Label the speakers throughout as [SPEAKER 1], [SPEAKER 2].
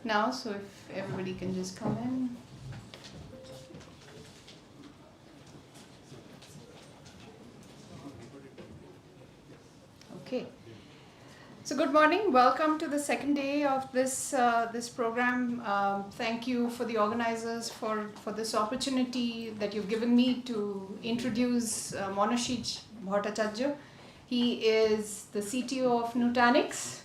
[SPEAKER 1] now, so if everybody can just come in. Okay. So good morning. Welcome to the second day of this program. Thank you for the organizers for this opportunity that you've given me to introduce Monashij Bhattacharya. He is the CTO of Nutanix.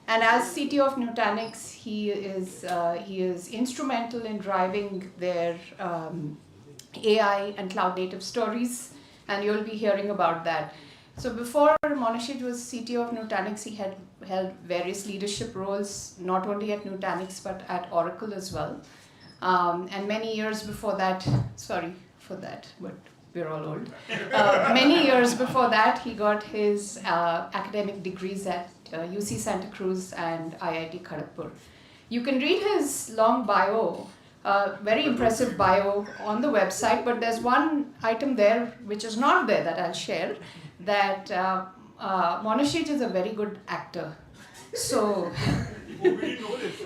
[SPEAKER 1] And as CTO of Nutanix, he is instrumental in driving their AI and cloud native stories, and you'll be hearing about that. So before Monashij was CTO of Nutanix, he had held various leadership roles, not only at Nutanix but at Oracle as well. And many years before that, sorry for that, but we're all old. Many years before that, he got his academic degrees at UC Santa Cruz and IIT Kharagpur. You can read his long bio, very impressive bio on the website, but there's one item there which is not there that I'll share, that Monashij is a very good actor. So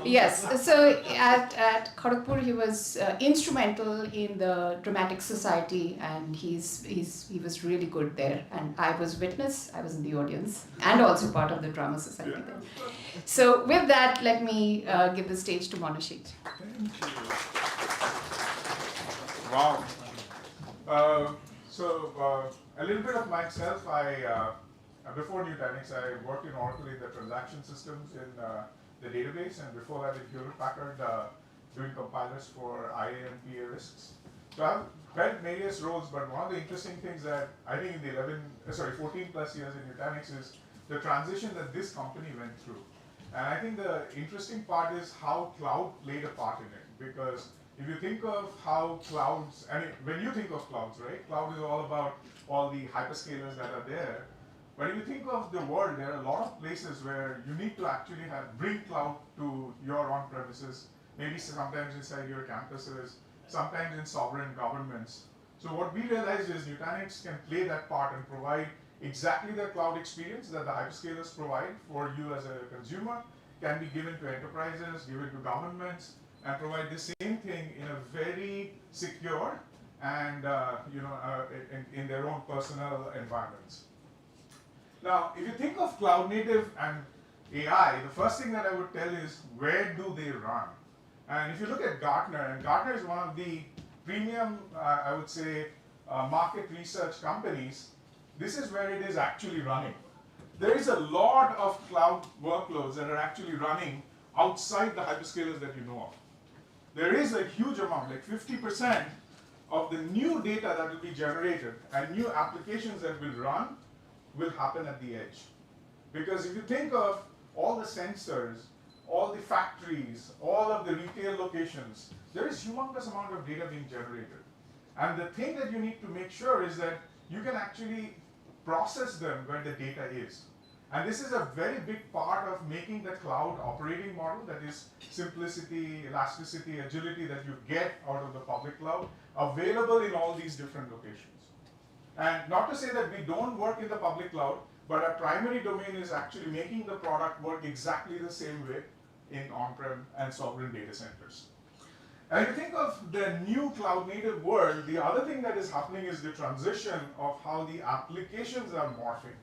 [SPEAKER 1] yes, so at Kharagpur he was instrumental in the Dramatic Society, and he was really good there. And I was witness, I was in the audience, and also part of the Drama Society there. So with that, let me give the stage to Monashij.
[SPEAKER 2] Wow. A little bit of myself. Before Nutanix, I worked in Oracle in the transaction systems in the database, and before that in Hewlett Packard doing compilers for IA and IIScs. So I've held various roles, but one of the interesting things that I think in the 14 plus years in Nutanix is the transition that this company went through. And I think the interesting part is how cloud played a part in it, because if you think of how clouds, I mean, when you think of clouds, right? Cloud is all about all the hyperscalers that are there. But if you think of the world, there are a lot of places where you need to actually bring cloud to your on-premises, maybe sometimes inside your campuses, sometimes in sovereign governments. So what we realized is Nutanix can play that part and provide exactly the cloud experience that the hyperscalers provide for you as a consumer, can be given to enterprises, given to governments, and provide the same thing in a very secure and in their own personal environments. Now, if you think of cloud native and AI, the first thing that I would tell is, where do they run? And if you look at Gartner, and Gartner is one of the premium, I would say, market research companies, this is where it is actually running. There is a lot of cloud workloads that are actually running outside the hyperscalers that you know of. There is a huge amount, like 50% of the new data that will be generated and new applications that will run will happen at the edge. Because if you think of all the sensors, all the factories, all of the retail locations, there is humongous amount of data being generated. And the thing that you need to make sure is that you can actually process them where the data is. And this is a very big part of making the cloud operating model, that is simplicity, elasticity, agility that you get out of the public cloud, available in all these different locations. And not to say that we don't work in the public cloud, but our primary domain is actually making the product work exactly the same way in on-prem and sovereign data centers. And if you think of the new cloud native world, the other thing that is happening is the transition of how the applications are morphing.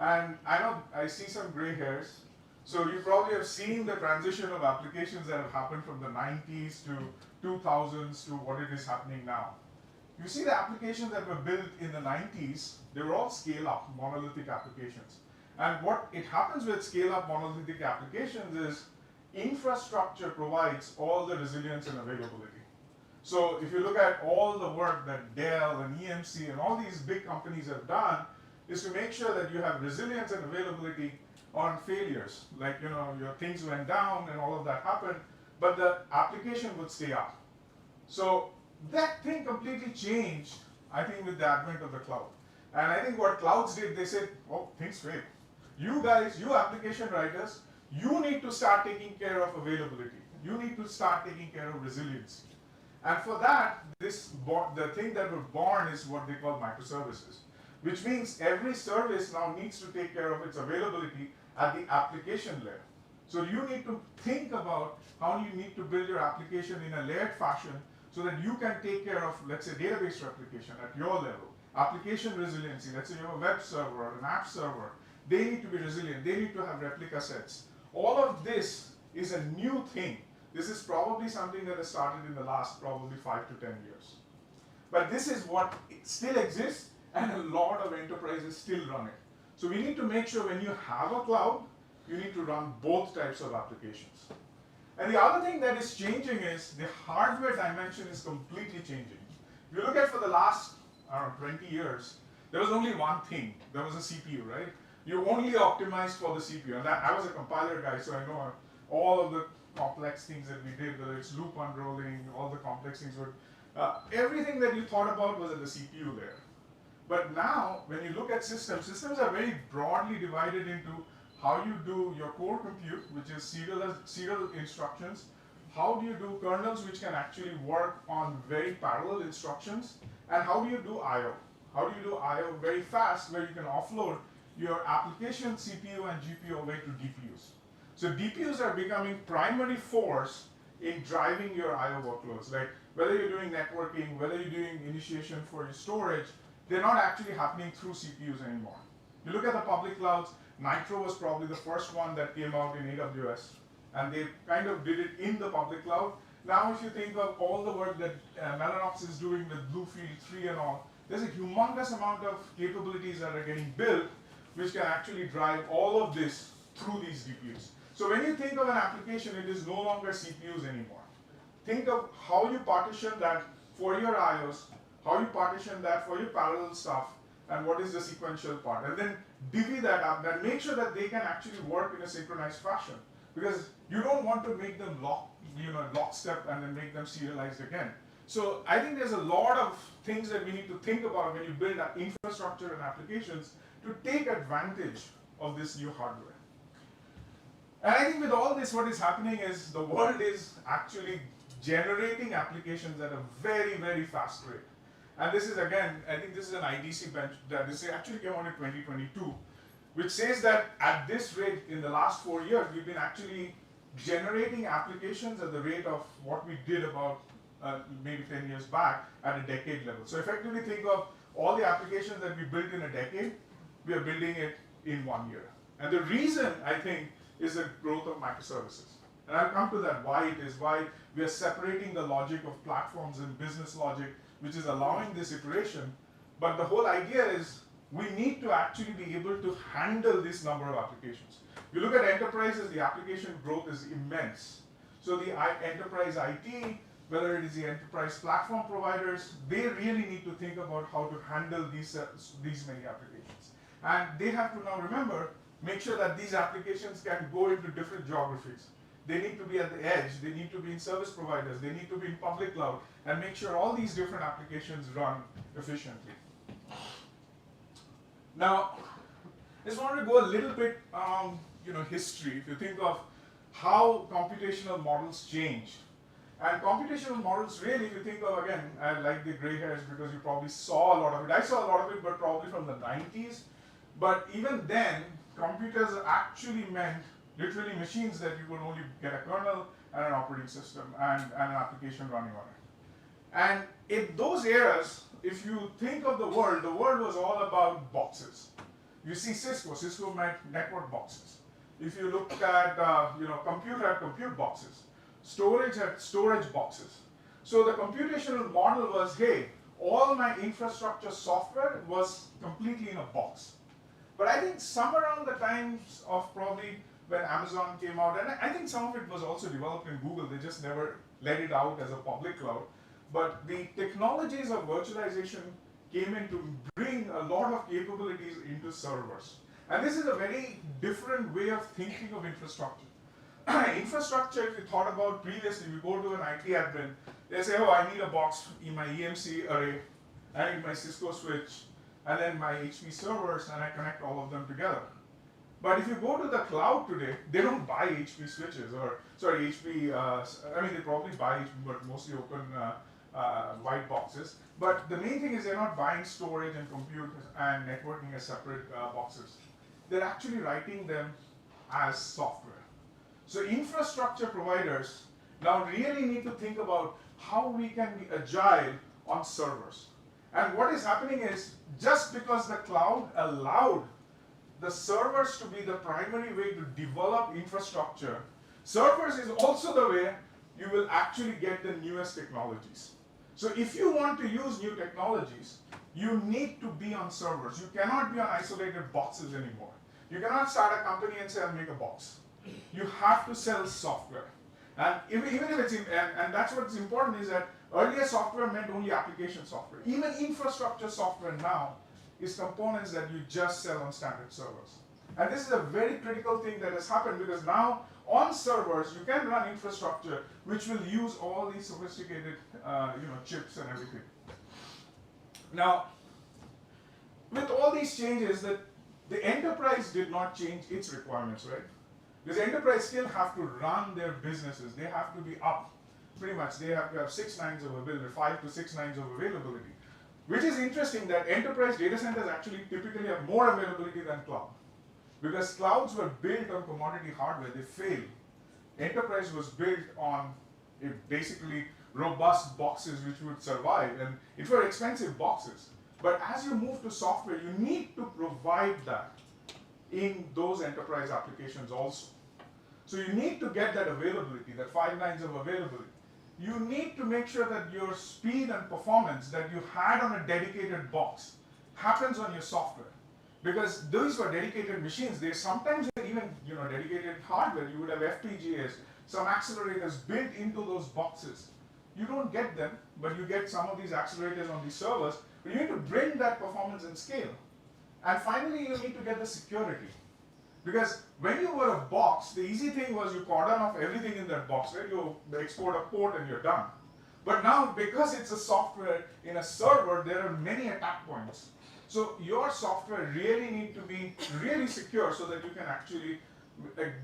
[SPEAKER 2] And I know I see some gray hairs, so you probably have seen the transition of applications that have happened from the 90s to 2000s to what it is happening now. You see the applications that were built in the 90s, they were all scale-up monolithic applications. And what it happens with scale-up monolithic applications is infrastructure provides all the resilience and availability. So if you look at all the work that Dell and EMC and all these big companies have done, is to make sure that you have resilience and availability on failures. Like, your things went down and all of that happened, but the application would stay up. So that thing completely changed, I think, with the advent of the cloud. And I think what clouds did, they said, oh, things fail. You guys, you application writers, you need to start taking care of availability. You need to start taking care of resilience. And for that, the thing that was born is what they call microservices, which means every service now needs to take care of its availability at the application layer. So you need to think about how you need to build your application in a layered fashion so that you can take care of, let's say, database replication at your level, application resiliency. Let's say you have a web server or an app server. They need to be resilient. They need to have replica sets. All of this is a new thing. This is probably something that has started in the last probably 5 to 10 years. But this is what still exists, and a lot of enterprises still run it. So we need to make sure when you have a cloud, you need to run both types of applications. And the other thing that is changing is the hardware dimension is completely changing. If you look at for the last, I don't know, 20 years, there was only one thing. There was a CPU, right? You only optimized for the CPU. And that, I was a compiler guy, so I know all of the complex things that we did, whether it's loop unrolling, all the complex things. Everything that you thought about was at the CPU layer. But now, when you look at systems, systems are very broadly divided into how you do your core compute, which is serial instructions. How do you do kernels which can actually work on very parallel instructions? And how do you do I/O? How do you do I/O very fast, where you can offload your application CPU and GPU away to DPUs? So DPUs are becoming primary force in driving your I/O workloads. Like whether you're doing networking, whether you're doing initiation for your storage, they're not actually happening through CPUs anymore. You look at the public clouds, Nitro was probably the first one that came out in AWS, and they kind of did it in the public cloud. Now if you think of all the work that Mellanox is doing with Bluefield 3 and all, there's a humongous amount of capabilities that are getting built which can actually drive all of this through these GPUs. So when you think of an application, it is no longer CPUs anymore. Think of how you partition that for your IOs, how you partition that for your parallel stuff, and what is the sequential part. And then divvy that up and make sure that they can actually work in a synchronized fashion. Because you don't want to make them lockstep and then make them serialized again. So I think there's a lot of things that we need to think about when you build infrastructure and applications to take advantage of this new hardware. And I think with all this, what is happening is the world is actually generating applications at a very, very fast rate. And this is again, I think this is an IDC bench that this actually came out in 2022, which says that at this rate in the last 4 years, we've been actually generating applications at the rate of what we did about maybe 10 years back at a decade level. So effectively think of all the applications that we built in a decade, we are building it in 1 year. And the reason, I think, is the growth of microservices. And I'll come to that, why it is, why we are separating the logic of platforms and business logic, which is allowing this iteration. But the whole idea is we need to actually be able to handle this number of applications. If you look at enterprises, the application growth is immense. So the enterprise IT, whether it is the enterprise platform providers, they really need to think about how to handle these many applications. And they have to now remember, make sure that these applications can go into different geographies. They need to be at the edge, they need to be in service providers, they need to be in public cloud, and make sure all these different applications run efficiently. Now, I just wanted to go a little bit history. If you think of how computational models change. And computational models really, if you think of, again, I like the gray hairs because you probably saw a lot of it. I saw a lot of it, but probably from the 90s. But even then, computers actually meant literally machines that you would only get a kernel and an operating system and an application running on it. And in those eras, if you think of the world was all about boxes. You see Cisco meant network boxes. If you look at, computer had compute boxes. Storage had storage boxes. So the computational model was, hey, all my infrastructure software was completely in a box. But I think somewhere around the times of probably when Amazon came out, and I think some of it was also developed in Google, they just never let it out as a public cloud. But the technologies of virtualization came in to bring a lot of capabilities into servers. And this is a very different way of thinking of infrastructure. Infrastructure, if you thought about previously, you go to an IT admin, they say, oh, I need a box in my EMC array, I need my Cisco switch, and then my HP servers, and I connect all of them together. But if you go to the cloud today, they don't buy HP switches, HP, they probably buy HP, but mostly open white boxes. But the main thing is they're not buying storage and compute and networking as separate boxes. They're actually writing them as software. So infrastructure providers now really need to think about how we can be agile on servers. And what is happening is, just because the cloud allowed the servers to be the primary way to develop infrastructure, servers is also the way you will actually get the newest technologies. So if you want to use new technologies, you need to be on servers. You cannot be on isolated boxes anymore. You cannot start a company and say, I'll make a box. You have to sell software. And even if it's, and that's what's important, is that earlier software meant only application software. Even infrastructure software now is components that you just sell on standard servers. And this is a very critical thing that has happened, because now on servers you can run infrastructure which will use all these sophisticated chips and everything. Now, with all these changes, the enterprise did not change its requirements, right? Because enterprise still have to run their businesses. They have to be up. Pretty much, they have to have 6 nines of availability, 5 to 6 nines of availability. Which is interesting that enterprise data centers actually typically have more availability than cloud. Because clouds were built on commodity hardware, they fail. Enterprise was built on basically robust boxes which would survive, and it were expensive boxes. But as you move to software, you need to provide that in those enterprise applications also. So you need to get that availability, that 5 nines of availability. You need to make sure that your speed and performance that you had on a dedicated box happens on your software. Because those were dedicated machines. They sometimes even dedicated hardware. You would have FPGAs, some accelerators built into those boxes. You don't get them, but you get some of these accelerators on these servers. But you need to bring that performance and scale. And finally, you need to get the security. Because when you were a box, the easy thing was you cordon off everything in that box, right? You export a port and you're done. But now, because it's a software in a server, there are many attack points. So your software really need to be really secure so that you can actually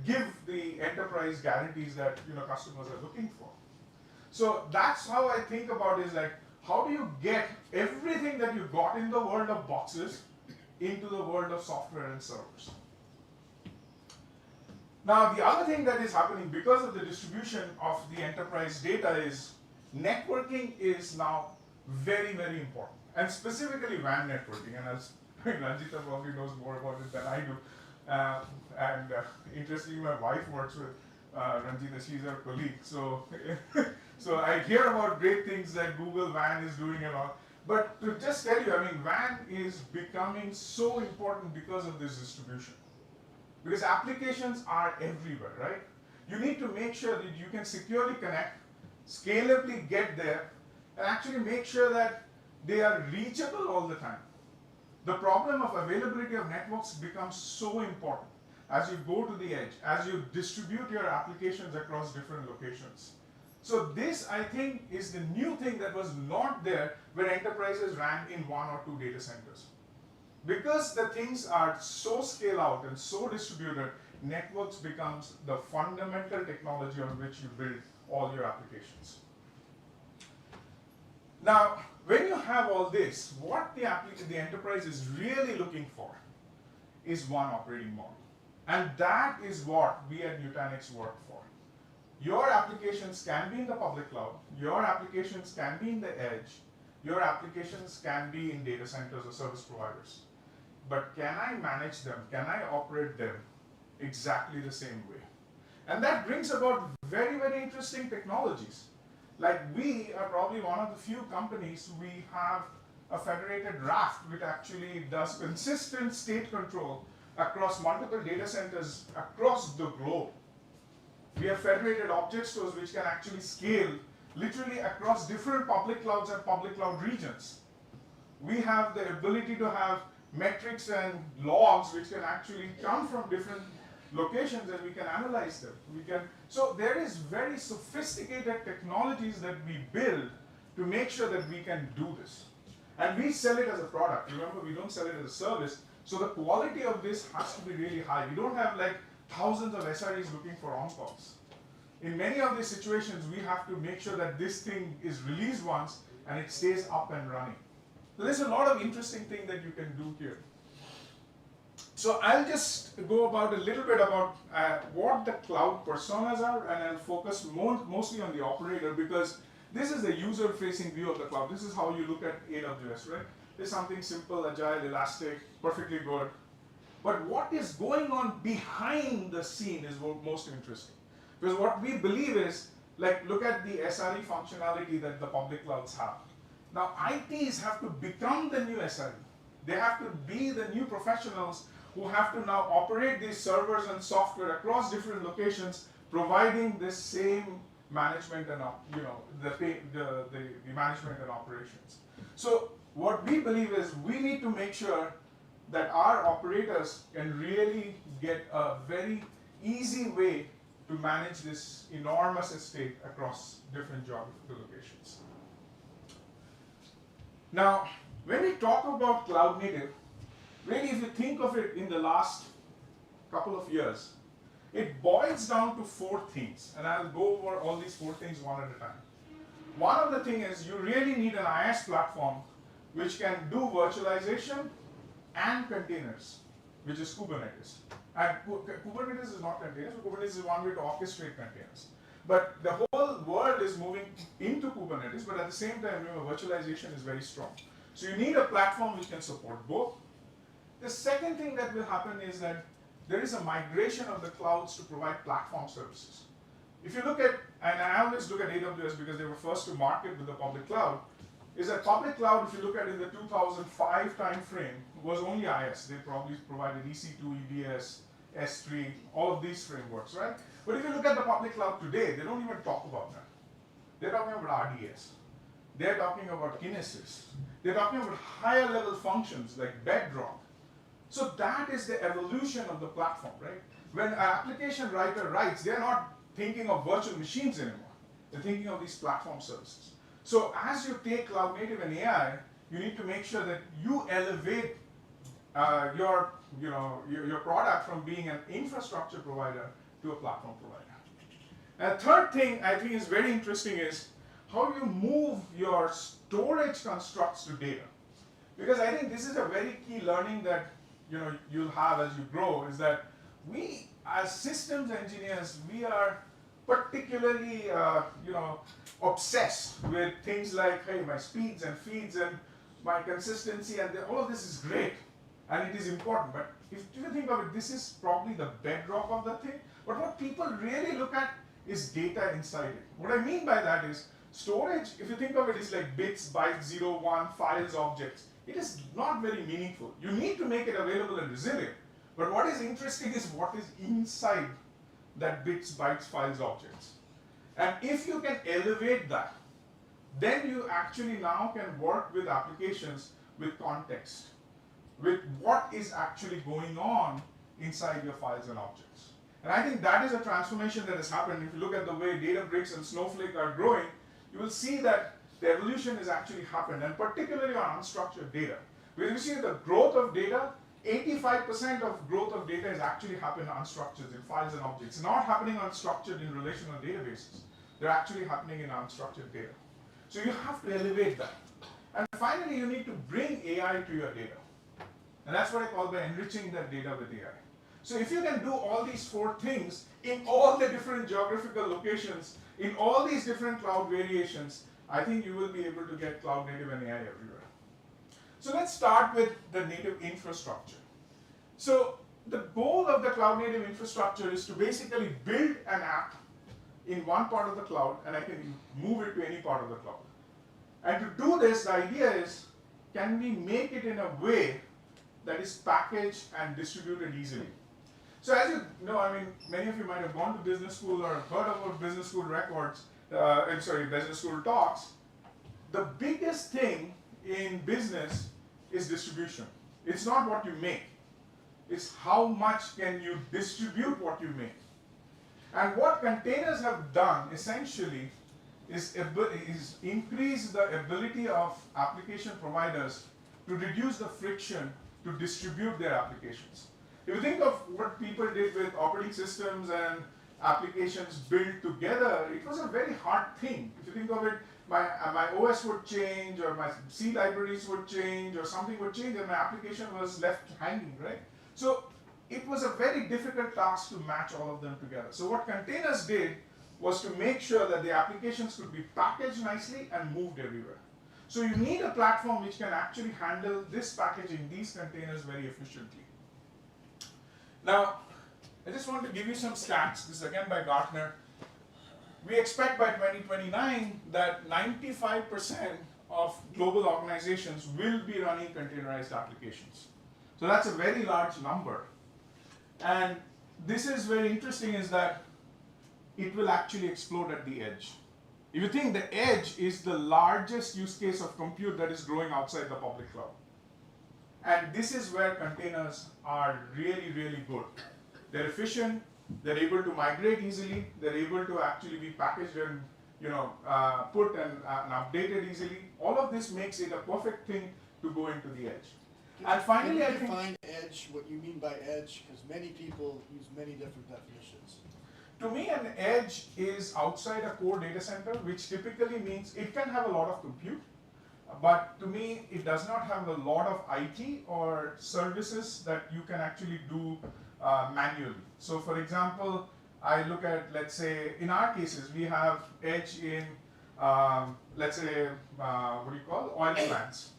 [SPEAKER 2] give the enterprise guarantees that customers are looking for. So that's how I think about it, is like, how do you get everything that you got in the world of boxes into the world of software and servers? Now, the other thing that is happening because of the distribution of the enterprise data is networking is now very, very important. And specifically WAN networking. And as Ranjita probably knows more about it than I do. Interestingly, my wife works with Ranjita. She's our colleague. So, so I hear about great things that Google WAN is doing and all. But to just tell you, WAN is becoming so important because of this distribution. Because applications are everywhere, right? You need to make sure that you can securely connect, scalably get there, and actually make sure that they are reachable all the time. The problem of availability of networks becomes so important as you go to the edge, as you distribute your applications across different locations. So this, I think, is the new thing that was not there when enterprises ran in 1 or 2 data centers. Because the things are so scale out and so distributed, networks becomes the fundamental technology on which you build all your applications. Now, when you have all this, what the enterprise is really looking for is one operating model. And that is what we at Nutanix work for. Your applications can be in the public cloud, your applications can be in the edge, your applications can be in data centers or service providers. But can I manage them? Can I operate them exactly the same way? And that brings about very, very interesting technologies. Like, we are probably one of the few companies, we have a federated raft which actually does consistent state control across multiple data centers across the globe. We have federated object stores which can actually scale literally across different public clouds and public cloud regions. We have the ability to have metrics and logs which can actually come from different locations and we can analyze them. So there is very sophisticated technologies that we build to make sure that we can do this. And we sell it as a product. Remember, we don't sell it as a service. So the quality of this has to be really high. We don't have like thousands of SREs looking for on-calls. In many of these situations, we have to make sure that this thing is released once and it stays up and running. So there's a lot of interesting things that you can do here. So I'll just go about a little bit about what the cloud personas are, and I'll focus mostly on the operator, because this is the user-facing view of the cloud. This is how you look at AWS, right? It's something simple, agile, elastic, perfectly good. But what is going on behind the scene is what most interesting. Because what we believe is, like, look at the SRE functionality that the public clouds have. Now, ITs have to become the new SRE. They have to be the new professionals who have to now operate these servers and software across different locations, providing this same management and the management and operations. So what we believe is we need to make sure that our operators can really get a very easy way to manage this enormous estate across different geographical locations. Now, when we talk about cloud native, really if you think of it in the last couple of years, it boils down to 4 things, and I'll go over all these 4 things one at a time. One of the things is you really need an IaaS platform which can do virtualization and containers, which is Kubernetes. And Kubernetes is not containers, but Kubernetes is one way to orchestrate containers. But the whole world is moving into Kubernetes, but at the same time, remember, virtualization is very strong. So you need a platform which can support both. The second thing that will happen is that there is a migration of the clouds to provide platform services. If you look at, and I always look at AWS because they were first to market with the public cloud, is that public cloud, if you look at in the 2005 time frame, was only IaaS. They probably provided EC2, EBS, S3, all of these frameworks, right? But if you look at the public cloud today, they don't even talk about that. They're talking about RDS. They're talking about Kinesis. They're talking about higher level functions like Bedrock. So that is the evolution of the platform, right? When an application writer writes, they're not thinking of virtual machines anymore. They're thinking of these platform services. So as you take cloud native and AI, you need to make sure that you elevate your product from being an infrastructure provider to a platform provider. And the third thing I think is very interesting is how you move your storage constructs to data. Because I think this is a very key learning that you'll have as you grow, is that we as systems engineers, we are particularly obsessed with things like, hey, my speeds and feeds and my consistency, and all of this is great and it is important. But if you think of it, this is probably the bedrock of the thing. But what people really look at is data inside it. What I mean by that is storage, if you think of it, is like bits, bytes, 0, 1, files, objects. It is not very meaningful. You need to make it available and resilient. But what is interesting is what is inside that bits, bytes, files, objects. And if you can elevate that, then you actually now can work with applications with context, with what is actually going on inside your files and objects. And I think that is a transformation that has happened. If you look at the way Databricks and Snowflake are growing, you will see that the evolution has actually happened, and particularly on unstructured data. When you see the growth of data, 85% of growth of data is actually happening unstructured in files and objects. It's not happening unstructured in relational databases. They're actually happening in unstructured data. So you have to elevate that. And finally, you need to bring AI to your data. And that's what I call by enriching that data with AI. So if you can do all these 4 things in all the different geographical locations, in all these different cloud variations, I think you will be able to get cloud native and AI everywhere. So let's start with the native infrastructure. So the goal of the cloud native infrastructure is to basically build an app in one part of the cloud, and I can move it to any part of the cloud. And to do this, the idea is, can we make it in a way that is packaged and distributed easily? So as you know, I mean, many of you might have gone to business school or heard about business school records, business school talks. The biggest thing in business is distribution. It's not what you make. It's how much can you distribute what you make. And what containers have done essentially is increase the ability of application providers to reduce the friction to distribute their applications. If you think of what people did with operating systems and applications built together, it was a very hard thing. If you think of it, my OS would change, or my C libraries would change, or something would change, and my application was left hanging, right? So it was a very difficult task to match all of them together. So what containers did was to make sure that the applications could be packaged nicely and moved everywhere. So you need a platform which can actually handle this packaging, these containers very efficiently. Now, I just want to give you some stats. This is again by Gartner. We expect by 2029 that 95% of global organizations will be running containerized applications. So that's a very large number. And this is very interesting is that it will actually explode at the edge. If you think the edge is the largest use case of compute that is growing outside the public cloud. And this is where containers are really, really good. They're efficient, they're able to migrate easily, they're able to actually be packaged and put and updated easily. All of this makes it a perfect thing to go into the edge. And finally,
[SPEAKER 3] can
[SPEAKER 2] I
[SPEAKER 3] you
[SPEAKER 2] think
[SPEAKER 3] define edge, what you mean by edge? Because many people use many different definitions.
[SPEAKER 2] to me an edge is outside a core data center, which typically means it can have a lot of compute, but to me it does not have a lot of IT or services that you can actually do manually. So for example, I look at, let's say, in our cases, we have edge in, let's say, what do you call, oil plants,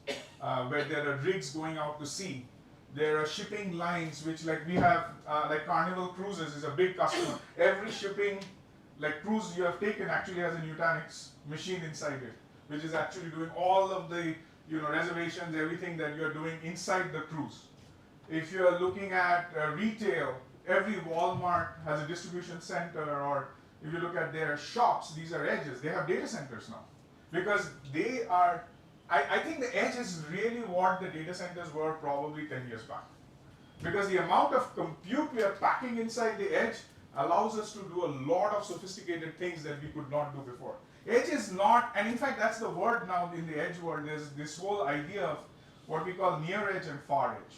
[SPEAKER 2] where there are rigs going out to sea. There are shipping lines, which like we have, like Carnival Cruises is a big customer. Every shipping like cruise you have taken actually has a Nutanix machine inside it, which is actually doing all of the reservations, everything that you're doing inside the cruise. If you're looking at retail, every Walmart has a distribution center, or if you look at their shops, these are edges. They have data centers now because they are, I think the edge is really what the data centers were probably 10 years back. Because the amount of compute we are packing inside the edge allows us to do a lot of sophisticated things that we could not do before. Edge is not, and in fact that's the word now in the edge world, there's this whole idea of what we call near edge and far edge.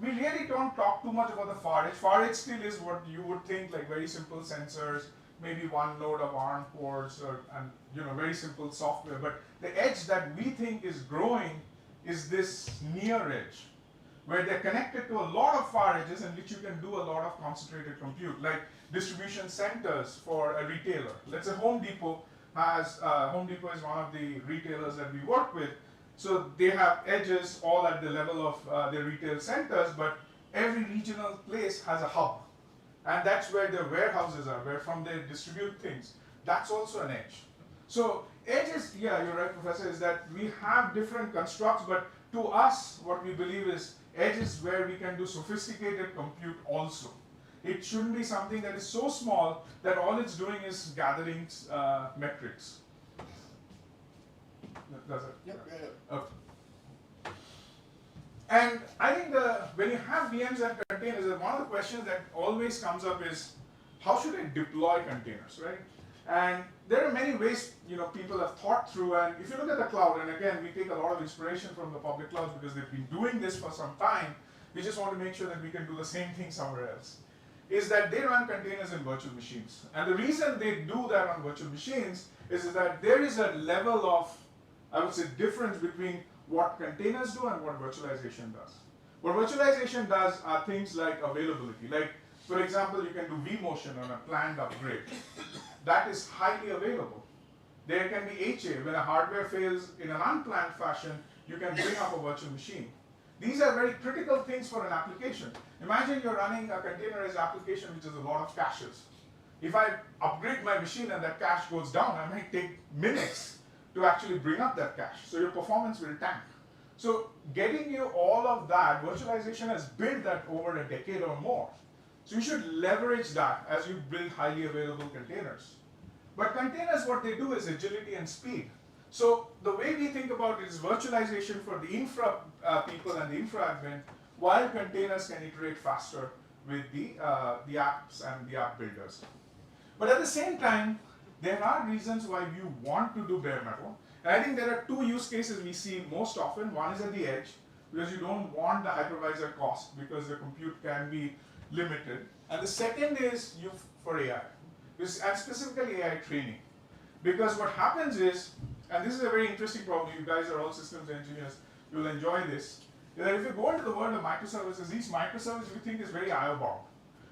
[SPEAKER 2] We really don't talk too much about the far edge. Far edge still is what you would think like very simple sensors, maybe one node of ARM cores, and very simple software. But the edge that we think is growing is this near edge, where they're connected to a lot of far edges in which you can do a lot of concentrated compute, like distribution centers for a retailer. Let's say Home Depot has, Home Depot is one of the retailers that we work with. So they have edges all at the level of their retail centers, but every regional place has a hub. And that's where their warehouses are, where from they distribute things. That's also an edge. So edges, yeah, you're right, Professor, is that we have different constructs, but to us, what we believe is edge is where we can do sophisticated compute also. It shouldn't be something that is so small that all it's doing is gathering metrics. Does it?
[SPEAKER 3] Yep.
[SPEAKER 2] Yeah. Okay. And I think when you have VMs and containers, one of the questions that always comes up is, how should I deploy containers, right? And there are many ways people have thought through, and if you look at the cloud, and again, we take a lot of inspiration from the public clouds because they've been doing this for some time, we just want to make sure that we can do the same thing somewhere else, is that they run containers in virtual machines. And the reason they do that on virtual machines is that there is a level of, I would say, difference between what containers do and what virtualization does. What virtualization does are things like availability. Like, for example, you can do vMotion on a planned upgrade. That is highly available. There can be HA. When a hardware fails in an unplanned fashion, you can bring up a virtual machine. These are very critical things for an application. Imagine you're running a containerized application which has a lot of caches. If I upgrade my machine and that cache goes down, I might take minutes to actually bring up that cache. So your performance will tank. So getting you all of that, virtualization has built that over a decade or more. So you should leverage that as you build highly available containers. But containers, what they do is agility and speed. So the way we think about it is virtualization for the infra people and the infra admin, while containers can iterate faster with the apps and the app builders. But at the same time, there are reasons why you want to do bare metal. And I think there are two use cases we see most often. One is at the edge, because you don't want the hypervisor cost because the compute can be limited. And the second is for AI, and specifically AI training. Because what happens is, and this is a very interesting problem, you guys are all systems engineers, you'll enjoy this, is that if you go into the world of microservices, these microservices we think is very IO-bound.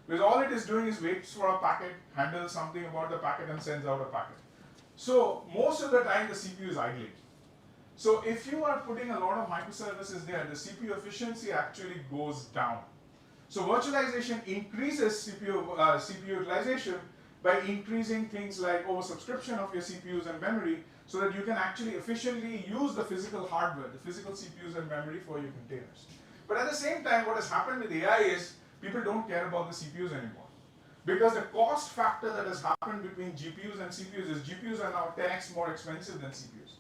[SPEAKER 2] Because all it is doing is waits for a packet, handles something about the packet and sends out a packet. So most of the time the CPU is idling. So if you are putting a lot of microservices there, the CPU efficiency actually goes down. So virtualization increases CPU utilization by increasing things like oversubscription of your CPUs and memory so that you can actually efficiently use the physical hardware, the physical CPUs and memory for your containers. But at the same time, what has happened with AI is people don't care about the CPUs anymore. Because the cost factor that has happened between GPUs and CPUs is GPUs are now 10x more expensive than CPUs.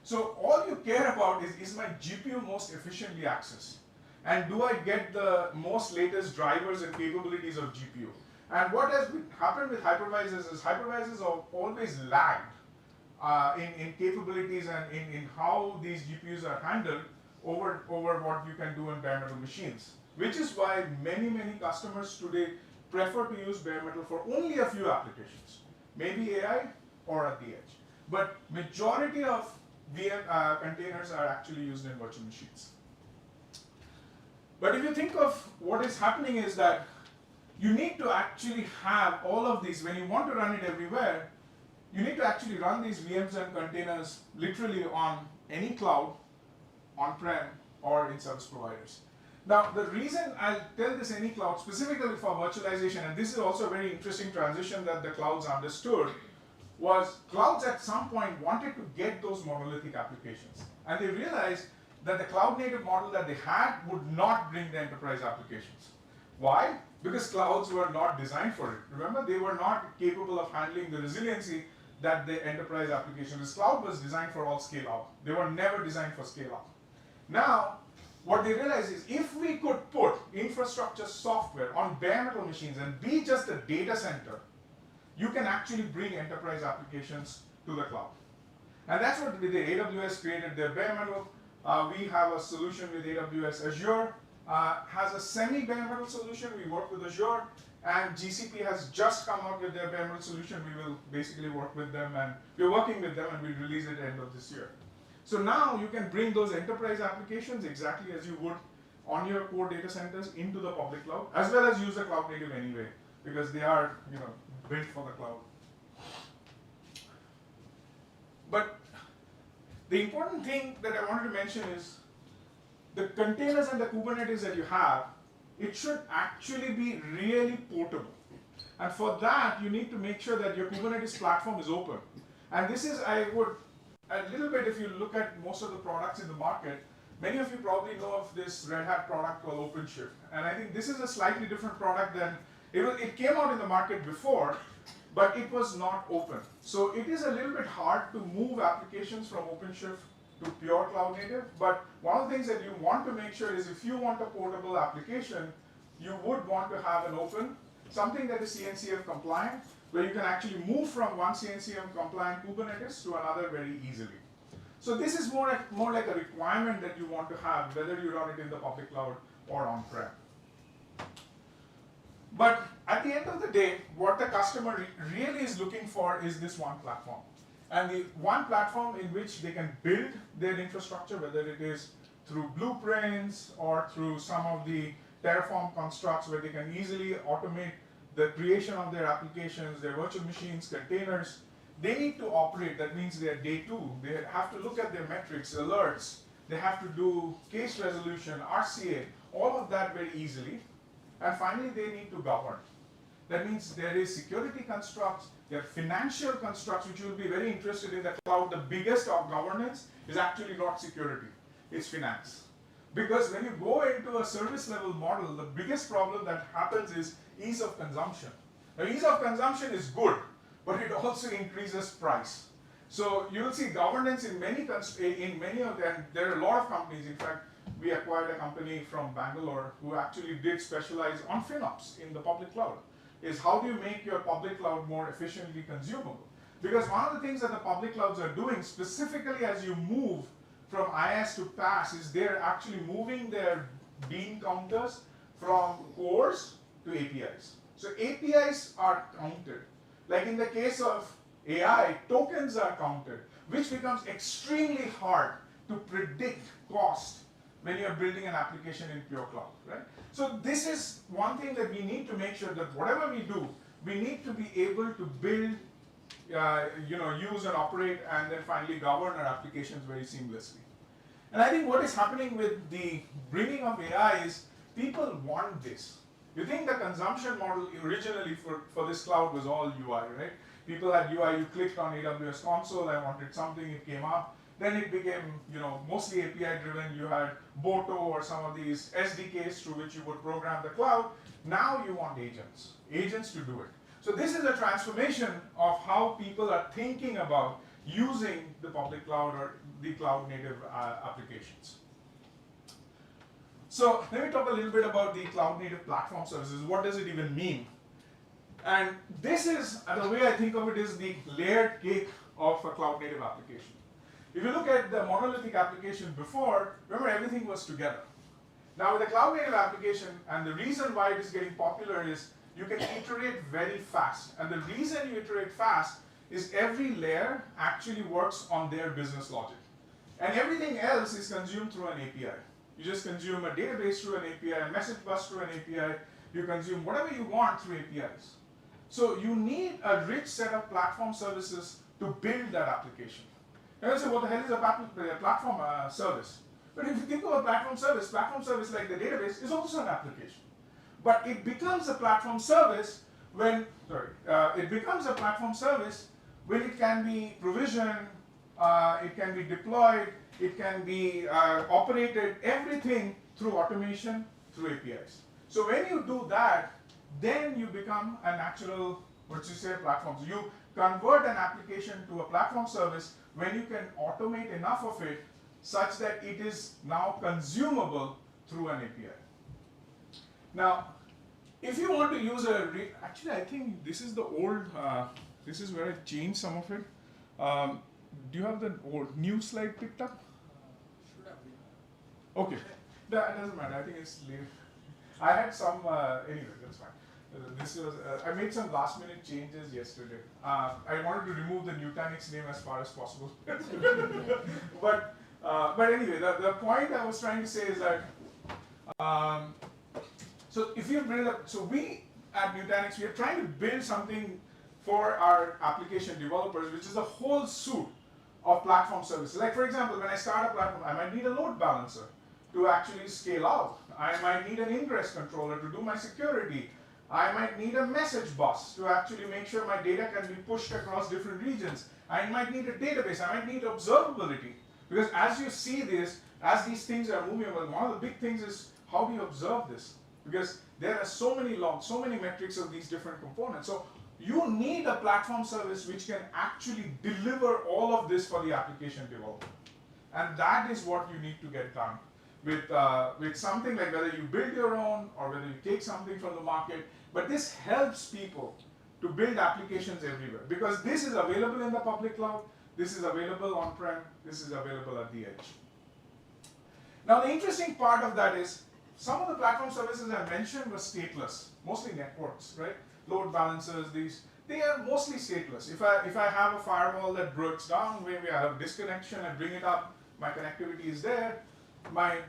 [SPEAKER 2] So all you care about is my GPU most efficiently accessed? And do I get the most latest drivers and capabilities of GPU? And what has happened with hypervisors is hypervisors have always lagged in capabilities and in how these GPUs are handled over what you can do in bare metal machines. Which is why many customers today prefer to use bare metal for only a few applications. Maybe AI or at the edge. But majority of VM containers are actually used in virtual machines. But if you think of what is happening is that you need to actually have all of these. When you want to run it everywhere, you need to actually run these VMs and containers literally on any cloud, on-prem, or in service providers. Now, the reason I'll tell this any cloud specifically for virtualization, and this is also a very interesting transition that the clouds understood, was clouds at some point wanted to get those monolithic applications. And they realized that the cloud native model that they had would not bring the enterprise applications. Why? Because clouds were not designed for it. Remember, they were not capable of handling the resiliency that the enterprise application. This cloud was designed for all scale out. They were never designed for scale up. Now, what they realized is if we could put infrastructure software on bare metal machines and be just a data center, you can actually bring enterprise applications to the cloud. And that's what we did. AWS created their bare metal. We have a solution with AWS. Azure has a semi-bare metal solution. We work with Azure. And GCP has just come out with their bare metal solution. We will basically work with them, and we're working with them, and we'll release it at the end of this year. So now you can bring those enterprise applications exactly as you would on your core data centers into the public cloud, as well as use the cloud native anyway, because they are built for the cloud. But the important thing that I wanted to mention is the containers and the Kubernetes that you have, it should actually be really portable. And for that, you need to make sure that your Kubernetes platform is open. And this is, a little bit, if you look at most of the products in the market, many of you probably know of this Red Hat product called OpenShift. And I think this is a slightly different product than, it came out in the market before, but it was not open. So it is a little bit hard to move applications from OpenShift to pure cloud native. But one of the things that you want to make sure is if you want a portable application, you would want to have an open, something that is CNCF compliant, where you can actually move from one CNCF compliant Kubernetes to another very easily. So this is more like a requirement that you want to have, whether you run it in the public cloud or on-prem. But at the end of the day, what the customer really is looking for is this one platform. And the one platform in which they can build their infrastructure, whether it is through blueprints or through some of the Terraform constructs where they can easily automate the creation of their applications, their virtual machines, containers. They need to operate. That means they are day two. They have to look at their metrics, alerts. They have to do case resolution, RCA, all of that very easily. And finally, they need to govern. That means there is security constructs, there are financial constructs, which you will be very interested in the cloud. The biggest of governance is actually not security, it's finance. Because when you go into a service level model, the biggest problem that happens is ease of consumption. Now, ease of consumption is good, but it also increases price. So you will see governance in many of them. There are a lot of companies. In fact, we acquired a company from Bangalore who actually did specialize on FinOps in the public cloud. Is how do you make your public cloud more efficiently consumable? Because one of the things that the public clouds are doing, specifically as you move from IIS to PaaS, is they're actually moving their bean counters from cores to APIs. So APIs are counted. Like in the case of AI, tokens are counted, which becomes extremely hard to predict cost when you're building an application in pure cloud, right? So this is one thing that we need to make sure that whatever we do, we need to be able to build, use and operate, and then finally govern our applications very seamlessly. And I think what is happening with the bringing of AI is people want this. You think the consumption model originally for this cloud was all UI, right? People had UI, you clicked on AWS console, I wanted something, it came up. Then it became, mostly API driven. You had Boto or some of these SDKs through which you would program the cloud. Now you want agents to do it. So this is a transformation of how people are thinking about using the public cloud or the cloud native applications. So let me talk a little bit about the cloud native platform services. What does it even mean? And this is, the way I think of it, is the layered cake of a cloud native application. If you look at the monolithic application before, remember everything was together. Now with a cloud native application, and the reason why it is getting popular is you can iterate very fast. And the reason you iterate fast is every layer actually works on their business logic. And everything else is consumed through an API. You just consume a database through an API, a message bus through an API, you consume whatever you want through APIs. So you need a rich set of platform services to build that application. And you say, what the hell is a platform service? But if you think of a platform service like the database is also an application. But it becomes a platform service when, it can be provisioned, it can be deployed, it can be operated, everything through automation, through APIs. So when you do that, then you become a natural, platform. So you convert an application to a platform service when you can automate enough of it such that it is now consumable through an API. Now, if you want to use actually I think this is the old, this is where I changed some of it. Do you have the new slide picked up?
[SPEAKER 3] Should have been.
[SPEAKER 2] Okay, that doesn't matter, I think it's late. I had some, anyway, that's fine. This was, I made some last minute changes yesterday. I wanted to remove the Nutanix name as far as possible. but anyway, the point I was trying to say is that, so if you build up, so we at Nutanix, we are trying to build something for our application developers, which is a whole suite of platform services. Like for example, when I start a platform, I might need a load balancer to actually scale out. I might need an ingress controller to do my security. I might need a message bus to actually make sure my data can be pushed across different regions. I might need a database. I might need observability. Because as you see this, as these things are moving, well, one of the big things is how do you observe this? Because there are so many logs, so many metrics of these different components. So you need a platform service which can actually deliver all of this for the application developer. And that is what you need to get done. With something like whether you build your own or whether you take something from the market, but this helps people to build applications everywhere because this is available in the public cloud, this is available on-prem, this is available at the edge. Now the interesting part of that is some of the platform services I mentioned were stateless, mostly networks, right? Load balancers, they are mostly stateless. If I have a firewall that breaks down, maybe I have a disconnection, I bring it up, my connectivity is there.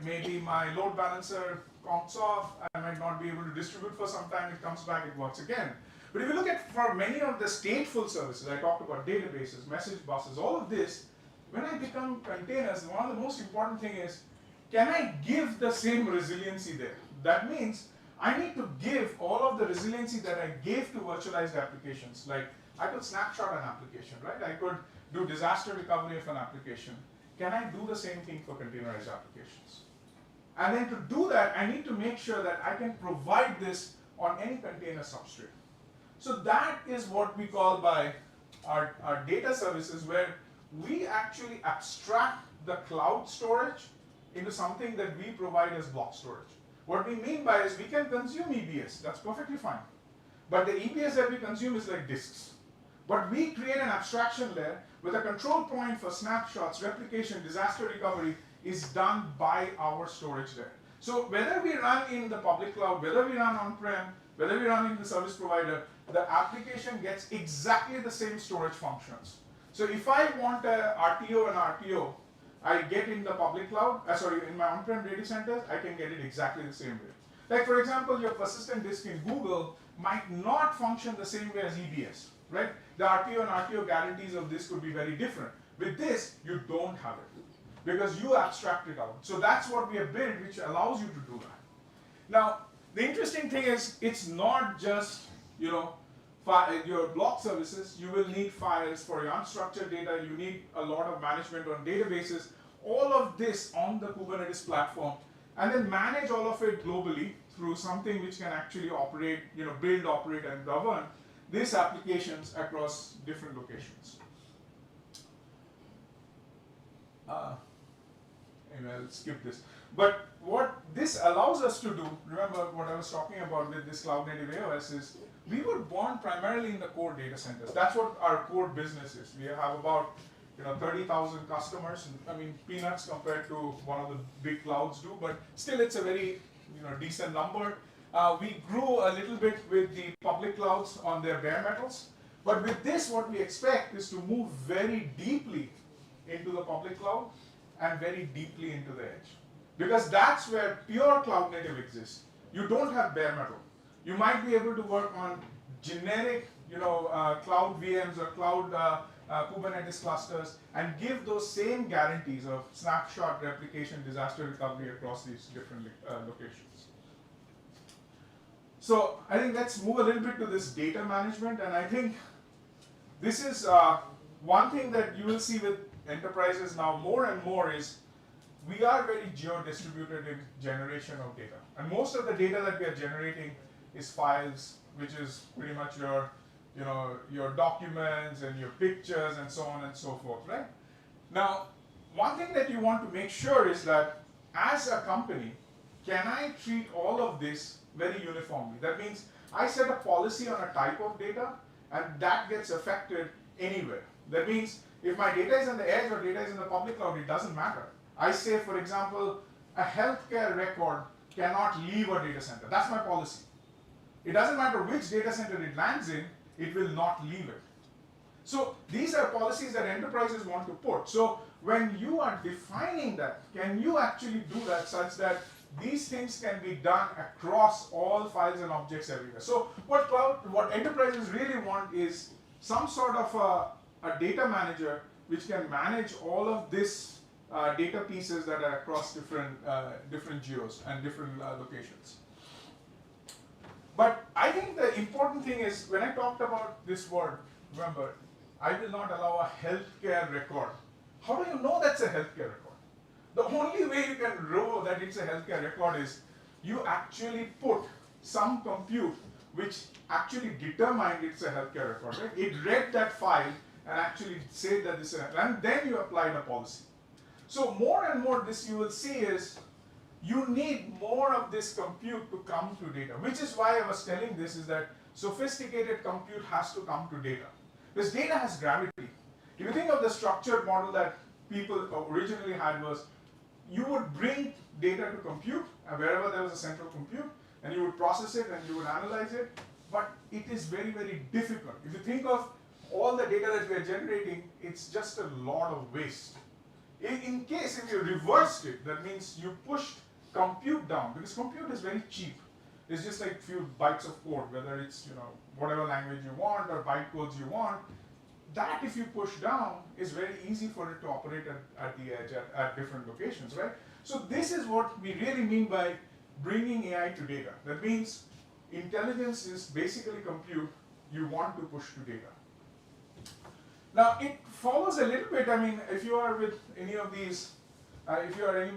[SPEAKER 2] Maybe my load balancer counts off, I might not be able to distribute for some time, it comes back, it works again. But if you look at for many of the stateful services, I talked about databases, message buses, all of this, when I become containers, one of the most important thing is, can I give the same resiliency there? That means I need to give all of the resiliency that I gave to virtualized applications. Like I could snapshot an application, right? I could do disaster recovery of an application. Can I do the same thing for containerized applications? And then to do that, I need to make sure that I can provide this on any container substrate. So that is what we call by our data services, where we actually abstract the cloud storage into something that we provide as block storage. What we mean by is we can consume EBS, that's perfectly fine. But the EBS that we consume is like disks. But we create an abstraction layer with a control point for snapshots, replication, disaster recovery is done by our storage layer. So whether we run in the public cloud, whether we run on-prem, whether we run in the service provider, the application gets exactly the same storage functions. So if I want a RTO and RTO, I get in the public cloud, in my on-prem data centers, I can get it exactly the same way. Like for example, your persistent disk in Google might not function the same way as EBS, right? The RTO and RTO guarantees of this could be very different. With this, you don't have it because you abstract it out. So that's what we have built, which allows you to do that. Now, the interesting thing is, it's not just, you know, your block services. You will need files for your unstructured data. You need a lot of management on databases. All of this on the Kubernetes platform, and then manage all of it globally through something which can actually operate, you know, build, operate, and govern these applications across different locations. Anyway, I'll skip this. But what this allows us to do, remember what I was talking about with this cloud native AOS, is we were born primarily in the core data centers. That's what our core business is. We have about 30,000 customers. I mean, peanuts compared to one of the big clouds do, but still it's a very decent number. We grew a little bit with the public clouds on their bare metals, but with this, what we expect is to move very deeply into the public cloud and very deeply into the edge. Because that's where pure cloud native exists. You don't have bare metal. You might be able to work on generic, cloud VMs or cloud Kubernetes clusters and give those same guarantees of snapshot replication, disaster recovery across these different locations. So I think let's move a little bit to this data management, and I think this is one thing that you will see with enterprises now more and more is we are very geo-distributed in generation of data. And most of the data that we are generating is files, which is pretty much your documents and your pictures and so on and so forth, right? Now, one thing that you want to make sure is that as a company, can I treat all of this very uniformly? That means I set a policy on a type of data and that gets affected anywhere. That means if my data is on the edge or data is in the public cloud, it doesn't matter. I say, for example, a healthcare record cannot leave a data center. That's my policy. It doesn't matter which data center it lands in, it will not leave it. So these are policies that enterprises want to put. So when you are defining that, can you actually do that such that these things can be done across all files and objects everywhere? So what enterprises really want is some sort of a data manager which can manage all of this data pieces that are across different geos and different locations. But I think the important thing is, when I talked about this word, remember, I will not allow a healthcare record. How do you know that's a healthcare record? The only way you can know that it's a healthcare record is you actually put some compute which actually determined it's a healthcare record. Right? It read that file and actually said that this is, and then you applied a policy. So more and more this you will see is you need more of this compute to come to data, which is why I was telling this is that sophisticated compute has to come to data. Because data has gravity. If you think of the structured model that people originally had was, you would bring data to compute, wherever there was a central compute, and you would process it and you would analyze it, but it is very, very difficult. If you think of all the data that we are generating, it's just a lot of waste. In case if you reversed it, that means you pushed compute down, because compute is very cheap. It's just like few bytes of code, whether it's whatever language you want or bytecodes you want. That if you push down is very easy for it to operate at the edge at different locations, right? So this is what we really mean by bringing AI to data. That means intelligence is basically compute you want to push to data. Now it follows a little bit, I mean, if you are with any of these, if you are in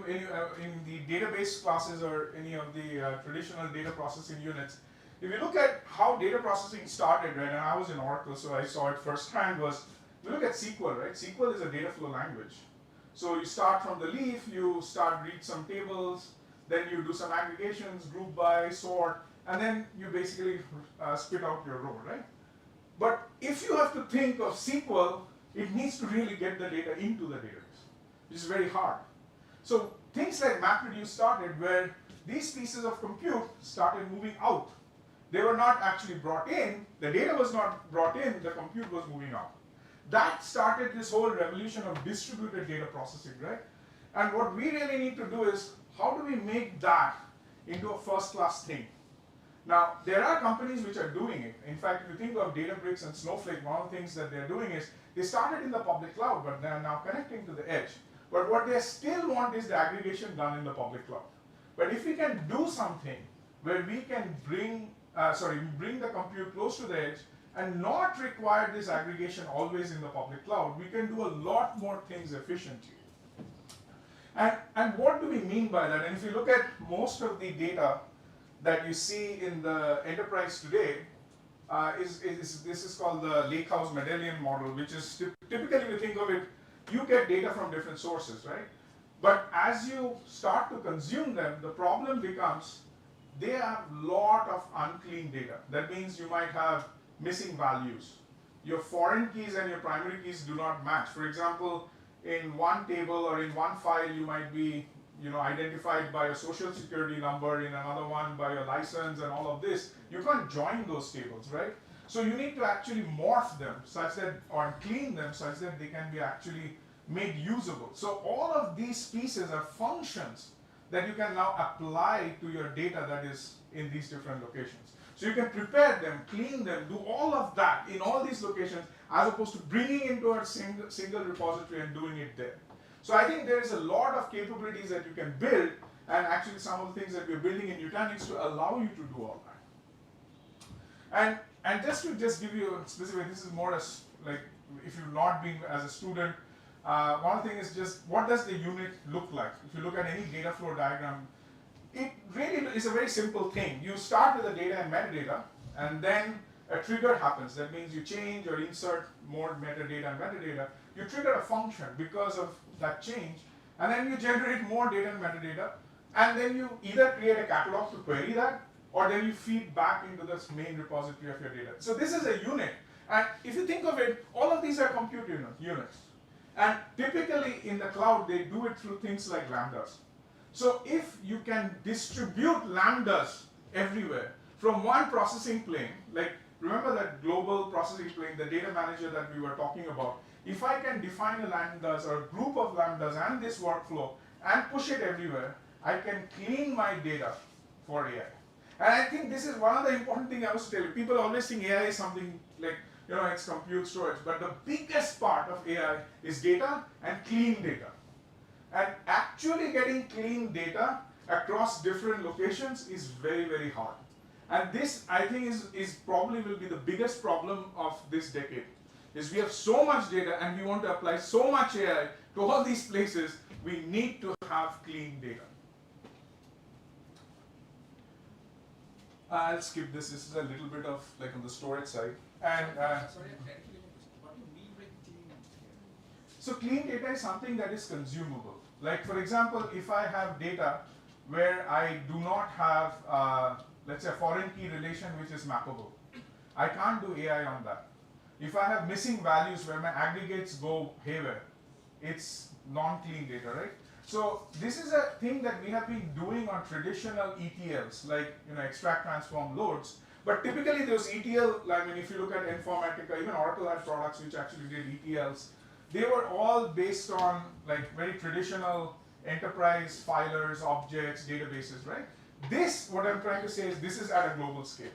[SPEAKER 2] the database classes or any of the traditional data processing units, if you look at how data processing started, right, and I was in Oracle, so I saw it firsthand, was you look at SQL, right? SQL is a data flow language. So you start from the leaf, you read some tables, then you do some aggregations, group by, sort, and then you basically spit out your row, right? But if you have to think of SQL, it needs to really get the data into the database, which is very hard. So things like MapReduce started where these pieces of compute started moving out. They were not actually brought in, the data was not brought in, the compute was moving out. That started this whole revolution of distributed data processing, right? And what we really need to do is, how do we make that into a first-class thing? Now, there are companies which are doing it. In fact, if you think of Databricks and Snowflake, one of the things that they're doing is, they started in the public cloud, but they're now connecting to the edge. But what they still want is the aggregation done in the public cloud. But if we can do something where we can bring the compute close to the edge and not require this aggregation always in the public cloud, we can do a lot more things efficiently. And what do we mean by that? And if you look at most of the data that you see in the enterprise today, this is called the Lakehouse Mendelian model, which is typically, if you think of it, you get data from different sources, right? But as you start to consume them, the problem becomes they have a lot of unclean data. That means you might have missing values. Your foreign keys and your primary keys do not match. For example, in one table or in one file, you might be identified by a social security number, in another one by your license and all of this. You can't join those tables, right? So you need to actually morph them such that, or clean them such that they can be actually made usable. So all of these pieces are functions that you can now apply to your data that is in these different locations. So you can prepare them, clean them, do all of that in all these locations, as opposed to bringing into a single repository and doing it there. So I think there is a lot of capabilities that you can build, and actually some of the things that we're building in Nutanix to allow you to do all that. And just to give you a specific, this is more as like if you've not been as a student, one thing is just what does the unit look like? If you look at any data flow diagram, it really is a very simple thing. You start with the data and metadata, and then a trigger happens. That means you change or insert more metadata and metadata. You trigger a function because of that change, and then you generate more data and metadata, and then you either create a catalog to query that, or then you feed back into this main repository of your data. So this is a unit. And if you think of it, all of these are compute units. And typically in the cloud, they do it through things like lambdas. So if you can distribute lambdas everywhere from one processing plane, like remember that global processing plane, the data manager that we were talking about, if I can define a lambdas or a group of lambdas and this workflow and push it everywhere, I can clean my data for AI. And I think this is one of the important things I was telling. People always think AI is something like, it's compute storage. But the biggest part of AI is data and clean data. And actually getting clean data across different locations is very, very hard. And this, I think, is probably will be the biggest problem of this decade. Is we have so much data and we want to apply so much AI to all these places, we need to have clean data. I'll skip this. This is a little bit of like on the storage side. And
[SPEAKER 4] sorry, what do you mean by clean data?
[SPEAKER 2] So clean data is something that is consumable. Like for example, if I have data where I do not have, let's say, a foreign key relation which is mappable, I can't do AI on that. If I have missing values where my aggregates go haywire, it's non-clean data, right? So this is a thing that we have been doing on traditional ETLs, like extract, transform, loads. But typically those ETL, I mean, if you look at Informatica, even Oracle had products which actually did ETLs. They were all based on like very traditional enterprise filers, objects, databases, right? This, what I'm trying to say is this is at a global scale.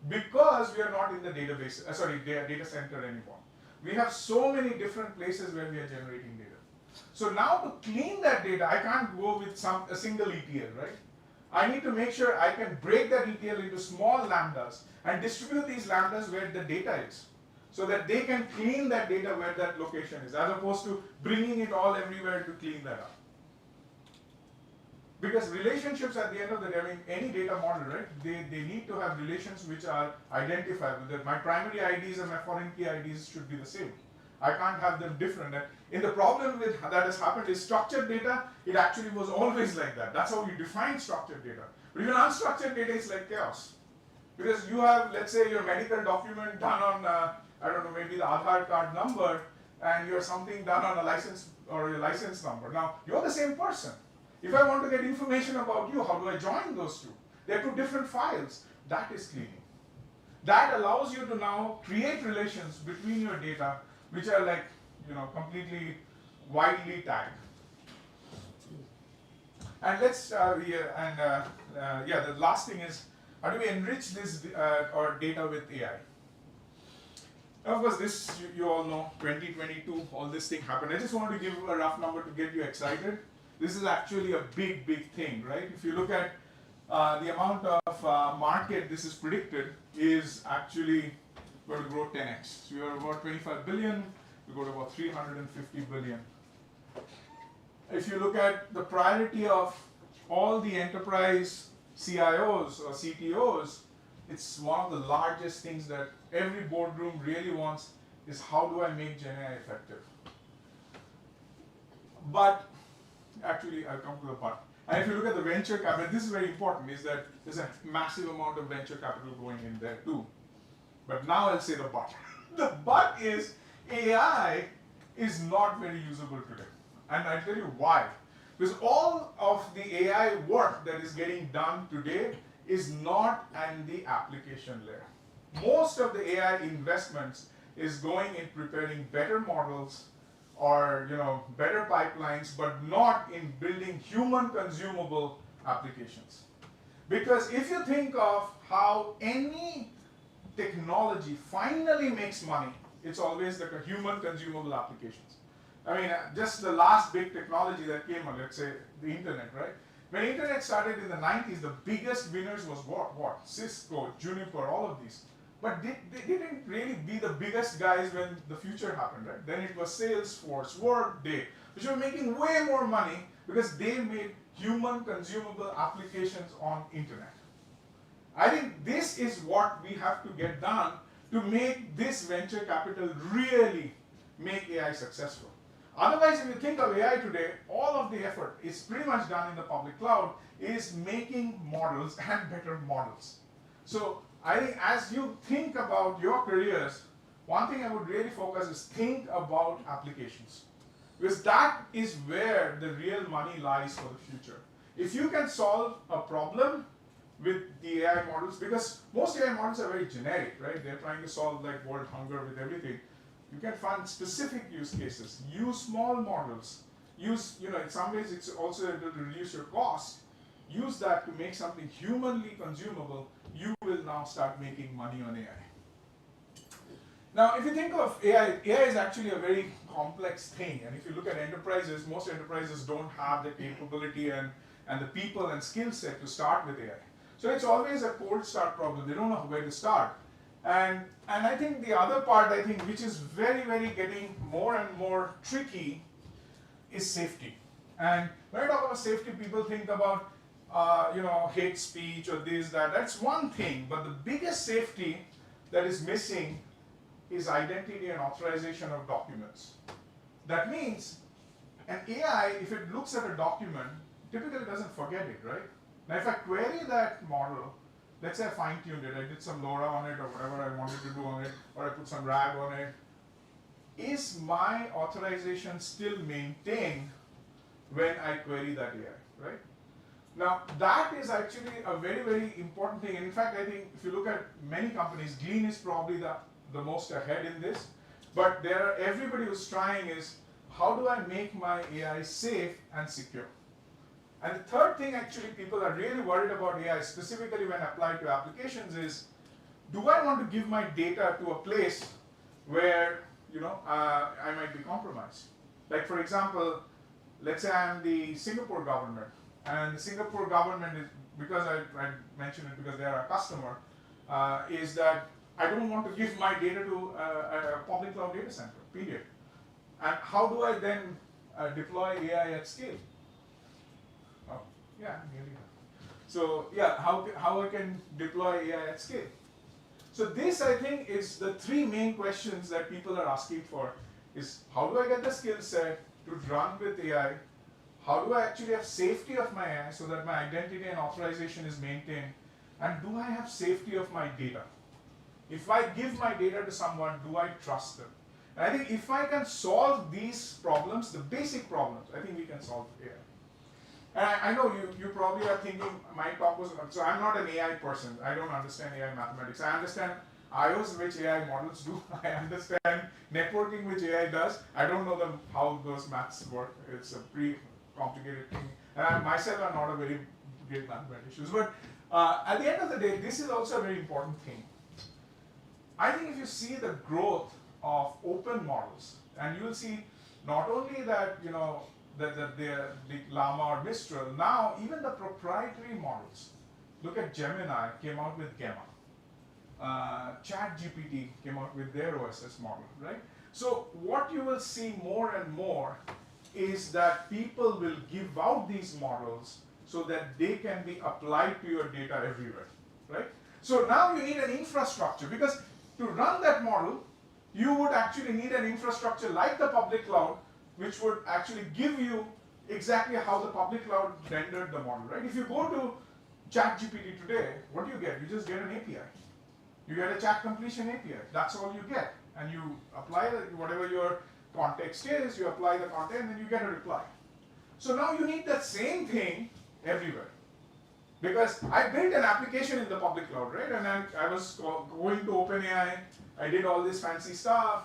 [SPEAKER 2] Because we are not in the database, data center anymore. We have so many different places where we are generating data. So now to clean that data, I can't go with a single ETL, right? I need to make sure I can break that ETL into small lambdas and distribute these lambdas where the data is, so that they can clean that data where that location is, as opposed to bringing it all everywhere to clean that up. Because relationships at the end of the day, I mean, any data model, right, they need to have relations which are identifiable. That my primary IDs and my foreign key IDs should be the same. I can't have them different. And the problem with that has happened is structured data, it actually was always like that. That's how you define structured data. But even unstructured data is like chaos. Because you have, let's say, your medical document done on, I don't know, maybe the Aadhaar card number, and you're something done on a license or your license number. Now, you're the same person. If I want to get information about you, how do I join those two? They're two different files. That is cleaning. That allows you to now create relations between your data which are like, completely widely tagged. And the last thing is, how do we enrich this or data with AI? Of course, this you all know, 2022, all this thing happened. I just want to give a rough number to get you excited. This is actually a big, big thing, right? If you look at the amount of market this is predicted is actually going to grow 10x. So we are about 25 billion, we go to about 350 billion. If you look at the priority of all the enterprise CIOs or CTOs, it's one of the largest things that every boardroom really wants is how do I make GenAI effective? But actually, I'll come to the but. And if you look at the venture capital, this is very important, is that there's a massive amount of venture capital going in there too. But now I'll say the but. The but is AI is not very usable today. And I'll tell you why. Because all of the AI work that is getting done today is not in the application layer. Most of the AI investments is going in preparing better models or better pipelines, but not in building human consumable applications. Because if you think of how any technology finally makes money, it's always like a human consumable applications. I mean, just the last big technology that came on, let's say the internet, right? When internet started in the 90s, the biggest winners was what? Cisco, Juniper, all of these. But they didn't really be the biggest guys when the future happened, right? Then it was Salesforce, Workday, which were making way more money because they made human consumable applications on internet. I think this is what we have to get done to make this venture capital really make AI successful. Otherwise, if you think of AI today, all of the effort is pretty much done in the public cloud, is making models and better models. So I think as you think about your careers, one thing I would really focus is think about applications. Because that is where the real money lies for the future. If you can solve a problem with the AI models, because most AI models are very generic, right? They're trying to solve like world hunger with everything. You can find specific use cases. Use small models. Use, in some ways it's also able to reduce your cost. Use that to make something humanly consumable. You will now start making money on AI. Now, if you think of AI, AI is actually a very complex thing. And if you look at enterprises, most enterprises don't have the capability and the people and skill set to start with AI. So it's always a cold start problem. They don't know where to start. And I think the other part, which is very, very getting more and more tricky is safety. And when I talk about safety, people think about, hate speech or this, that. That's one thing. But the biggest safety that is missing is identity and authorization of documents. That means an AI, if it looks at a document, typically doesn't forget it, right? Now, if I query that model, let's say I fine-tuned it, I did some LoRa on it or whatever I wanted to do on it, or I put some RAG on it, is my authorization still maintained when I query that AI, right? Now, that is actually a very, very important thing. And in fact, I think if you look at many companies, Glean is probably the most ahead in this. But everybody who's trying is, how do I make my AI safe and secure? And the third thing actually people are really worried about AI, specifically when applied to applications, is, do I want to give my data to a place where I might be compromised? Like for example, let's say I'm the Singapore government, and the Singapore government is, because I mentioned it because they are a customer, is that I don't want to give my data to a public cloud data center, period. And how do I then deploy AI at scale? Oh, yeah, nearly done. So yeah, how I can deploy AI at scale? So this, I think, is the three main questions that people are asking for, is how do I get the skill set to run with AI? How do I actually have safety of my AI so that my identity and authorization is maintained? And do I have safety of my data? If I give my data to someone, do I trust them? And I think if I can solve these problems, the basic problems, I think we can solve AI. And I know you probably are thinking my talk was, so I'm not an AI person. I don't understand AI mathematics. I understand IOs which AI models do. I understand networking which AI does. I don't know how those maths work. It's a pretty complicated thing. And I myself am not a very great mathematician. But at the end of the day, this is also a very important thing. I think if you see the growth of open models, and you will see not only that, the Llama or Mistral, now even the proprietary models. Look at Gemini came out with Gamma. ChatGPT came out with their OSS model, right? So what you will see more and more is that people will give out these models so that they can be applied to your data everywhere, right? So now you need an infrastructure, because to run that model, you would actually need an infrastructure like the public cloud, which would actually give you exactly how the public cloud rendered the model, right? If you go to ChatGPT today, what do you get? You just get an API. You get a chat completion API. That's all you get. And you apply whatever your context is, you apply the content, and you get a reply. So now you need that same thing everywhere. Because I built an application in the public cloud, right? And I was going to OpenAI, I did all this fancy stuff,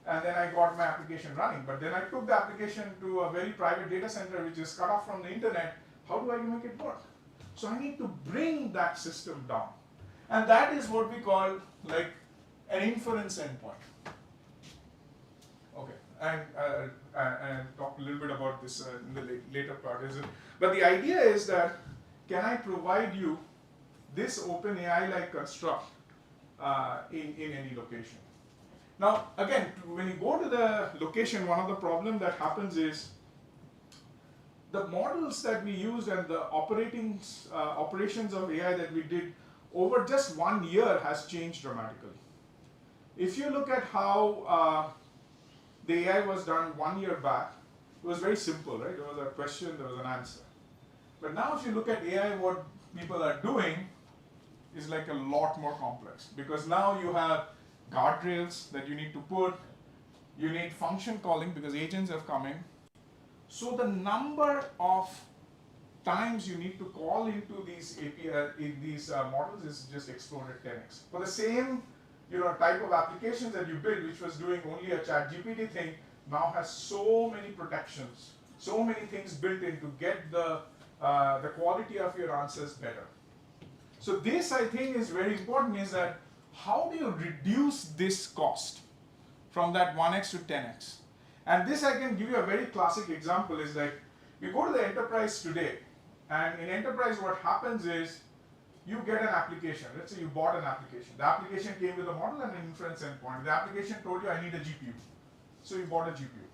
[SPEAKER 2] and then I got my application running. But then I took the application to a very private data center, which is cut off from the internet. How do I make it work? So I need to bring that system down. And that is what we call like an inference endpoint. Okay, and talk a little bit about this in the later part. But the idea is that, can I provide you this OpenAI-like construct in any location? Now, again, when you go to the location, one of the problems that happens is the models that we used and the operations of AI that we did over just 1 year has changed dramatically. If you look at how the AI was done 1 year back, it was very simple, right? There was a question, there was an answer. But now if you look at AI, what people are doing is like a lot more complex, because now you have guardrails that you need to put, you need function calling because agents are coming. So the number of times you need to call into these models is just exploded 10x. For the same type of applications that you built, which was doing only a ChatGPT thing, now has so many protections, so many things built in to get the quality of your answers better. So this, I think, is very important, is that how do you reduce this cost from that 1x to 10x? And this I can give you a very classic example is like, you go to the enterprise today, and in enterprise what happens is, you get an application. Let's say you bought an application. The application came with a model and an inference endpoint. The application told you, I need a GPU. So you bought a GPU.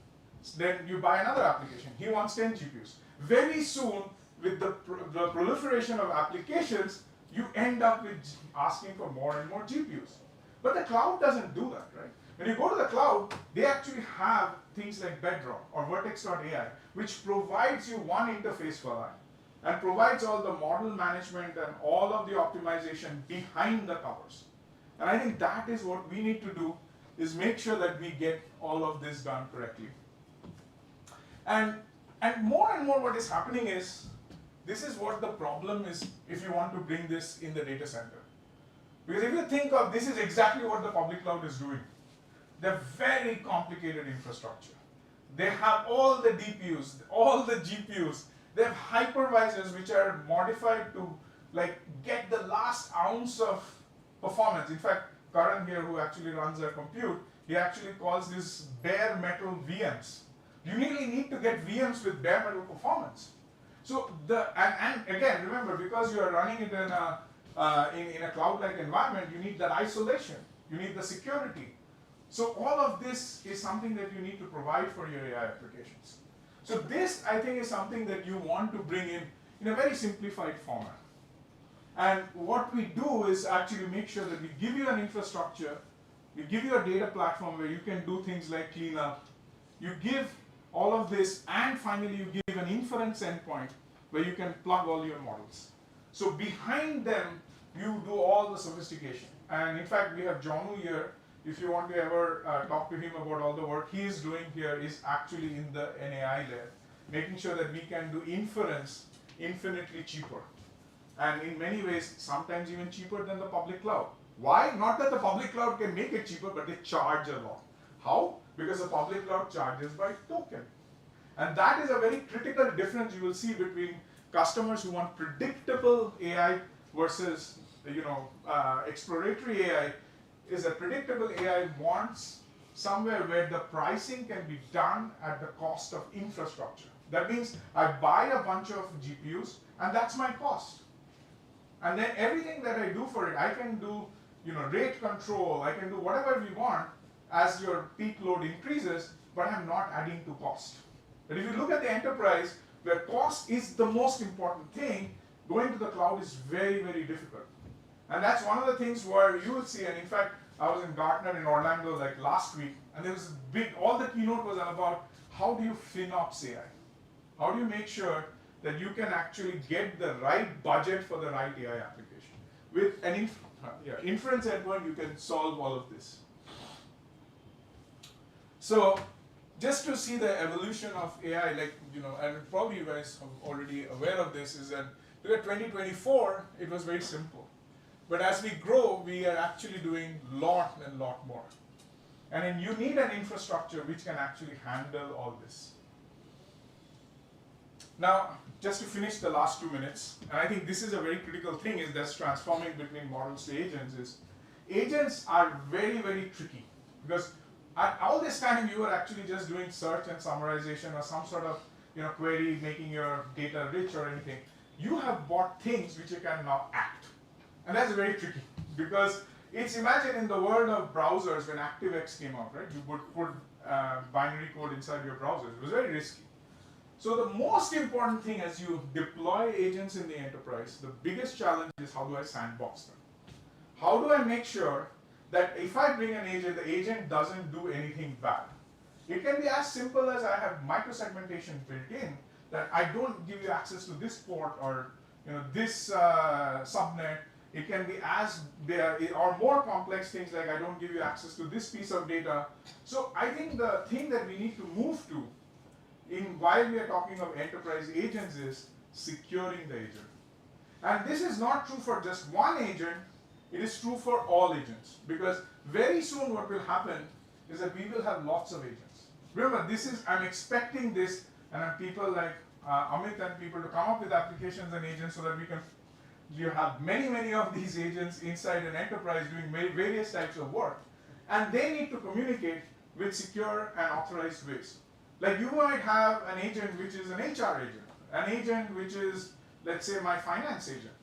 [SPEAKER 2] Then you buy another application. He wants 10 GPUs. Very soon, with the proliferation of applications, you end up with asking for more and more GPUs. But the cloud doesn't do that, right? When you go to the cloud, they actually have things like Bedrock or Vertex.ai, which provides you one interface for that, and provides all the model management and all of the optimization behind the covers. And I think that is what we need to do, is make sure that we get all of this done correctly. And more what is happening is, this is what the problem is if you want to bring this in the data center. Because if you think of, this is exactly what the public cloud is doing. They're very complicated infrastructure. They have all the DPUs, all the GPUs. They have hypervisors which are modified to get the last ounce of performance. In fact, Karan here, who actually runs our compute, he actually calls this bare metal VMs. You really need to get VMs with bare metal performance. So and again, remember, because you are running it in a cloud-like environment, you need that isolation, you need the security. So all of this is something that you need to provide for your AI applications. So this, I think, is something that you want to bring in a very simplified format. And what we do is actually make sure that we give you an infrastructure, we give you a data platform where you can do things like cleanup, you give all of this, and finally you give an inference endpoint where you can plug all your models. So behind them, you do all the sophistication. And in fact, we have Jonu here. If you want to ever talk to him about all the work he is doing here, is actually in the NAI layer, making sure that we can do inference infinitely cheaper. And in many ways, sometimes even cheaper than the public cloud. Why? Not that the public cloud can make it cheaper, but they charge a lot. How? Because the public cloud charges by token. And that is a very critical difference you will see between customers who want predictable AI versus exploratory AI. Is that predictable AI wants somewhere where the pricing can be done at the cost of infrastructure. That means I buy a bunch of GPUs and that's my cost. And then everything that I do for it, I can do rate control, I can do whatever we want as your peak load increases, but I'm not adding to cost. But if you look at the enterprise, where cost is the most important thing, going to the cloud is very, very difficult. And that's one of the things where you will see, and in fact, I was in Gartner in Orlando like last week, and there was all the keynote was about how do you FinOps AI? How do you make sure that you can actually get the right budget for the right AI application? With an inference endpoint, you can solve all of this. So just to see the evolution of AI, and probably you guys are already aware of this, is that look at 2024, it was very simple. But as we grow, we are actually doing lot and lot more. And then you need an infrastructure which can actually handle all this. Now, just to finish the last 2 minutes, and I think this is a very critical thing is that's transforming between models to agents, is agents are very, very tricky. Because at all this time you were actually just doing search and summarization or some sort of query making your data rich or anything. You have bought things which you can now act. And that's very tricky because imagine in the world of browsers when ActiveX came out, right? You would put binary code inside your browser. It was very risky. So the most important thing as you deploy agents in the enterprise, the biggest challenge is how do I sandbox them? How do I make sure that if I bring an agent, the agent doesn't do anything bad? It can be as simple as I have microsegmentation built in, that I don't give you access to this port or this subnet. It can be or more complex things like I don't give you access to this piece of data. So I think the thing that we need to move to while we are talking of enterprise agents is securing the agent. And this is not true for just one agent, it is true for all agents. Because very soon what will happen is that we will have lots of agents. Remember, I'm expecting this, and people like Amit and people to come up with applications and agents so that you have many of these agents inside an enterprise doing various types of work. And they need to communicate with secure and authorized ways. Like you might have an agent which is an HR agent, an agent which is, let's say, my finance agent.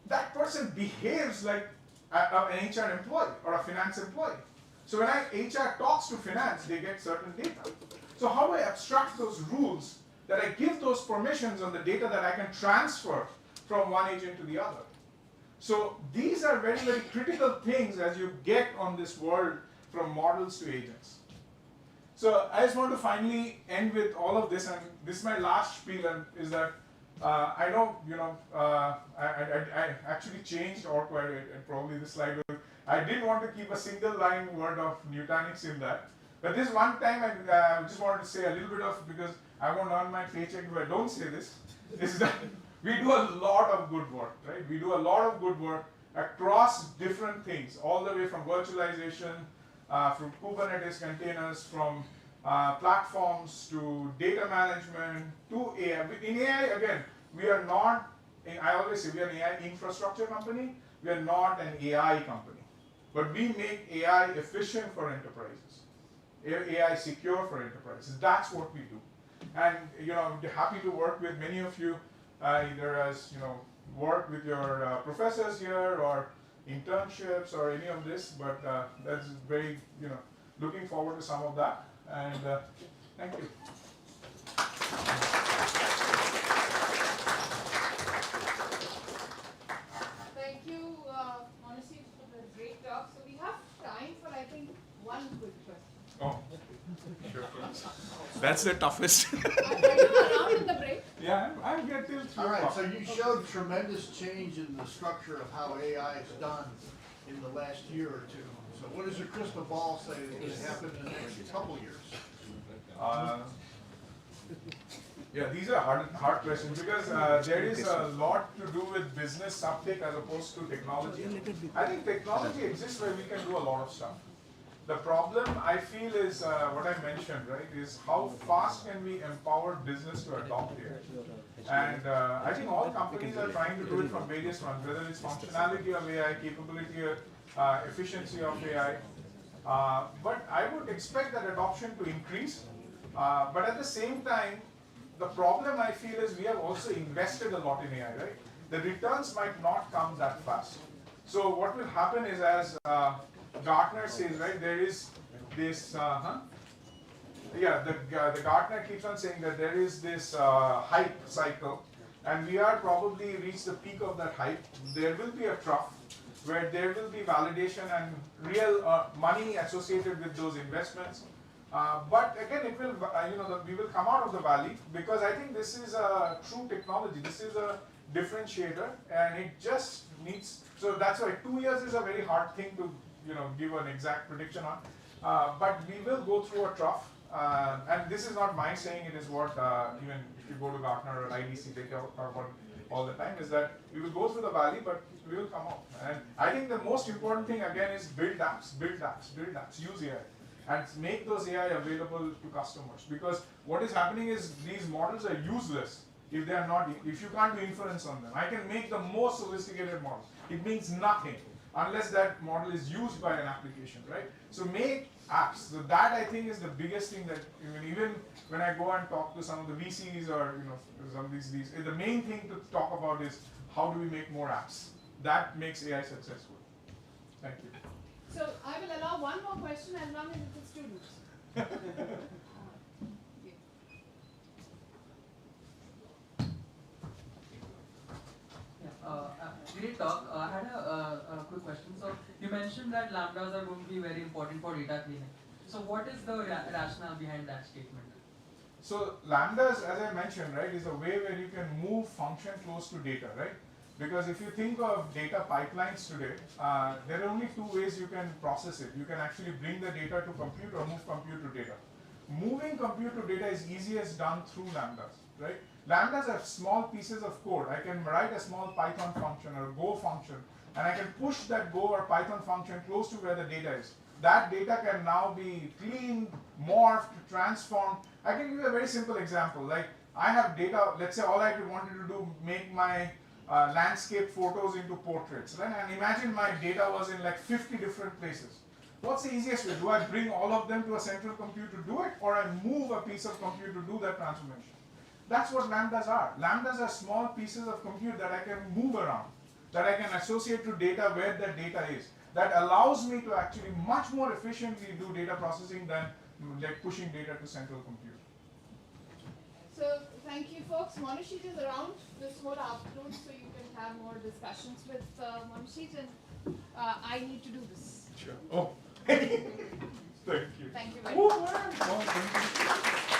[SPEAKER 2] That person behaves like an HR employee or a finance employee. So when HR talks to finance, they get certain data. So how do I abstract those rules that I give those permissions on the data that I can transfer from one agent to the other? So these are very, very critical things as you get on this world from models to agents. So I just want to finally end with all of this, and this is my last spiel, and is that I know, I actually changed or quite and probably this slide will, I didn't want to keep a single line word of Nutanix in that. But this one time I just wanted to say a little bit of, because I won't earn my paycheck if I don't say this, is that we do a lot of good work, right? We do a lot of good work across different things, all the way from virtualization, from Kubernetes containers, from platforms to data management to AI. In AI, again, we are not, I always say we are an AI infrastructure company, we are not an AI company. But we make AI efficient for enterprises, AI secure for enterprises. That's what we do. And I'm happy to work with many of you, either as work with your professors here or internships or any of this, but that's very, looking forward to some of that, and thank you.
[SPEAKER 1] Thank you, honestly, for the great talk. So we have time for, I think, one quick question.
[SPEAKER 2] Oh, sure. That's the toughest.
[SPEAKER 1] Are you around in the break?
[SPEAKER 2] Yeah, I'm here till 3
[SPEAKER 3] All right,
[SPEAKER 2] o'clock.
[SPEAKER 3] so you showed tremendous change in the structure of how AI is done in the last year or two. So what does your crystal ball say is going to happen in the next couple years?
[SPEAKER 2] Yeah, these are hard questions because there is a lot to do with business uptake as opposed to technology. I think technology exists where we can do a lot of stuff. The problem I feel is what I mentioned, right? Is how fast can we empower business to adopt AI? And I think all companies are trying to do it from various fronts, whether it's functionality of AI, capability, efficiency of AI. But I would expect that adoption to increase. But at the same time, the problem I feel is we have also invested a lot in AI, right? The returns might not come that fast. So what will happen is, as Gartner says, right, there is this, the Gartner keeps on saying that there is this hype cycle, and we are probably reached the peak of that hype. There will be a trough where there will be validation and real money associated with those investments. But again, it will, we will come out of the valley, because I think this is a true technology. This is a differentiator, and it just needs. So that's why 2 years is a very hard thing to, give an exact prediction on. But we will go through a trough, and this is not my saying. It is what even if you go to Gartner or IISc, they talk about all the time. Is that we will go through the valley, but we will come out. And I think the most important thing again is build apps, build apps, build apps. Use AI. And make those AI available to customers, because what is happening is these models are useless if they are not, if you can't do inference on them. I can make the most sophisticated model. It means nothing unless that model is used by an application, right? So make apps. So that I think is the biggest thing that even when I go and talk to some of the VCs or some of these, the main thing to talk about is how do we make more apps. That makes AI successful. Thank you.
[SPEAKER 1] So I will allow one more question as long as it's a student.
[SPEAKER 5] Great talk. I had a quick question. So you mentioned that lambdas are going to be very important for data cleaning. So what is the rationale behind that statement?
[SPEAKER 2] So lambdas, as I mentioned, right, is a way where you can move function close to data, right? Because if you think of data pipelines today, there are only two ways you can process it. You can actually bring the data to compute or move compute to data. Moving compute to data is easiest done through lambdas, right? Lambdas are small pieces of code. I can write a small Python function or Go function, and I can push that Go or Python function close to where the data is. That data can now be cleaned, morphed, transformed. I can give you a very simple example. Like I have data, let's say all I wanted to do, make my landscape photos into portraits, right? And imagine my data was in like 50 different places. What's the easiest way? Do I bring all of them to a central compute to do it, or I move a piece of compute to do that transformation? That's what lambdas are. Lambdas are small pieces of compute that I can move around, that I can associate to data where that data is. That allows me to actually much more efficiently do data processing than like pushing data to central compute.
[SPEAKER 1] So thank you, folks. Monushit is around this whole afternoon, so you can have more discussions with Monushit, and I need to do this.
[SPEAKER 2] Sure. Oh, thank you.
[SPEAKER 1] Thank you very much.
[SPEAKER 2] Oh, thank you.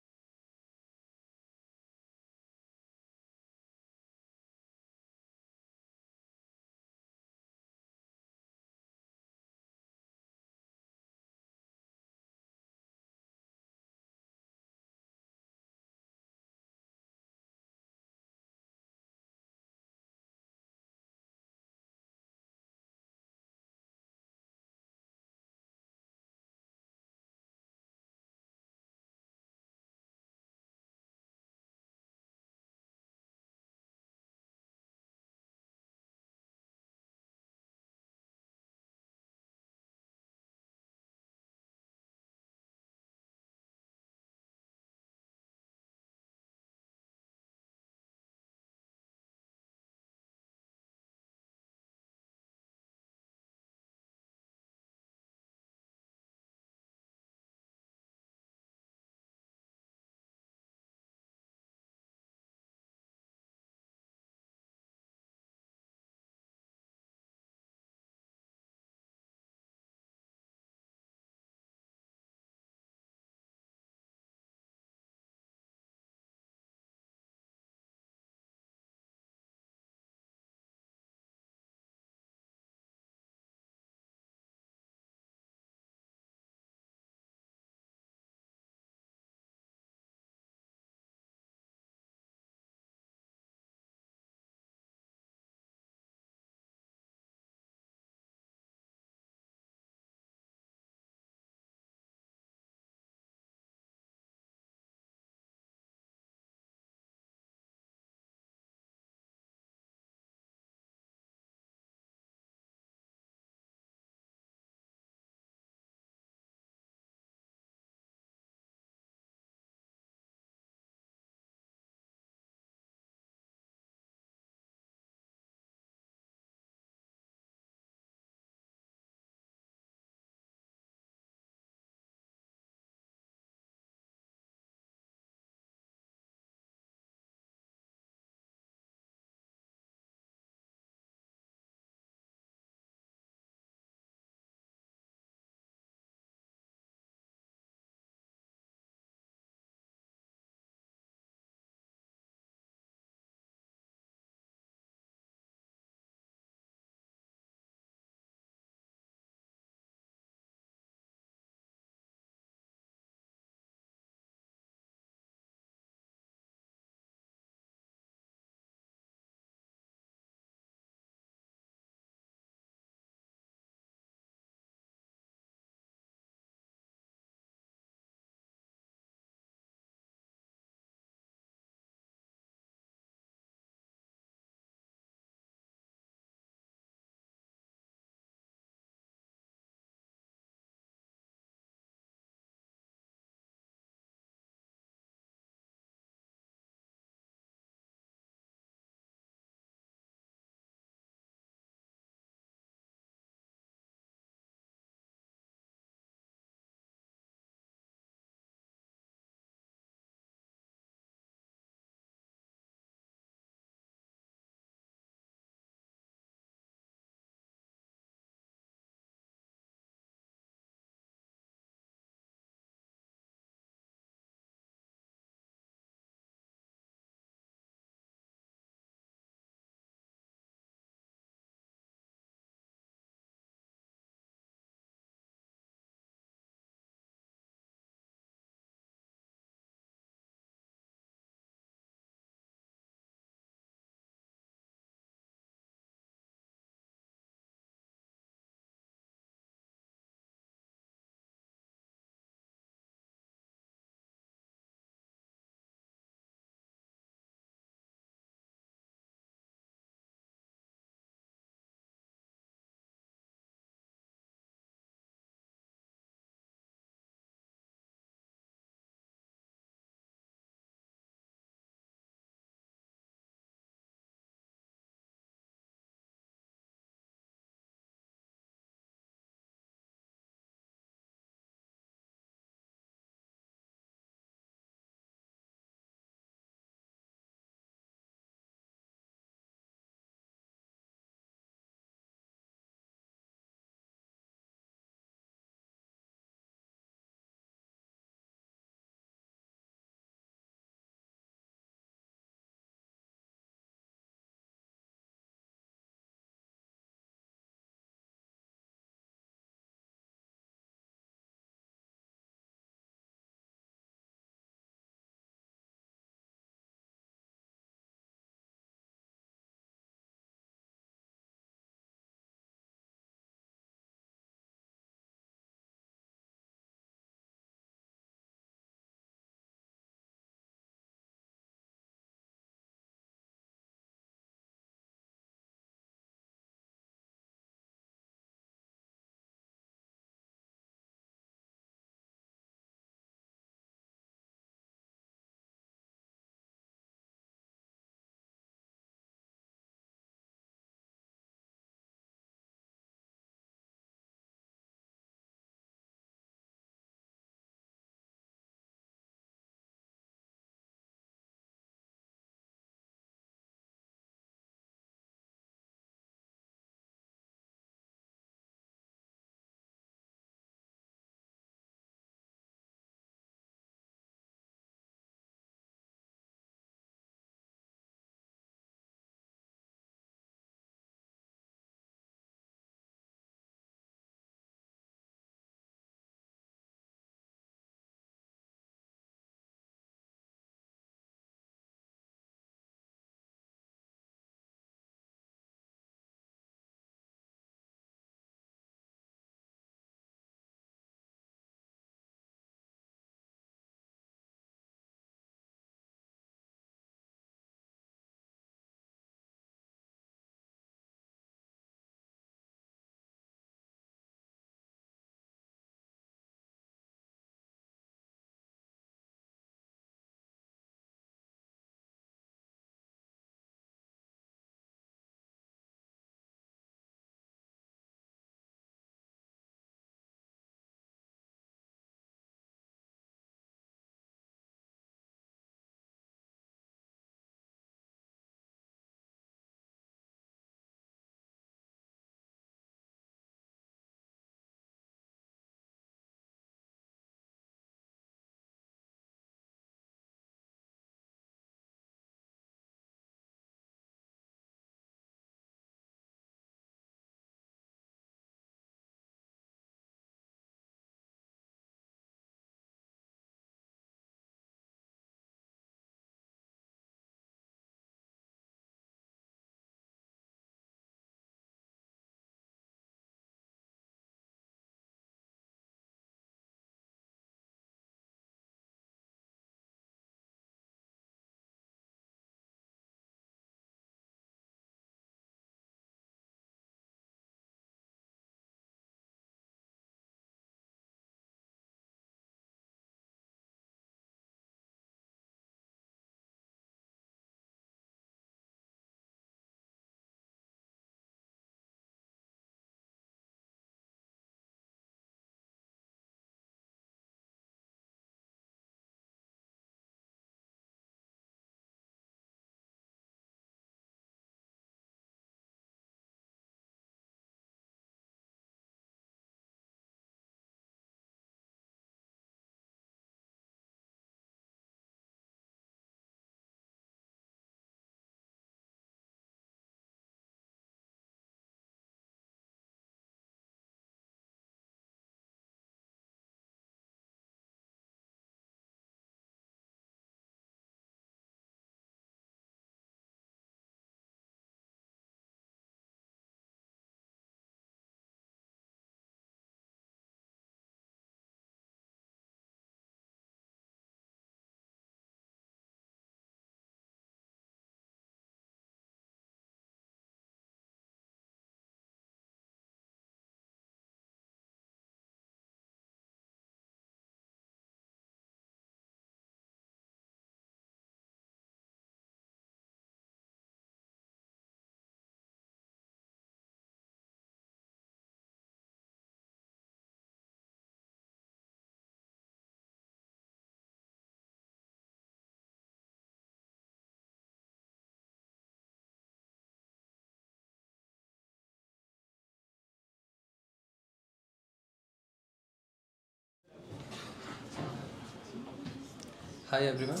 [SPEAKER 6] Hi everyone,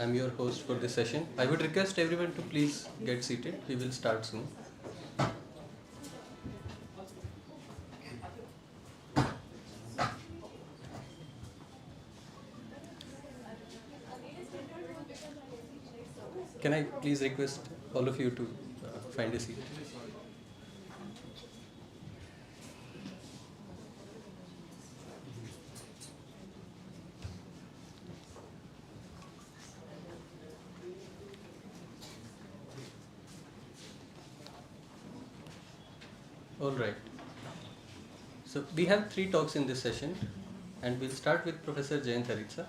[SPEAKER 6] I'm your host for this session. I would request everyone to please get seated. We will start soon. Can I please request all of you to find a seat? All right. So we have 3 talks in this session, and we'll start with Professor Jayant Haritsa.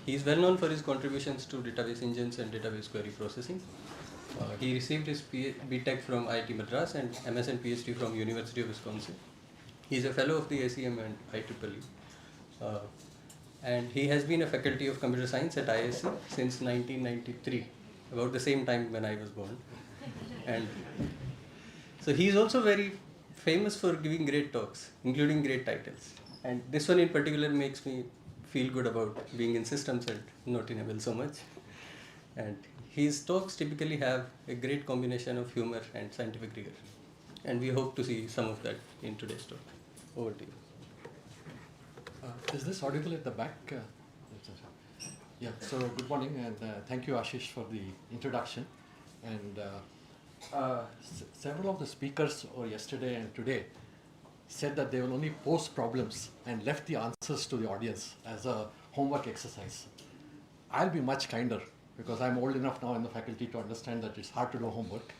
[SPEAKER 6] He is well known for his contributions to database engines and database query processing. He received his BTech from IIT Madras and MS and PhD from University of Wisconsin. He is a fellow of the ACM and IEEE. And he has been a faculty of computer science at IISc since 1993, about the same time when I was born. And so he is also very famous for giving great talks, including great titles. And this one in particular makes me feel good about being in systems and not in ML so much. And his talks typically have a great combination of humor and scientific rigor. And we hope to see some of that in today's talk. Over to you.
[SPEAKER 7] Is this audible at the back? Yeah, so good morning and thank you Ashish for the introduction. And several of the speakers yesterday and today said that they will only pose problems and left the answers to the audience as a homework exercise. I'll be much kinder because I'm old enough now in the faculty to understand that it's hard to do homework.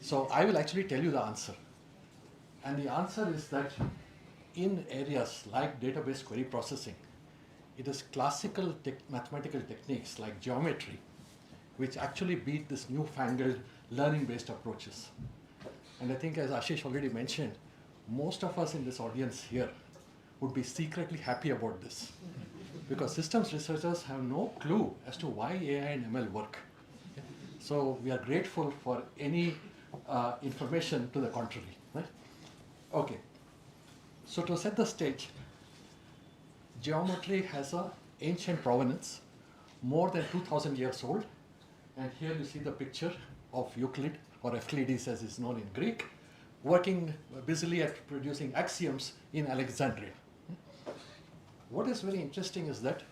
[SPEAKER 7] So I will actually tell you the answer. And the answer is that in areas like database query processing, it is classical mathematical techniques like geometry which actually beat this newfangled learning-based approaches. And I think, as Ashish already mentioned, most of us in this audience here would be secretly happy about this because systems researchers have no clue as to why AI and ML work. So we are grateful for any information to the contrary. Right? Okay. So to set the stage, geometry has an ancient provenance, more than 2000 years old. And here you see the picture of Euclid, or Euclides as is known in Greek, working busily at producing axioms in Alexandria. What is very interesting is that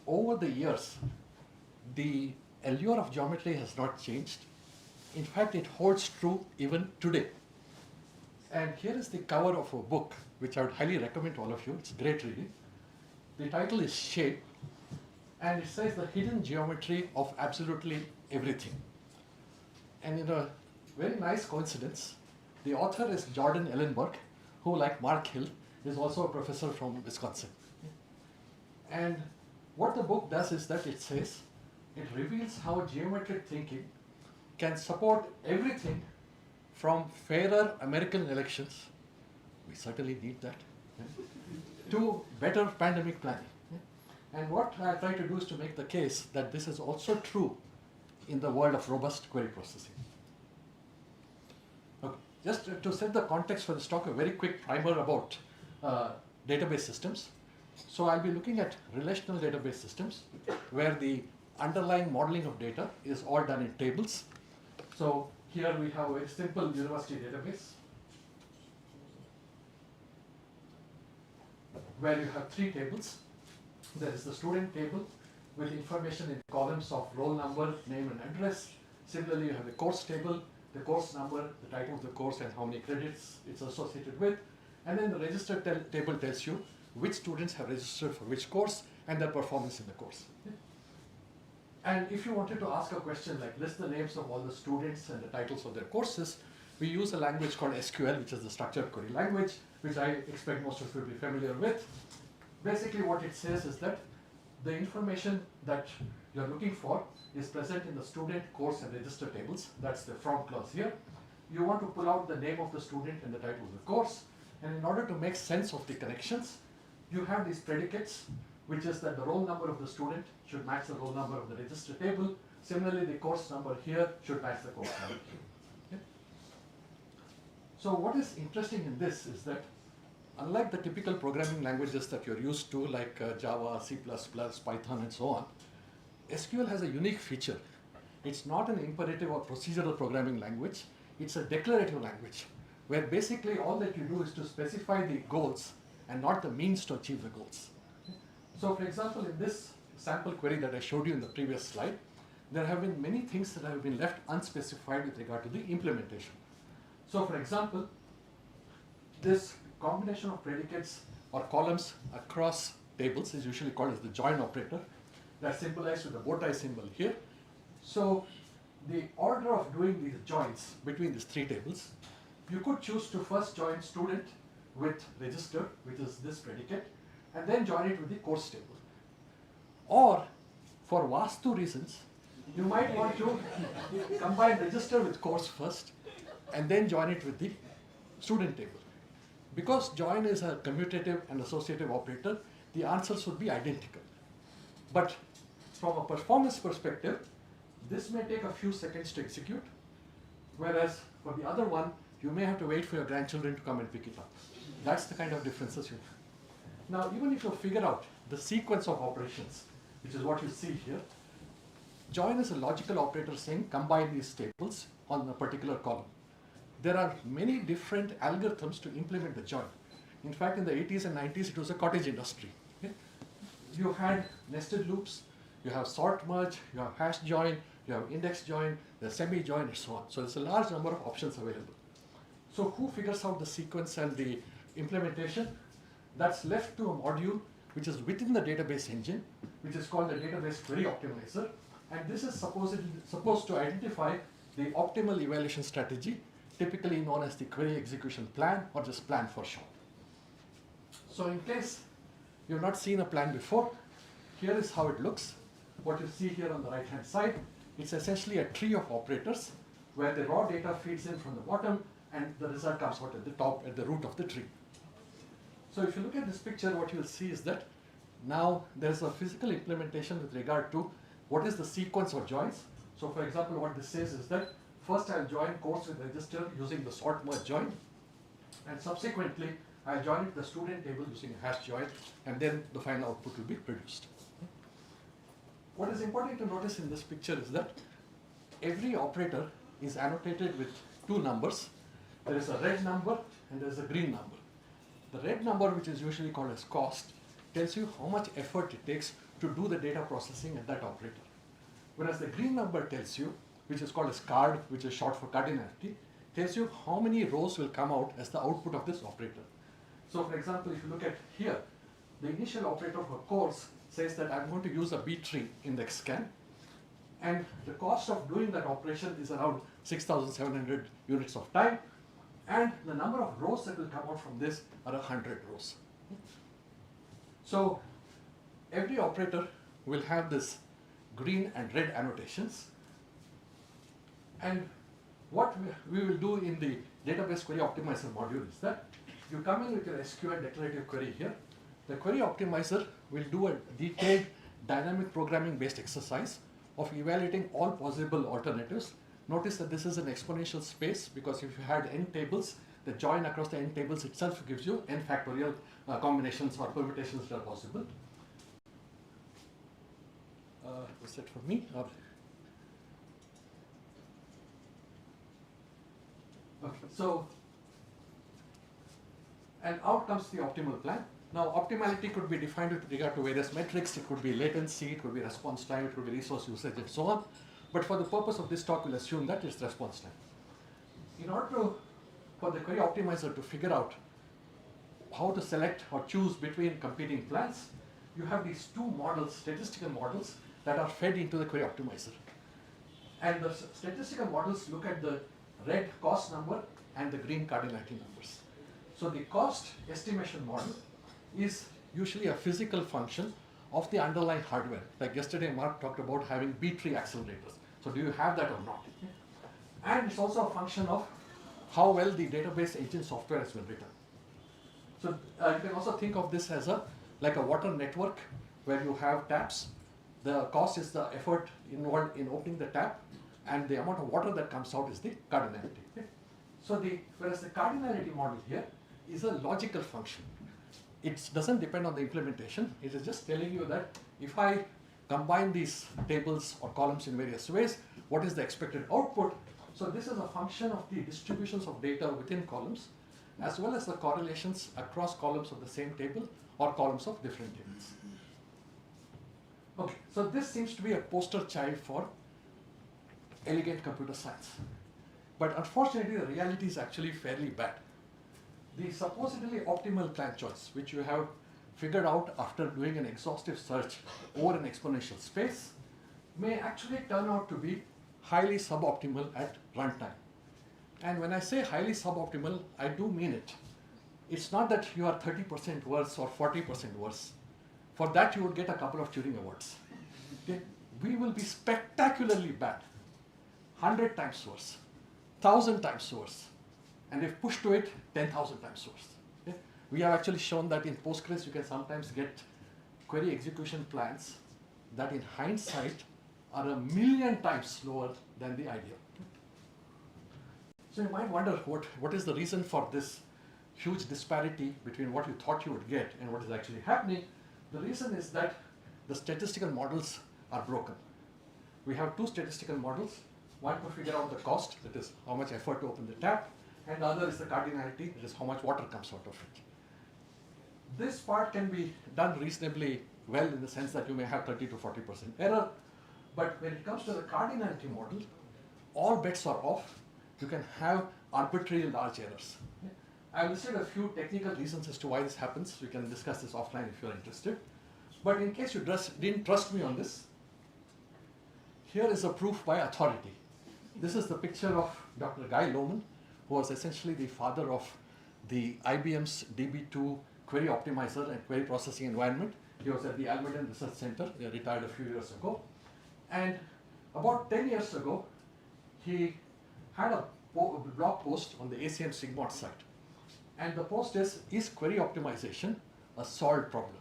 [SPEAKER 7] over the years, the allure of geometry has not changed. In fact, it holds true even today. And here is the cover of a book, which I would highly recommend to all of you. It's great reading. The title is Shape, and it says the hidden geometry of absolutely everything. And in a very nice coincidence, the author is Jordan Ellenberg, who, like Mark Hill, is also a professor from Wisconsin. And what the book does is that it says, it reveals how geometric thinking can support everything from fairer American elections, we certainly need that, to better pandemic planning. And what I try to do is to make the case that this is also true in the world of robust query processing. Okay. Just to set the context for this talk, a very quick primer about database systems. So I'll be looking at relational database systems where the underlying modeling of data is all done in tables. So here we have a very simple university database where you have 3 tables. There is the student table with information in columns of roll number, name and address. Similarly, you have the course table, the course number, the title of the course and how many credits it's associated with. And then the register table tells you which students have registered for which course and their performance in the course. And if you wanted to ask a question like list the names of all the students and the titles of their courses, we use a language called SQL, which is the structured query language, which I expect most of you will be familiar with. Basically what it says is that the information that you're looking for is present in the student, course and register tables. That's the from clause here. You want to pull out the name of the student and the title of the course. And in order to make sense of the connections, you have these predicates, which is that the roll number of the student should match the roll number of the register table. Similarly, the course number here should match the course number here. Okay? So what is interesting in this is that unlike the typical programming languages that you're used to, like Java, C++, Python, and so on, SQL has a unique feature. It's not an imperative or procedural programming language. It's a declarative language, where basically all that you do is to specify the goals and not the means to achieve the goals. So for example, in this sample query that I showed you in the previous slide, there have been many things that have been left unspecified with regard to the implementation. So for example, this combination of predicates or columns across tables is usually called as the join operator. That's symbolized with the bow tie symbol here. So the order of doing these joins between these three tables, you could choose to first join student with register, which is this predicate, and then join it with the course table. Or for Vastu reasons, you might want to combine register with course first and then join it with the student table. Because join is a commutative and associative operator, the answers would be identical. But from a performance perspective, this may take a few seconds to execute, whereas for the other one, you may have to wait for your grandchildren to come and pick it up. That's the kind of differences you have. Now, even if you figure out the sequence of operations, which is what you see here, join is a logical operator saying combine these tables on a particular column. There are many different algorithms to implement the join. In fact, in the 80s and 90s, it was a cottage industry. Okay? You had nested loops, you have sort merge, you have hash join, you have index join, there's semi join, and so on. So there's a large number of options available. So who figures out the sequence and the implementation? That's left to a module which is within the database engine, which is called the database query optimizer. And this is supposed to identify the optimal evaluation strategy, typically known as the query execution plan, or just plan for short. So in case you've not seen a plan before, here is how it looks. What you see here on the right hand side, it's essentially a tree of operators where the raw data feeds in from the bottom and the result comes out at the top, at the root of the tree. So if you look at this picture, what you'll see is that now there's a physical implementation with regard to what is the sequence of joins. So for example, what this says is that first I'll join course with register using the sort merge join, and subsequently I'll join it the student table using a hash join, and then the final output will be produced. What is important to notice in this picture is that every operator is annotated with two numbers. There is a red number and there is a green number. The red number, which is usually called as cost, tells you how much effort it takes to do the data processing at that operator. Whereas the green number tells you, which is called as card, which is short for cardinality, tells you how many rows will come out as the output of this operator. So for example, if you look at here, the initial operator for course says that I'm going to use a B-tree index scan, and the cost of doing that operation is around 6,700 units of time, and the number of rows that will come out from this are 100 rows. So every operator will have this green and red annotations, and what we will do in the database query optimizer module is that you come in with your SQL declarative query here. The query optimizer will do a detailed dynamic programming based exercise of evaluating all possible alternatives. Notice that this is an exponential space, because if you had n tables, the join across the n tables itself gives you n factorial combinations or permutations that are possible. Was that for me? Or? Okay, so, and out comes the optimal plan. Now, optimality could be defined with regard to various metrics. It could be latency, it could be response time, it could be resource usage, and so on. But for the purpose of this talk, we'll assume that it's response time. In order for the query optimizer to figure out how to select or choose between competing plans, you have these two models, statistical models, that are fed into the query optimizer. And the statistical models look at the red cost number and the green cardinality numbers. So the cost estimation model is usually a physical function of the underlying hardware. Like yesterday, Mark talked about having B-tree accelerators. So do you have that or not? And it's also a function of how well the database engine software has been written. So you can also think of this as like a water network where you have taps. The cost is the effort involved in opening the tap, and the amount of water that comes out is the cardinality. Okay? So whereas the cardinality model here is a logical function. It doesn't depend on the implementation. It is just telling you that if I combine these tables or columns in various ways, what is the expected output? So this is a function of the distributions of data within columns, as well as the correlations across columns of the same table or columns of different tables. Okay, so this seems to be a poster child for elegant computer science. But unfortunately, the reality is actually fairly bad. The supposedly optimal plan choice, which you have figured out after doing an exhaustive search over an exponential space, may actually turn out to be highly suboptimal at runtime. And when I say highly suboptimal, I do mean it. It's not that you are 30% worse or 40% worse. For that, you would get a couple of Turing Awards. Okay? We will be spectacularly bad, 100 times worse, 1,000 times worse, and if pushed to it, 10,000 times worse. Okay? We have actually shown that in Postgres, you can sometimes get query execution plans that in hindsight are 1,000,000 times slower than the ideal. So you might wonder what is the reason for this huge disparity between what you thought you would get and what is actually happening. The reason is that the statistical models are broken. We have two statistical models, one to figure out the cost, that is how much effort to open the tap, and the other is the cardinality, that is how much water comes out of it. This part can be done reasonably well in the sense that you may have 30 to 40% error, but when it comes to the cardinality model, all bets are off. You can have arbitrarily large errors. I've listed a few technical reasons as to why this happens. We can discuss this offline if you're interested. But in case you didn't trust me on this, here is a proof by authority. This is the picture of Dr. Guy Lohmann, who was essentially the father of the IBM's DB2 query optimizer and query processing environment. He was at the Almaden Research Center. He retired a few years ago. And about 10 years ago, he had a blog post on the ACM Sigmod site. And the post is query optimization a solved problem?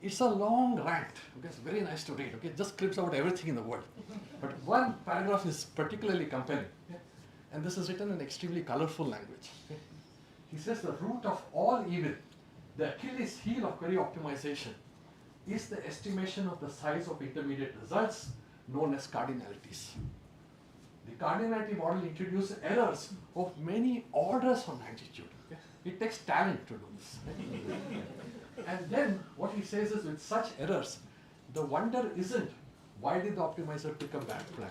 [SPEAKER 7] It's a long rant. Okay, it's very nice to read. Okay, it just scripts out everything in the world. But one paragraph is particularly compelling. Okay? And this is written in extremely colorful language. Okay? He says the root of all evil, the Achilles heel of query optimization, is the estimation of the size of intermediate results known as cardinalities. The cardinality model introduces errors of many orders of magnitude. Okay? It takes talent to do this. And then what he says is with such errors, the wonder isn't why did the optimizer pick a bad plan?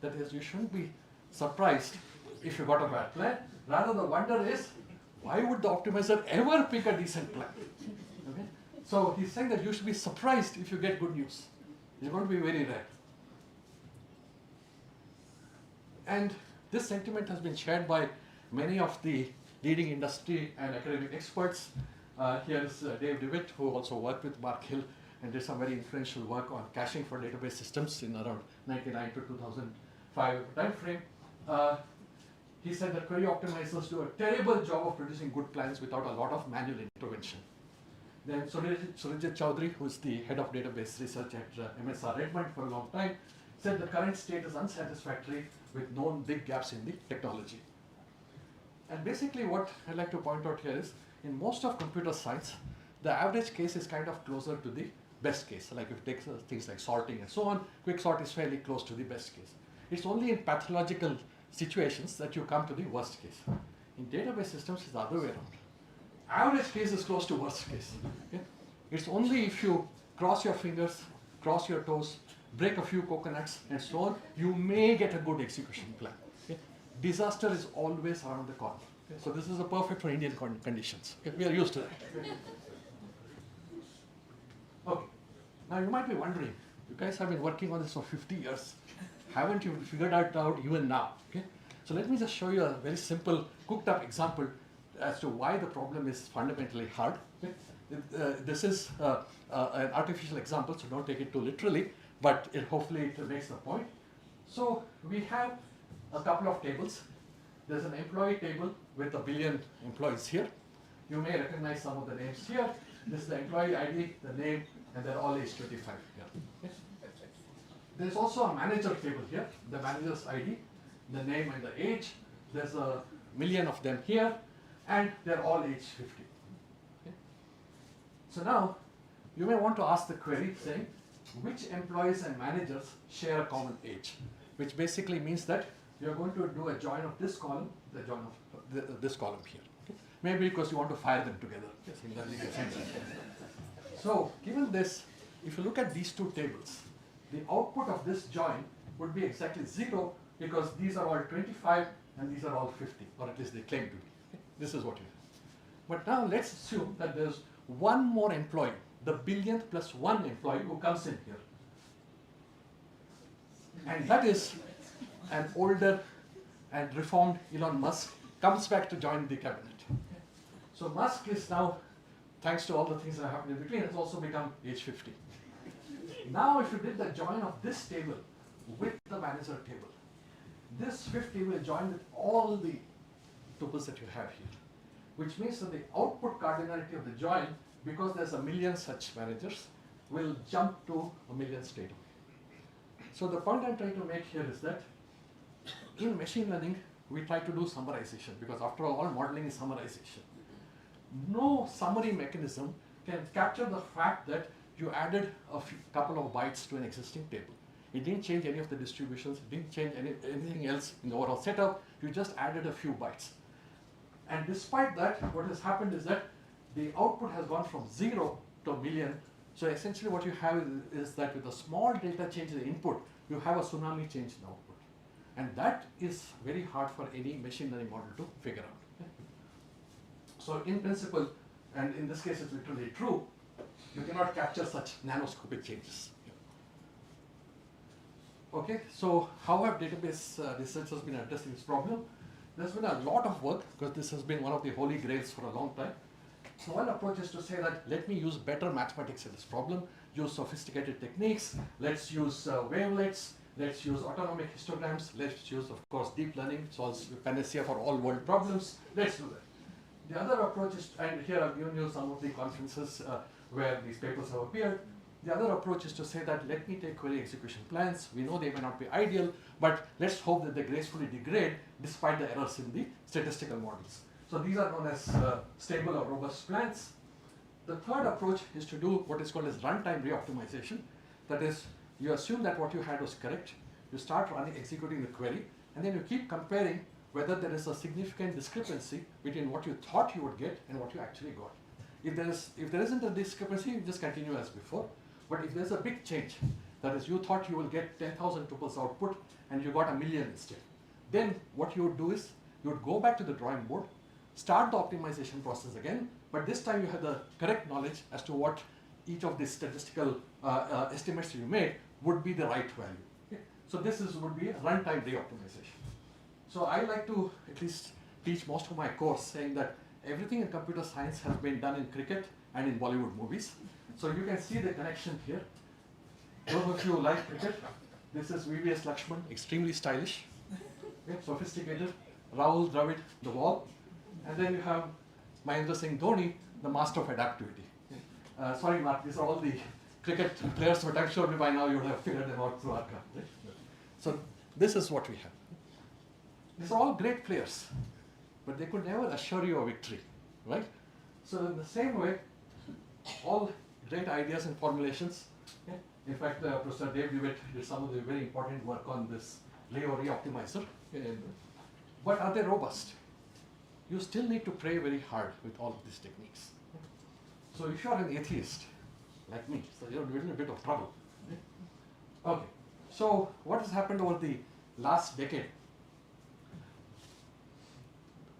[SPEAKER 7] That is, you shouldn't be surprised if you got a bad plan. Rather, the wonder is why would the optimizer ever pick a decent plan? Okay? So he's saying that you should be surprised if you get good news. It's going to be very rare. And this sentiment has been shared by many of the leading industry and academic experts. Here is Dave DeWitt, who also worked with Mark Hill and did some very influential work on caching for database systems in around 1999 to 2005 timeframe. He said that query optimizers do a terrible job of producing good plans without a lot of manual intervention. Then Surijit Chaudhary, who is the head of database research at MSR Redmond for a long time, said the current state is unsatisfactory with known big gaps in the technology. And basically what I'd like to point out here is, in most of computer science, the average case is kind of closer to the best case. Like if you take things like sorting and so on, quicksort is fairly close to the best case. It's only in pathological situations that you come to the worst case. In database systems, it's the other way around. Average case is close to worst case. Okay? It's only if you cross your fingers, cross your toes, break a few coconuts and so on, you may get a good execution plan. Okay? Disaster is always around the corner. Okay? So this is perfect for Indian conditions. Okay? We are used to that. Okay. Now you might be wondering, you guys have been working on this for 50 years. Haven't you figured it out even now? Okay? So let me just show you a very simple, cooked up example as to why the problem is fundamentally hard. Okay? This is an artificial example, so don't take it too literally, but hopefully it makes the point. So we have a couple of tables. There's an employee table with 1 billion employees here. You may recognize some of the names here. This is the employee ID, the name, and they're all age 25 here. Okay? There's also a manager table here, the manager's ID, the name and the age. There's 1 million of them here. and they're all age 50. Okay? So now, you may want to ask the query saying, which employees and managers share a common age? Which basically means that you're going to do a join of this column, the join of this column here. Okay? Maybe because you want to fire them together. Yes, in that legal sense. So, given this, if you look at these two tables, the output of this join would be exactly 0 because these are all 25 and these are all 50, or at least they claim to be. Okay? This is what you have. But now let's assume that there's one more employee, the billionth plus one employee who comes in here. And that is an older and reformed Elon Musk comes back to join the cabinet. So Musk is now, thanks to all the things that happened in between, has also become age 50. Now if you did the join of this table with the manager table, this 50 will join with all the tuples that you have here, which means that the output cardinality of the join, because there's a million such managers, will jump to a million straight away. So the point I'm trying to make here is that in machine learning, we try to do summarization, because after all modeling is summarization. No summary mechanism can capture the fact that you added a couple of bytes to an existing table. It didn't change any of the distributions, it didn't change anything else in the overall setup, you just added a few bytes. And despite that, what has happened is that the output has gone from 0 to a million. So essentially what you have is that with a small delta change in the input, you have a tsunami change in the output. And that is very hard for any machine learning model to figure out. So in principle, and in this case it's literally true, you cannot capture such nanoscopic changes. Okay, so how have database researchers been addressing this problem? There's been a lot of work, because this has been one of the holy grails for a long time. So one approach is to say that let me use better mathematics in this problem, use sophisticated techniques, let's use wavelets, let's use autonomic histograms, let's use, of course, deep learning, solves panacea for all world problems, let's do that. The other approach is, and here I've given you some of the conferences where these papers have appeared. The other approach is to say that let me take query execution plans. We know they may not be ideal, but let's hope that they gracefully degrade despite the errors in the statistical models. So these are known as stable or robust plans. The third approach is to do what is called as runtime reoptimization. That is, you assume that what you had was correct, you start executing the query, and then you keep comparing whether there is a significant discrepancy between what you thought you would get and what you actually got. If there isn't a discrepancy, you just continue as before. But if there's a big change, that is, you thought you will get 10,000 tuples output and you got a million instead, then what you would do is you would go back to the drawing board, start the optimization process again, but this time you have the correct knowledge as to what each of the statistical estimates you made would be the right value. Okay? So this would be a runtime reoptimization. So I like to at least teach most of my course saying that everything in computer science has been done in cricket and in Bollywood movies. So you can see the connection here. Those of you who like cricket, this is VVS Lakshman, extremely stylish, okay, sophisticated. Rahul Dravid, the wall. And then you have Mahendra Singh Dhoni, the master of adaptivity. Sorry, Mark, these are all the cricket players, but I'm sure by now you would have figured them out through Arca. Right? So this is what we have. These are all great players, but they could never assure you a victory, right? So in the same way, all great ideas and formulations. Okay? In fact, Professor Dave Dewitt did some of the very important work on this Leo reoptimizer. But are they robust? You still need to pray very hard with all of these techniques. So if you are an atheist, like me, so you're in a bit of trouble. Okay, so what has happened over the last decade?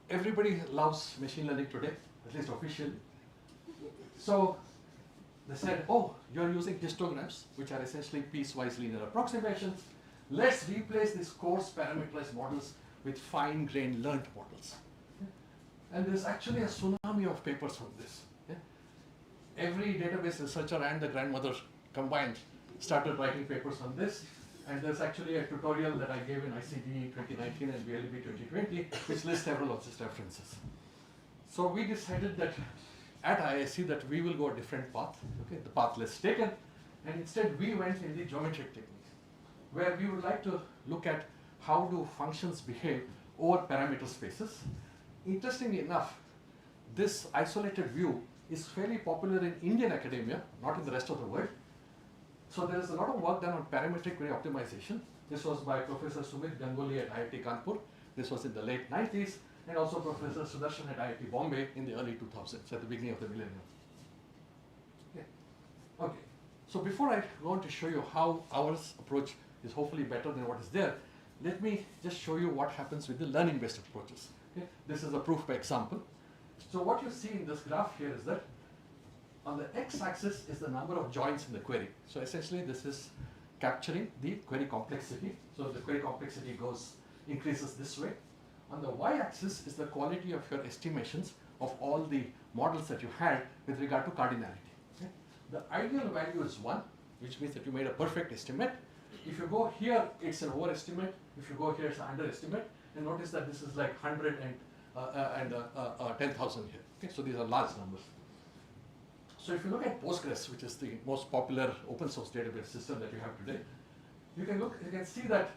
[SPEAKER 7] Everybody loves machine learning today, at least officially. So they said, oh, you're using histograms, which are essentially piecewise linear approximations. Let's replace these coarse parameterized models with fine-grained learned models. And there's actually a tsunami of papers on this. Every database researcher and the grandmother combined started writing papers on this. And there's actually a tutorial that I gave in ICD 2019 and VLB 2020, which lists several of these references. So we decided that at IISc that we will go a different path, okay, the path less taken, and instead we went in the geometric technique, where we would like to look at how do functions behave over parameter spaces. Interestingly enough, this isolated view is fairly popular in Indian academia, not in the rest of the world. So there is a lot of work done on parametric query optimization. This was by Professor Sumit Ganguly at IIT Kanpur. This was in the late 90s, and also Professor Sudarshan at IIT Bombay in the early 2000s, at the beginning of the millennium. Okay, so before I go on to show you how our approach is hopefully better than what is there, let me just show you what happens with the learning-based approaches. Okay? This is a proof by example. So what you see in this graph here is that on the x-axis is the number of joins in the query. So essentially this is capturing the query complexity. So the query complexity increases this way. On the y-axis is the quality of your estimations of all the models that you had with regard to cardinality. Okay? The ideal value is 1, which means that you made a perfect estimate. If you go here, it's an overestimate. If you go here, it's an underestimate. And notice that this is like 100 and 10,000 here. Okay? So these are large numbers. So if you look at Postgres, which is the most popular open source database system that you have today, you can see that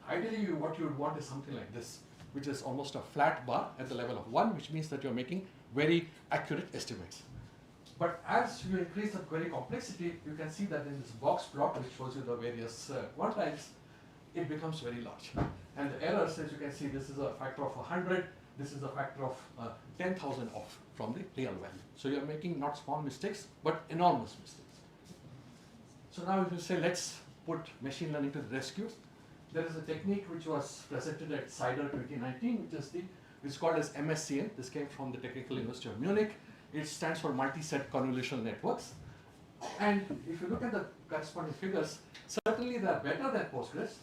[SPEAKER 7] ideally what you would want is something like this, which is almost a flat bar at the level of 1, which means that you're making very accurate estimates. But as you increase the query complexity, you can see that in this box plot, which shows you the various quantiles, it becomes very large. And the errors, as you can see, this is a factor of 100, this is a factor of 10,000 off from the real value. So you're making not small mistakes, but enormous mistakes. So now if you say, let's put machine learning to the rescue, there is a technique which was presented at CIDR 2019, which is called as MSCN. This came from the Technical University of Munich. It stands for multi-set convolutional networks. And if you look at the corresponding figures, certainly they are better than Postgres,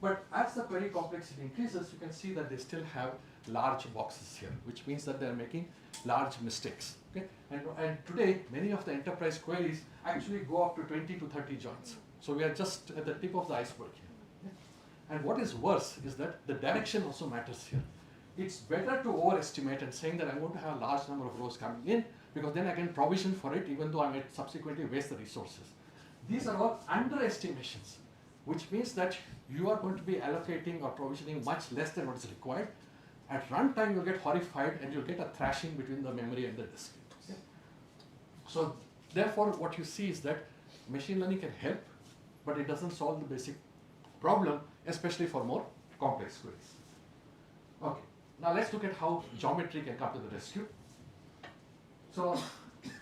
[SPEAKER 7] but as the query complexity increases, you can see that they still have large boxes here, which means that they are making large mistakes. Okay? And today, many of the enterprise queries actually go up to 20 to 30 joins. So we are just at the tip of the iceberg here. Okay? And what is worse is that the direction also matters here. It's better to overestimate and saying that I'm going to have a large number of rows coming in, because then I can provision for it even though I might subsequently waste the resources. These are all underestimations, which means that you are going to be allocating or provisioning much less than what is required. At runtime, you'll get horrified and you'll get a thrashing between the memory and the disk. Okay? So therefore, what you see is that machine learning can help, but it doesn't solve the basic problem, especially for more complex queries. Okay, now let's look at how geometry can come to the rescue. So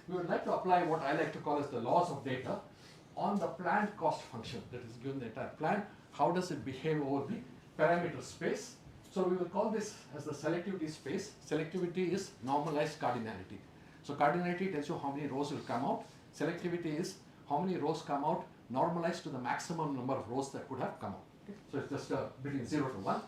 [SPEAKER 7] we would like to apply what I like to call as the laws of data on the planned cost function that is given the entire plan. How does it behave over the parameter space? So we will call this as the selectivity space. Selectivity is normalized cardinality. So cardinality tells you how many rows will come out. Selectivity is how many rows come out normalized to the maximum number of rows that could have come out. Okay? So it's just between 0 to 1.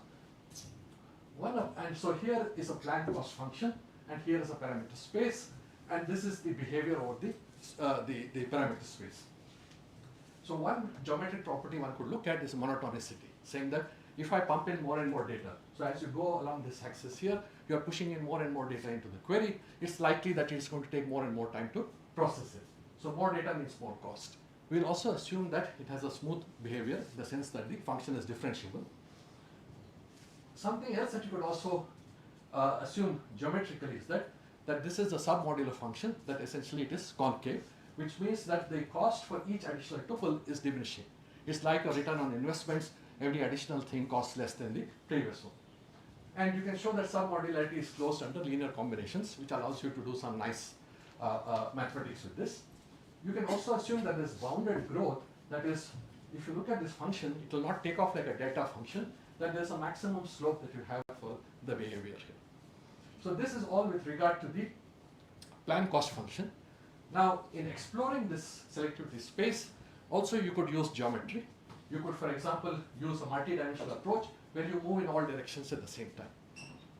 [SPEAKER 7] And so here is a planned cost function, and here is a parameter space, and this is the behavior over the parameter space. So one geometric property one could look at is monotonicity, saying that if I pump in more and more data, so as you go along this axis here, you are pushing in more and more data into the query, it's likely that it's going to take more and more time to process it. So more data means more cost. We'll also assume that it has a smooth behavior in the sense that the function is differentiable. Something else that you could also assume geometrically is that this is a submodular function, that essentially it is concave, which means that the cost for each additional tuple is diminishing. It's like a return on investments. Every additional thing costs less than the previous one. And you can show that submodularity is closed under linear combinations, which allows you to do some nice mathematics with this. You can also assume that there's bounded growth, that is, if you look at this function, it will not take off like a delta function, that there's a maximum slope that you have for the behavior here. So this is all with regard to the planned cost function. Now, in exploring this selectivity space, also you could use geometry. You could, for example, use a multi-dimensional approach where you move in all directions at the same time.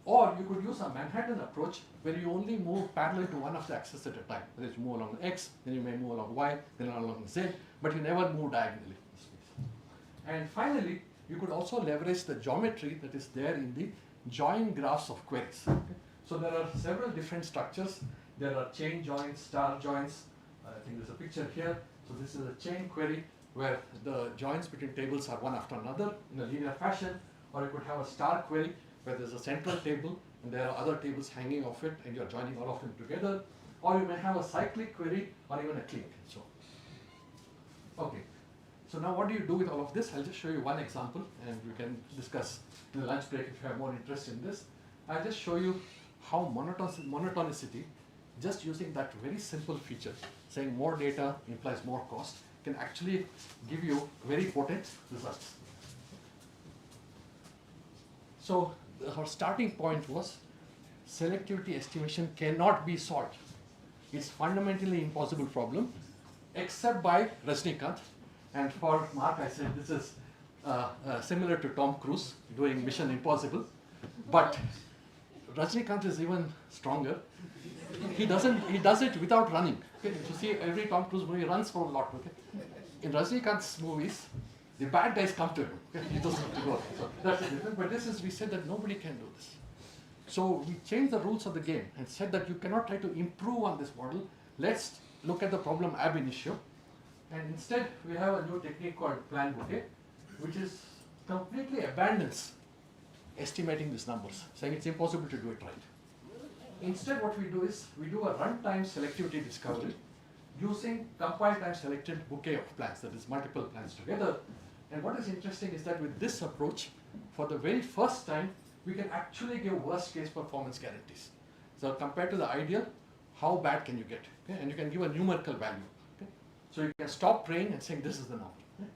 [SPEAKER 7] Or you could use a Manhattan approach where you only move parallel to one of the axes at a time. That is, you move along X, then you may move along Y, then along Z, but you never move diagonally in space. And finally, you could also leverage the geometry that is there in the join graphs of queries. Okay? So there are several different structures. There are chain joins, star joins. I think there's a picture here. So this is a chain query where the joins between tables are one after another in a linear fashion. Or you could have a star query where there's a central table and there are other tables hanging off it, and you're joining all of them together. Or you may have a cyclic query or even a clique. So, okay. So now what do you do with all of this? I'll just show you one example, and we can discuss in the lunch break if you have more interest in this. I'll just show you how monotonicity, just using that very simple feature, saying more data implies more cost, can actually give you very potent results. So our starting point was selectivity estimation cannot be solved. It's fundamentally impossible problem, except by Rajnikant. And for Mark, I said this is similar to Tom Cruise doing Mission Impossible, but Rajnikant is even stronger. He does it without running. Okay? You see, every Tom Cruise movie runs for a lot. Okay? In Rajnikant's movies, the bad guys come to him. Okay? He doesn't have to go. So that's different. But we said that nobody can do this. So we changed the rules of the game and said that you cannot try to improve on this model. Let's look at the problem ab initio. And instead, we have a new technique called plan bouquet, which is completely abandons estimating these numbers, saying it's impossible to do it right. Instead, what we do is we do a runtime selectivity discovery using compile time selected bouquet of plans, that is multiple plans together. And what is interesting is that with this approach, for the very first time, we can actually give worst case performance guarantees. So compared to the ideal, how bad can you get? Okay? And you can give a numerical value. Okay? So you can stop praying and saying this is the number. Okay?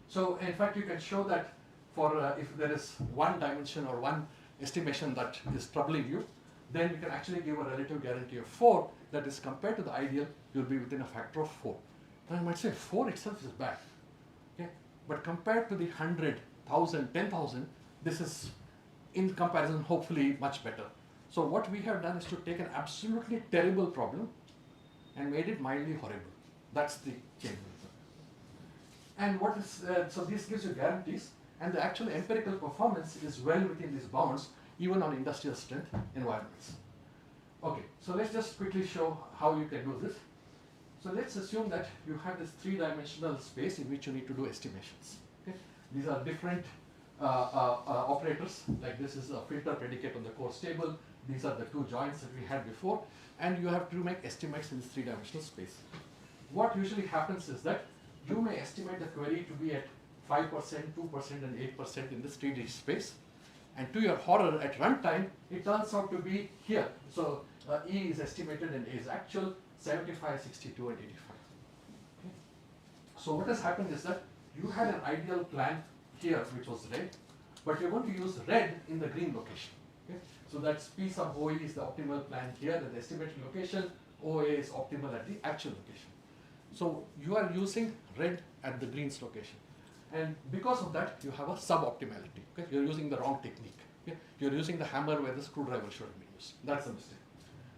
[SPEAKER 7] So in fact, you can show that for if there is one dimension or one estimation that is troubling you, then you can actually give a relative guarantee of 4, that is compared to the ideal, you'll be within a factor of 4. Now you might say 4 itself is bad. Okay? But compared to the 100, 1,000, 10,000, this is in comparison hopefully much better. So what we have done is to take an absolutely terrible problem and made it mildly horrible. That's the change. And what is, so this gives you guarantees, and the actual empirical performance is well within these bounds, even on industrial strength environments. Okay, so let's just quickly show how you can do this. So let's assume that you have this 3-dimensional space in which you need to do estimations. Okay? These are different operators, like this is a filter predicate on the course table, these are the 2 joints that we had before, and you have to make estimates in this 3-dimensional space. What usually happens is that you may estimate the query to be at 5%, 2%, and 8% in this 3D space. And to your horror, at runtime, it turns out to be here. So E is estimated and A is actual, 75, 62, and 85. Okay. So what has happened is that you had an ideal plan here, which was red, but you're going to use red in the green location. Okay. So that's P sub OE is the optimal plan here at the estimated location, OA is optimal at the actual location. So you are using red at the green's location. And because of that, you have a suboptimality. Okay? You're using the wrong technique. Okay? You're using the hammer where the screwdriver should have been used. That's the mistake.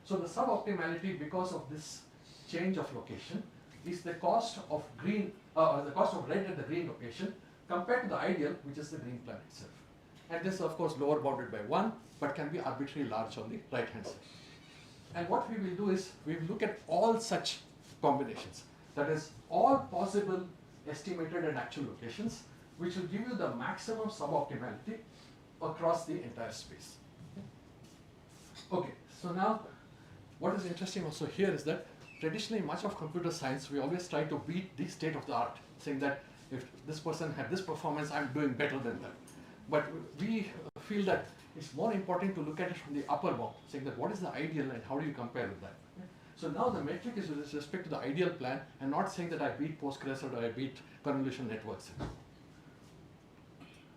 [SPEAKER 7] So the suboptimality, because of this change of location, is the cost of green, the cost of red at the green location compared to the ideal, which is the green plan itself. And this is of course lower bounded by 1, but can be arbitrarily large on the right hand side. And what we will do is we will look at all such combinations. That is, all possible estimated and actual locations, which will give you the maximum suboptimality across the entire space. Okay, so now what is interesting also here is that traditionally much of computer science, we always try to beat the state of the art, saying that if this person had this performance, I'm doing better than that. But we feel that it's more important to look at it from the upper bound, saying that what is the ideal and how do you compare with that. So now the metric is with respect to the ideal plan and not saying that I beat Postgres or I beat convolution networks.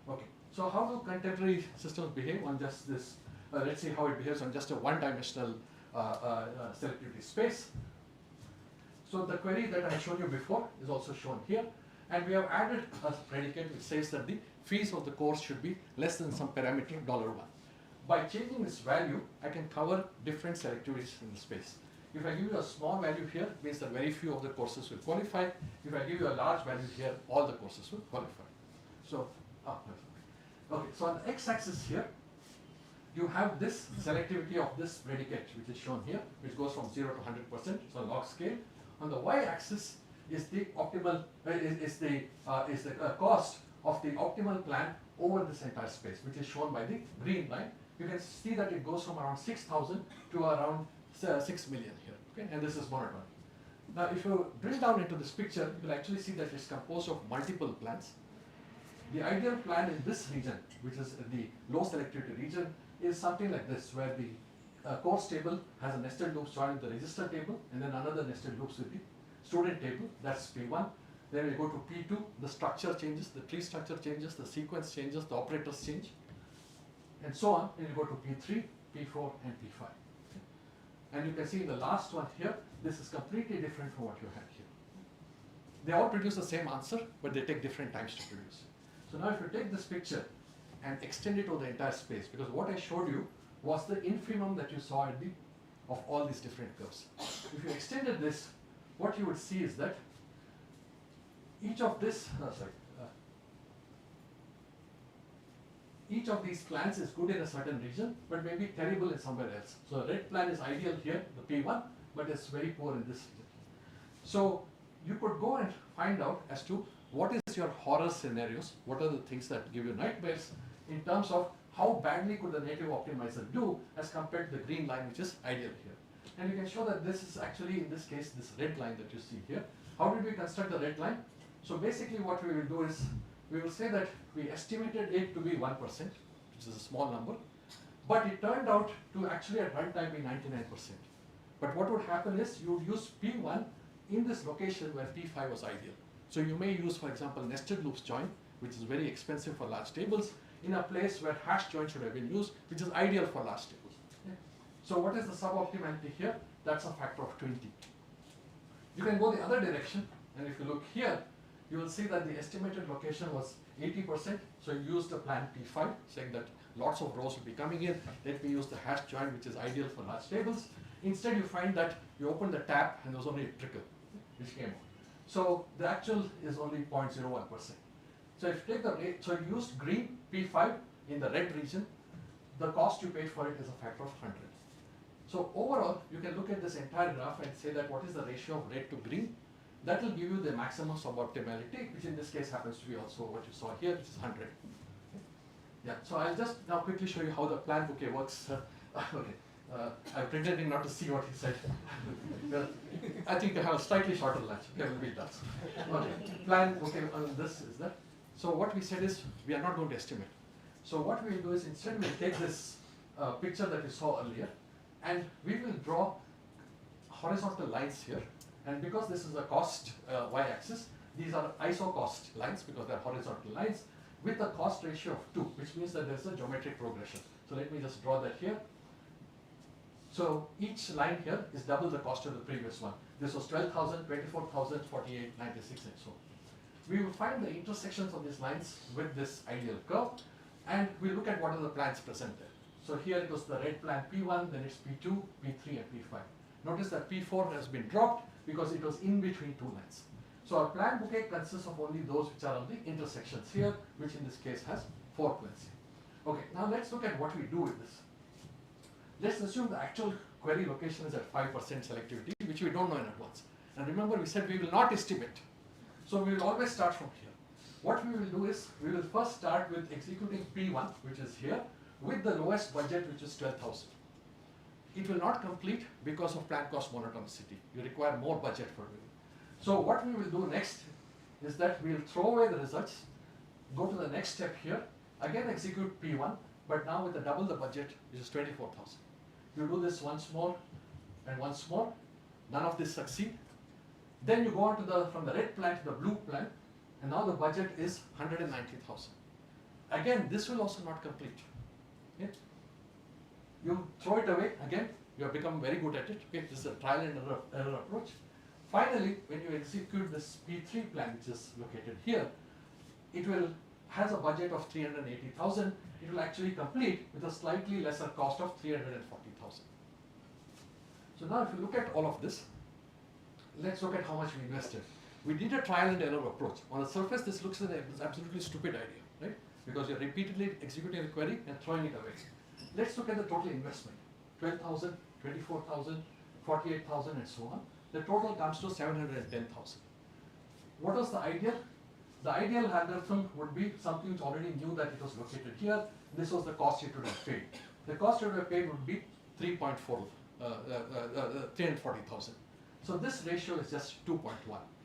[SPEAKER 7] Okay, so how do contemporary systems behave on just this? Let's see how it behaves on just a 1-dimensional selectivity space. So the query that I showed you before is also shown here, and we have added a predicate which says that the fees of the course should be less than some parameter $1. By changing this value, I can cover different selectivities in the space. If I give you a small value here, it means that very few of the courses will qualify. If I give you a large value here, all the courses will qualify. So, okay, so on the x-axis here, you have this selectivity of this predicate, which is shown here, which goes from 0 to 100%, so log scale. On the y-axis is the optimal, is the cost of the optimal plan over this entire space, which is shown by the green line, you can see that it goes from around 6,000 to around 6 million here, okay? And this is monotone. Now, if you drill down into this picture, you will actually see that it's composed of multiple plans. The ideal plan in this region, which is the low selectivity region, is something like this, where the course table has a nested loops joined with the register table, and then another nested loops with the student table, that's P1. Then we go to P2, the structure changes, the tree structure changes, the sequence changes, the operators change, and so on. Then you go to P3, P4, and P5. Okay. And you can see in the last one here, this is completely different from what you had here. They all produce the same answer, but they take different times to produce. So now if you take this picture and extend it over the entire space, because what I showed you was the infimum that you saw at the of all these different curves. If you extended this, what you would see is that each of each of these plans is good in a certain region, but may be terrible in somewhere else. So a red plan is ideal here, the P1, but it's very poor in this region. So you could go and find out as to what is your horror scenarios, what are the things that give you nightmares in terms of how badly could the native optimizer do as compared to the green line, which is ideal here. And you can show that this is actually, in this case, this red line that you see here. How did we construct the red line? So basically what we will do is, we will say that we estimated it to be 1%, which is a small number, but it turned out to actually at runtime be 99%. But what would happen is, you would use P1 in this location where P5 was ideal. So you may use, for example, nested loops join, which is very expensive for large tables, in a place where hash join should have been used, which is ideal for large tables. Okay. So what is the suboptimality here? That's a factor of 20. You can go the other direction, and if you look here, you will see that the estimated location was 80%. So you use the plan P5, saying that lots of rows will be coming in. Let me use the hash join, which is ideal for large tables. Instead, you find that you open the tap and there was only a trickle which came out. So the actual is only 0.01%. So if you take the rate, so you used green P5 in the red region, the cost you paid for it is a factor of 100. So overall, you can look at this entire graph and say that what is the ratio of red to green? That will give you the maximum suboptimality, which in this case happens to be also what you saw here, which is 100. Okay. Yeah, so I'll just now quickly show you how the plan bouquet works. Okay. I'm pretending not to see what he said. Well, I think I have a slightly shorter lunch. Okay, we'll be done. Okay, plan, okay, this is that. So what we said is, we are not going to estimate. So what we will do is, instead we'll take this picture that you saw earlier, and we will draw horizontal lines here. And because this is a cost y-axis, these are ISO cost lines because they're horizontal lines with a cost ratio of 2, which means that there's a geometric progression. So let me just draw that here. So each line here is double the cost of the previous one. This was 12,000, 24,000, 48, 96, and so on. We will find the intersections of these lines with this ideal curve, and we look at what are the plans present there. So here it was the red plan P1, then it's P2, P3, and P5. Notice that P4 has been dropped because it was in between two lines. So our plan bouquet consists of only those which are on the intersections here, which in this case has 4 plans here. Okay, now let's look at what we do with this. Let's assume the actual query location is at 5% selectivity, which we don't know in advance. And remember, we said we will not estimate. So we will always start from here. What we will do is, we will first start with executing P1, which is here, with the lowest budget, which is 12,000. It will not complete because of plan cost monotonicity. You require more budget for it. So what we will do next is that we will throw away the results, go to the next step here, again execute P1, but now with double the budget, which is 24,000. You do this once more and once more, none of this succeed. Then you go on to from the red plan to the blue plan, and now the budget is 190,000. Again, this will also not complete. Okay? You throw it away, again, you have become very good at it. Okay? This is a trial and error approach. Finally, when you execute this P3 plan, which is located here, it has a budget of 380,000. It will actually complete with a slightly lesser cost of 340,000. So now if you look at all of this, let's look at how much we invested. We did a trial and error approach. On the surface, this looks like an absolutely stupid idea, right? Because you're repeatedly executing the query and throwing it away. Let's look at the total investment. 12,000, 24,000, 48,000, and so on. The total comes to 710,000. What was the ideal? The ideal algorithm would be something which already knew that it was located here. This was the cost it would have paid. the cost that we paid would be 340,000. So this ratio is just 2.1,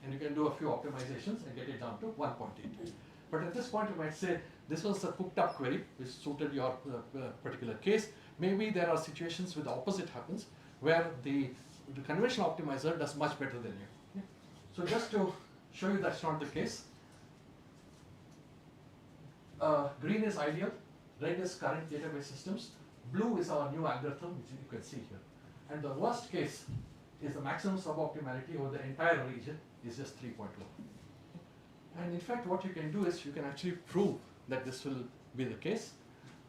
[SPEAKER 7] and you can do a few optimizations and get it down to 1.8. But at this point you might say, this was a cooked up query which suited your particular case. Maybe there are situations where the opposite happens, where the conventional optimizer does much better than you. Okay? So just to show you that's not the case, green is ideal, red is current database systems, blue is our new algorithm, which you can see here. And the worst case is the maximum suboptimality over the entire region is just 3.1. And in fact, what you can do is you can actually prove that this will be the case.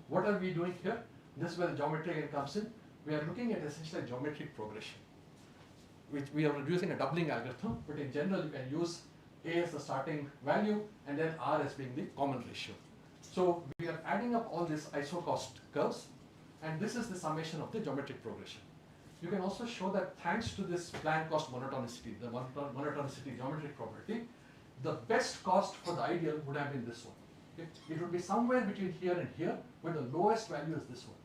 [SPEAKER 7] What are we doing here? This is where the geometry again comes in. We are looking at essentially a geometric progression, which we are using a doubling algorithm, but in general you can use A as the starting value and then R as being the common ratio. So we are adding up all these isocost curves, and this is the summation of the geometric progression. You can also show that thanks to this plan cost monotonicity, the monotonicity geometric property, the best cost for the ideal would have been this one. Okay? It would be somewhere between here and here, but the lowest value is this one.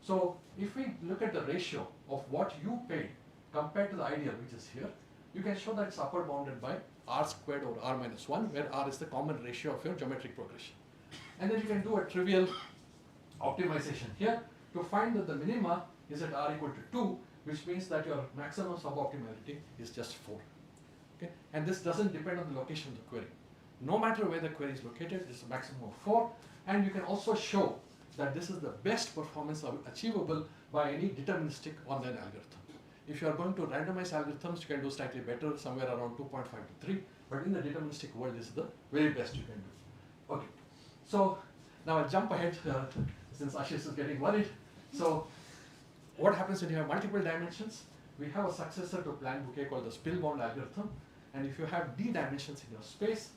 [SPEAKER 7] So if we look at the ratio of what you paid compared to the ideal, which is here, you can show that it's upper bounded by R squared over R minus 1, where R is the common ratio of your geometric progression. And then you can do a trivial optimization here to find that the minima is at R equal to 2, which means that your maximum suboptimality is just 4. Okay? And this doesn't depend on the location of the query. No matter where the query is located, it's a maximum of 4. And you can also show that this is the best performance achievable by any deterministic online algorithm. If you are going to randomize algorithms, you can do slightly better, somewhere around 2.5 to 3. But in the deterministic world, this is the very best you can do. Okay. So now I'll jump ahead since Ashish is getting worried. So what happens when you have multiple dimensions? We have a successor to plan bouquet called the spill-bound algorithm. And if you have d dimensions in your space,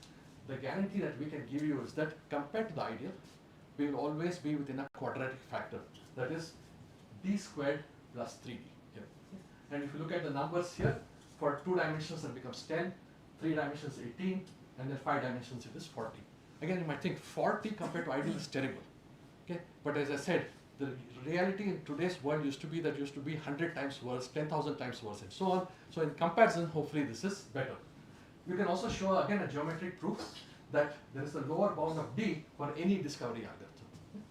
[SPEAKER 7] the guarantee that we can give you is that compared to the ideal, we will always be within a quadratic factor. That is d squared plus 3d here. And if you look at the numbers here, for 2 dimensions it becomes 10, 3 dimensions 18, and then 5 dimensions it is 40. Again, you might think 40 compared to ideal is terrible. Okay? But as I said, the reality in today's world used to be 100 times worse, 10,000 times worse, and so on. So in comparison, hopefully this is better. We can also show again a geometric proof that there is a lower bound of D for any discovery algorithm.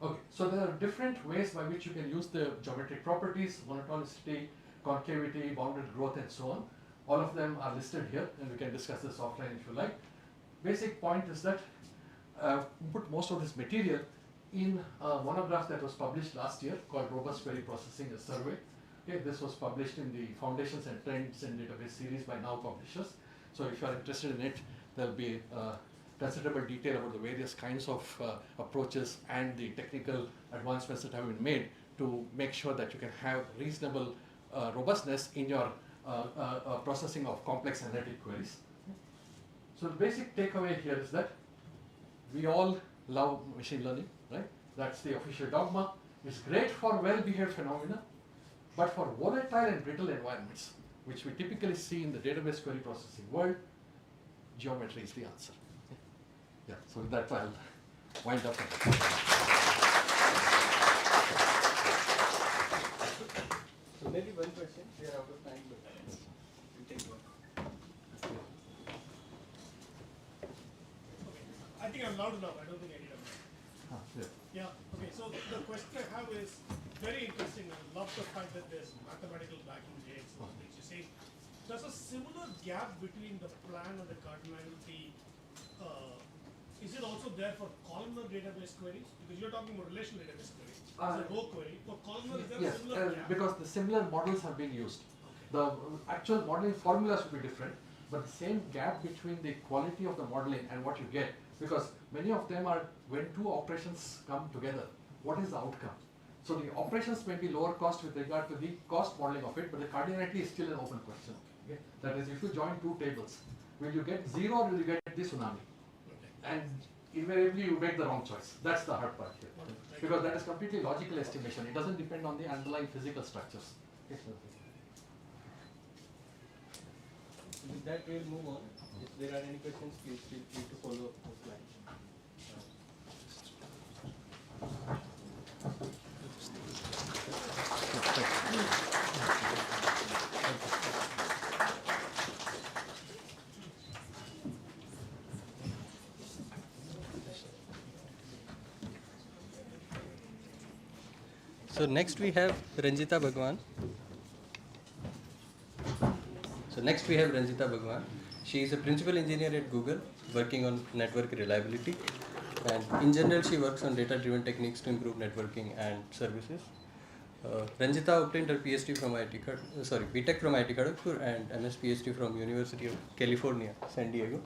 [SPEAKER 7] Okay, so there are different ways by which you can use the geometric properties, monotonicity, concavity, bounded growth, and so on. All of them are listed here, and we can discuss this offline if you like. Basic point is that put most of this material in a monograph that was published last year called Robust Query Processing, a survey. Okay, this was published in the Foundations and Trends in Database series by Now Publishers. So if you are interested in it, there will be considerable detail about the various kinds of approaches and the technical advancements that have been made to make sure that you can have reasonable robustness in your processing of complex analytic queries. So the basic takeaway here is that we all love machine learning, right? That's the official dogma. It's great for well-behaved phenomena, but for volatile and brittle environments, which we typically see in the database query processing world, geometry is the answer. Yeah, so with that I'll wind up.
[SPEAKER 6] So maybe one question, we are out of time, but we'll take one.
[SPEAKER 4] I think I'm loud enough. I don't think I need a mic.
[SPEAKER 7] Yeah.
[SPEAKER 4] Yeah. Okay. So the question I have is very interesting. I love the fact that there's mathematical backing behind some things. You say, does a similar gap between the plan and the cardinality, is it also there for columnar database queries? Because you're talking about relational database queries. As a row query, for columnar, is there a similar gap?
[SPEAKER 7] Because the similar models have been used. The actual modeling formulas will be different, but the same gap between the quality of the modeling and what you get, because many of them are when 2 operations come together, what is the outcome? So the operations may be lower cost with regard to the cost modeling of it, but the cardinality is still an open question. Okay? That is, if you join 2 tables, will you get 0 or will you get the tsunami? And invariably you make the wrong choice. That's the hard part here. Because that is completely logical estimation. It doesn't depend on the underlying physical structures. Okay, so
[SPEAKER 6] With that, we'll move on. If there are any questions, please feel free to follow up offline. So next we have Ranjita Bhagwan. She is a principal engineer at Google, working on network reliability. And in general, she works on data-driven techniques to improve networking and services. Ranjita obtained her PhD from BTech from IIT Kharagpur and MS PhD from University of California, San Diego.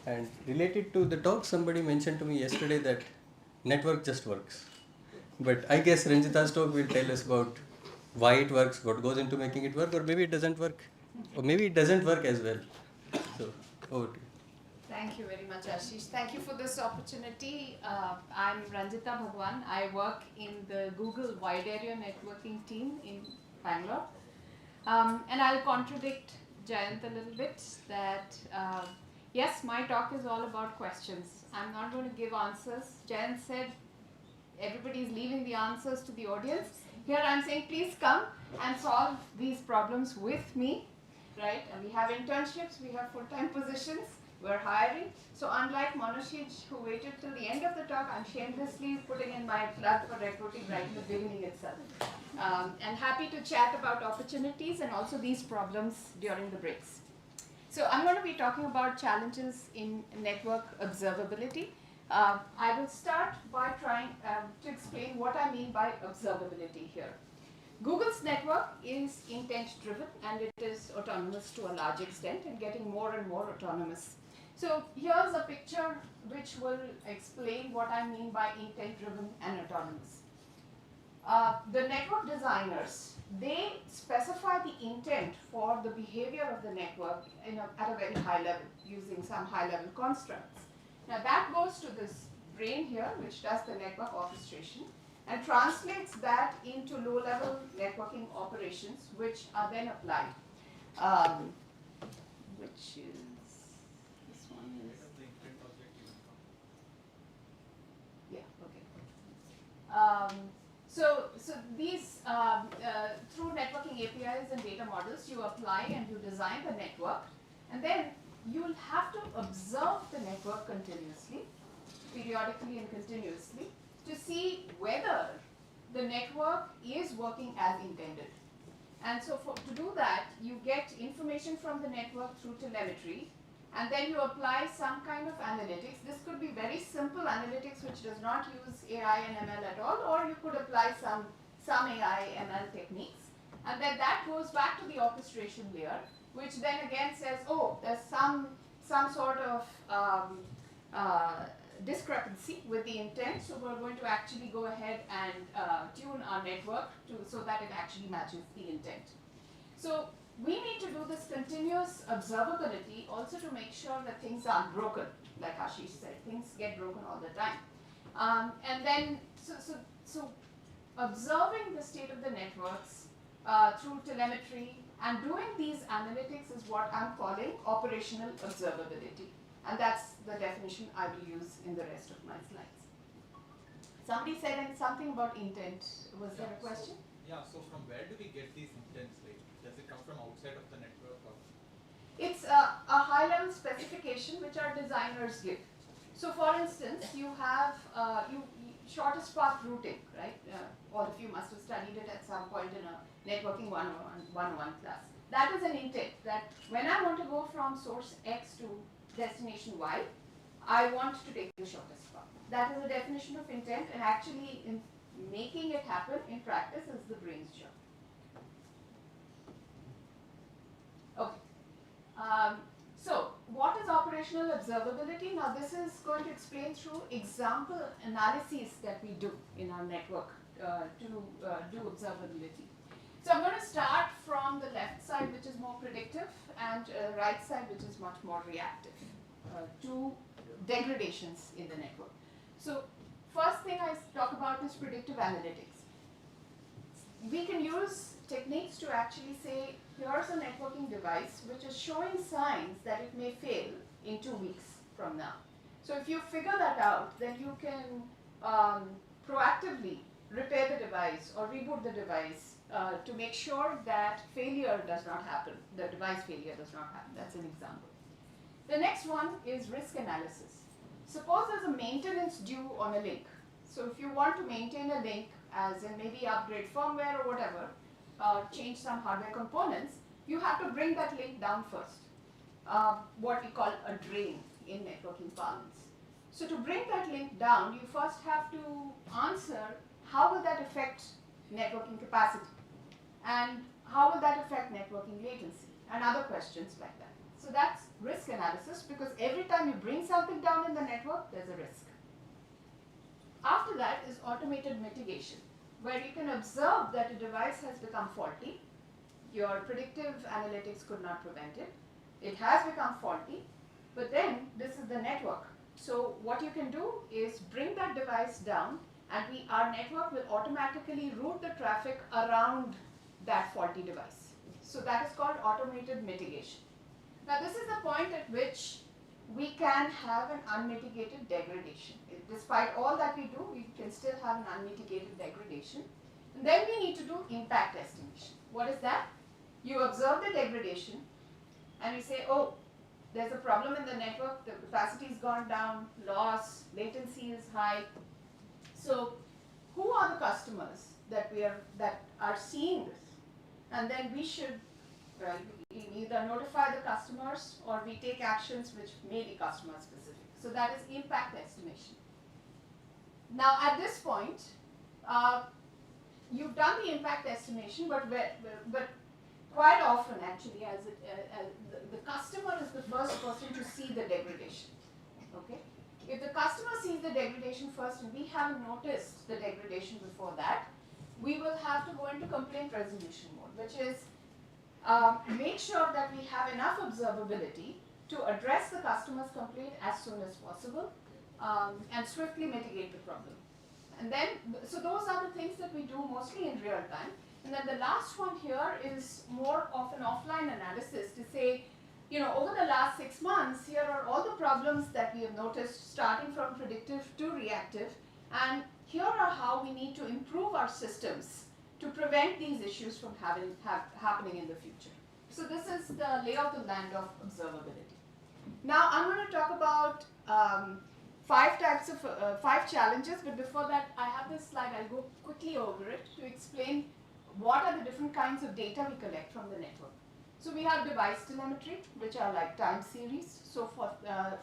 [SPEAKER 6] And related to the talk, somebody mentioned to me yesterday that network just works. But I guess Ranjita's talk will tell us about why it works, what goes into making it work, or maybe it doesn't work, or maybe it doesn't work as well. So, over to you.
[SPEAKER 1] Thank you very much, Ashish. Thank you for this opportunity. I'm Ranjita Bhagwan. I work in the Google Wide Area Networking team in Bangalore. And I'll contradict Jayant a little bit that, yes, my talk is all about questions. I'm not going to give answers. Jayant said everybody is leaving the answers to the audience. Here I'm saying, please come and solve these problems with me, right? And we have internships, we have full-time positions, we're hiring. So unlike Monoshij, who waited till the end of the talk, I'm shamelessly putting in my plug for recruiting right in the beginning itself. And happy to chat about opportunities and also these problems during the breaks. So I'm going to be talking about challenges in network observability. I will start by trying to explain what I mean by observability here. Google's network is intent-driven and it is autonomous to a large extent and getting more and more autonomous. So here's a picture which will explain what I mean by intent-driven and autonomous. The network designers, they specify the intent for the behavior of the network at a very high level using some high-level constructs. Now that goes to this brain here, which does the network orchestration and translates that into low-level networking operations, which are then applied. Which is, this one is, yeah, okay. So these, through networking APIs and data models, you apply and you design the network, and then you'll have to observe the network continuously, periodically and continuously, to see whether the network is working as intended. And so to do that, you get information from the network through telemetry, and then you apply some kind of analytics. This could be very simple analytics which does not use AI and ML at all, or you could apply some AI ML techniques. And then that goes back to the orchestration layer, which then again says, oh, there's some sort of discrepancy with the intent, so we're going to actually go ahead and tune our network so that it actually matches the intent. So we need to do this continuous observability also to make sure that things aren't broken, like Ashish said, things get broken all the time. And then, so observing the state of the networks through telemetry and doing these analytics is what I'm calling operational observability. And that's the definition I will use in the rest of my slides. Somebody said something about intent. Was there a question?
[SPEAKER 8] So from where do we get these intents? Like, does it come from outside of the network? Or?
[SPEAKER 1] It's a high-level specification which our designers give. So for instance, you have shortest path routing, right? All of you must have studied it at some point in a networking 101 class. That is an intent, that when I want to go from source X to destination Y, I want to take the shortest path. That is a definition of intent, and actually in making it happen in practice is the brain's job. Okay. So what is operational observability? Now this is going to explain through example analyses that we do in our network to do observability. So I'm going to start from the left side, which is more predictive, and right side, which is much more reactive to degradations in the network. So first thing I talk about is predictive analytics. We can use techniques to actually say, here's a networking device which is showing signs that it may fail in 2 weeks from now. So if you figure that out, then you can proactively repair the device or reboot the device to make sure that failure does not happen, the device failure does not happen. That's an example. The next one is risk analysis. Suppose there's a maintenance due on a link. So if you want to maintain a link, as in maybe upgrade firmware or whatever, change some hardware components, you have to bring that link down first. What we call a drain in networking parlance. So to bring that link down, you first have to answer how will that affect networking capacity, and how will that affect networking latency, and other questions like that. So that's risk analysis, because every time you bring something down in the network, there's a risk. After that is automated mitigation, where you can observe that a device has become faulty. Your predictive analytics could not prevent it. It has become faulty, but then this is the network. So what you can do is bring that device down, and our network will automatically route the traffic around that faulty device. So that is called automated mitigation. Now this is the point at which we can have an unmitigated degradation. Despite all that we do, we can still have an unmitigated degradation. And then we need to do impact estimation. What is that? You observe the degradation and you say, oh, there's a problem in the network, the capacity has gone down, loss, latency is high. So who are the customers that are seeing this? And then we should either notify the customers, or we take actions which may be customer specific. So that is impact estimation. Now at this point, you've done the impact estimation, but quite often actually, as the customer is the first person to see the degradation. Okay, if the customer sees the degradation first and we haven't noticed the degradation before that, we will have to go into complaint resolution mode, which is make sure that we have enough observability to address the customer's complaint as soon as possible, and swiftly mitigate the problem. And then, so those are the things that we do mostly in real time. And then the last one here is more of an offline analysis to say, you know, over the last 6 months, here are all the problems that we have noticed, starting from predictive to reactive, and here are how we need to improve our systems to prevent these issues from happening in the future. So this is the lay of the land of observability. Now I'm going to talk about 5 challenges, but before that I have this slide. I'll go quickly over it to explain what are the different kinds of data we collect from the network. So we have device telemetry, which are like time series. So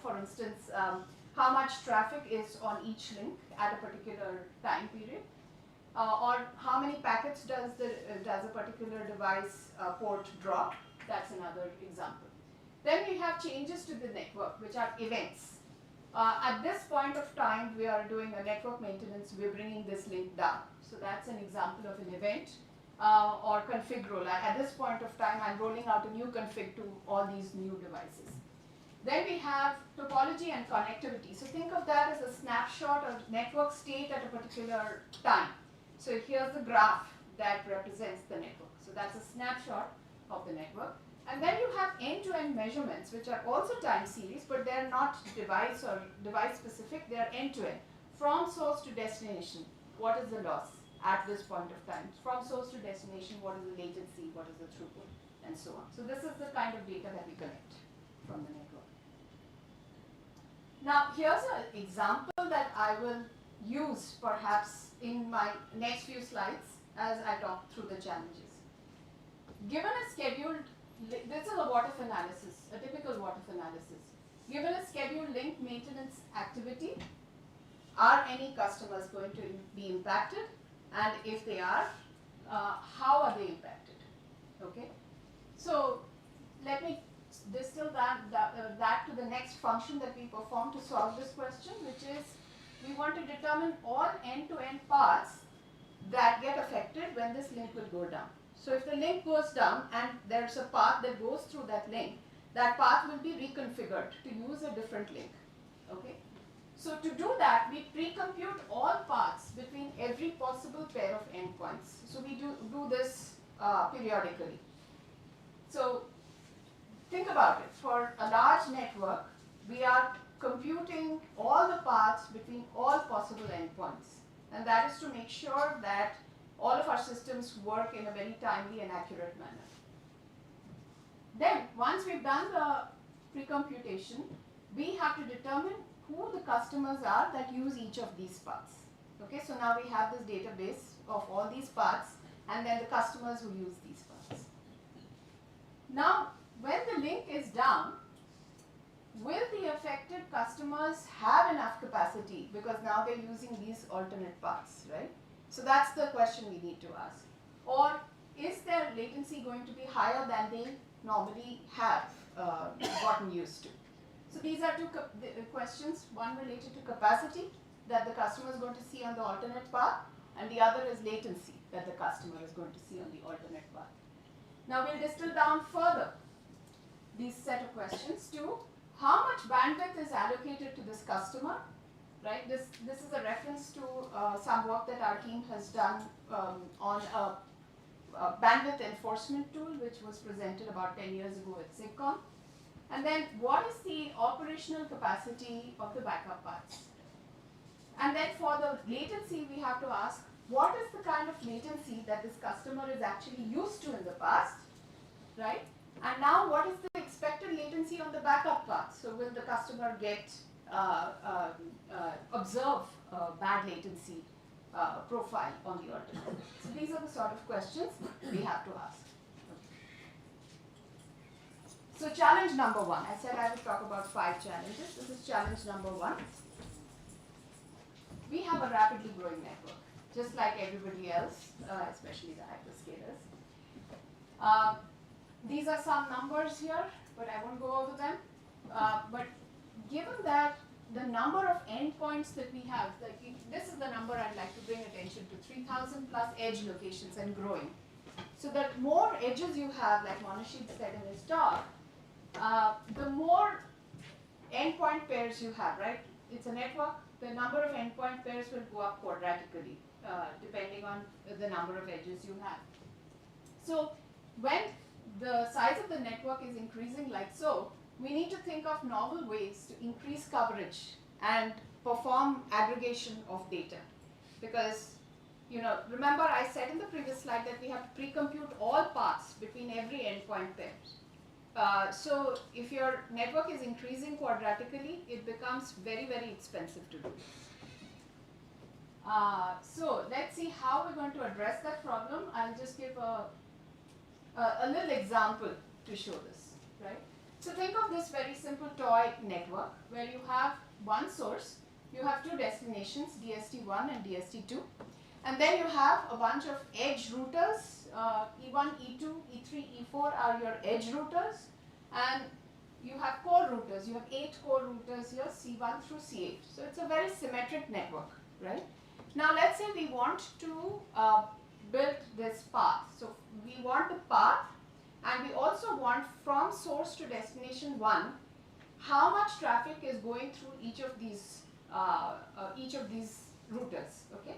[SPEAKER 1] for instance, how much traffic is on each link at a particular time period, or how many packets does a particular device port drop. That's another example. Then we have changes to the network, which are events. At this point of time, we are doing a network maintenance. We're bringing this link down. So that's an example of an event. Or config roll. At this point of time, I'm rolling out a new config to all these new devices. Then we have topology and connectivity. So think of that as a snapshot of network state at a particular time. So here's the graph that represents the network. So that's a snapshot of the network. And then you have end-to-end measurements, which are also time series, but they're not device or device specific. They're end-to-end. From source to destination, what is the loss at this point of time? From source to destination, what is the latency, what is the throughput, and so on. So this is the kind of data that we collect from the network. Now here's an example that I will use perhaps in my next few slides as I talk through the challenges. Given a scheduled, this is a what-if analysis, a typical what-if analysis. Given a scheduled link maintenance activity, are any customers going to be impacted? And if they are, how are they impacted? Okay, so let me distill that to the next function that we perform to solve this question, which is we want to determine all end-to-end paths that get affected when this link will go down. So if the link goes down and there's a path that goes through that link, that path will be reconfigured to use a different link. Okay. So to do that, we pre-compute all paths between every possible pair of endpoints. So we do this periodically. So think about it. For a large network, we are computing all the paths between all possible endpoints. And that is to make sure that all of our systems work in a very timely and accurate manner. Then, once we've done the pre-computation, we have to determine who the customers are that use each of these paths. Okay, so now we have this database of all these paths and then the customers who use these paths. Now, when the link is down, will the affected customers have enough capacity because now they're using these alternate paths, right? So that's the question we need to ask. Or is their latency going to be higher than they normally have gotten used to? So these are two questions, one related to capacity that the customer is going to see on the alternate path, and the other is latency that the customer is going to see on the alternate path. Now we'll distill down further these set of questions to how much bandwidth is allocated to this customer, right? This is a reference to some work that our team has done on a bandwidth enforcement tool, which was presented about 10 years ago at SIGCOM. And then what is the operational capacity of the backup paths? And then for the latency, we have to ask, what is the kind of latency that this customer is actually used to in the past, right? And now what is the expected latency on the backup path? So will the customer get observe bad latency profile on the alternate? So these are the sort of questions we have to ask. So challenge number one, I said I would talk about 5 challenges. This is challenge number 1. We have a rapidly growing network, just like everybody else, especially the hyperscalers. These are some numbers here, but I won't go over them. But given that the number of endpoints that we have, like this is the number I'd like to bring attention to, 3,000 plus edge locations and growing. So the more edges you have, like Monashid said in his talk, the more endpoint pairs you have, right? It's a network. The number of endpoint pairs will go up quadratically, depending on the number of edges you have. So when the size of the network is increasing like so, we need to think of novel ways to increase coverage and perform aggregation of data. Because, remember I said in the previous slide that we have to pre-compute all paths between every endpoint pair. So if your network is increasing quadratically, it becomes very, very expensive to do. So let's see how we're going to address that problem. I'll just give a little example to show this, right? So think of this very simple toy network where you have one source, you have 2 destinations, DST1 and DST2, and then you have a bunch of edge routers. E1, E2, E3, E4 are your edge routers, and you have core routers. You have 8 core routers here, C1 through C8. So it's a very symmetric network, right? Now let's say we want to build this path. So we want the path, and we also want from source to destination 1, how much traffic is going through each of these routers, okay?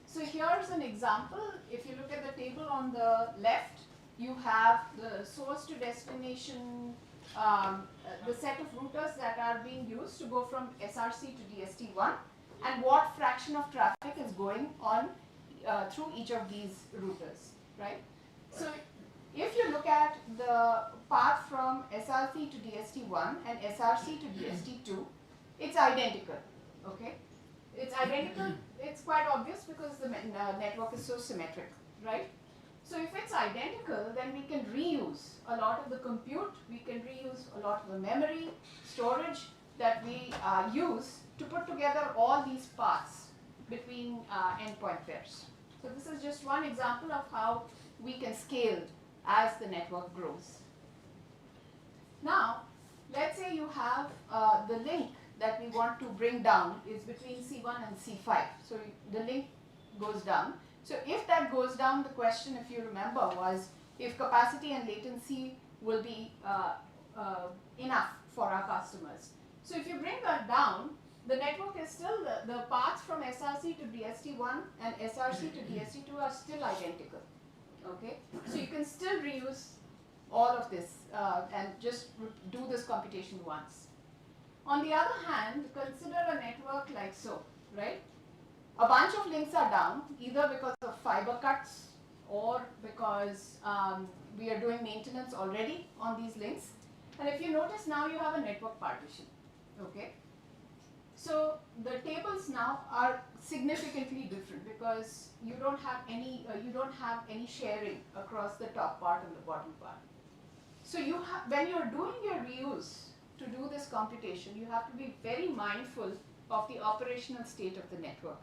[SPEAKER 1] So here's an example. If you look at the table on the left, you have the source to destination, the set of routers that are being used to go from SRC to DST1, and what fraction of traffic is going on through each of these routers, right? So if you look at the path from SRC to DST1 and SRC to DST2, it's identical, okay? It's identical, it's quite obvious because the network is so symmetric, right? So if it's identical, then we can reuse a lot of the compute, we can reuse a lot of the memory, storage that we use to put together all these paths between endpoint pairs. So this is just one example of how we can scale as the network grows. Now, let's say you have the link that we want to bring down is between C1 and C5. So the link goes down. So if that goes down, the question, if you remember, was if capacity and latency will be enough for our customers. So if you bring that down, the network is still, the paths from SRC to DST1 and SRC to DST2 are still identical, okay? So you can still reuse all of this and just do this computation once. On the other hand, consider a network like so, right? A bunch of links are down, either because of fiber cuts or because we are doing maintenance already on these links. And if you notice now, you have a network partition, okay? So the tables now are significantly different because you don't have any sharing across the top part and the bottom part. So when you're doing your reuse to do this computation, you have to be very mindful of the operational state of the network.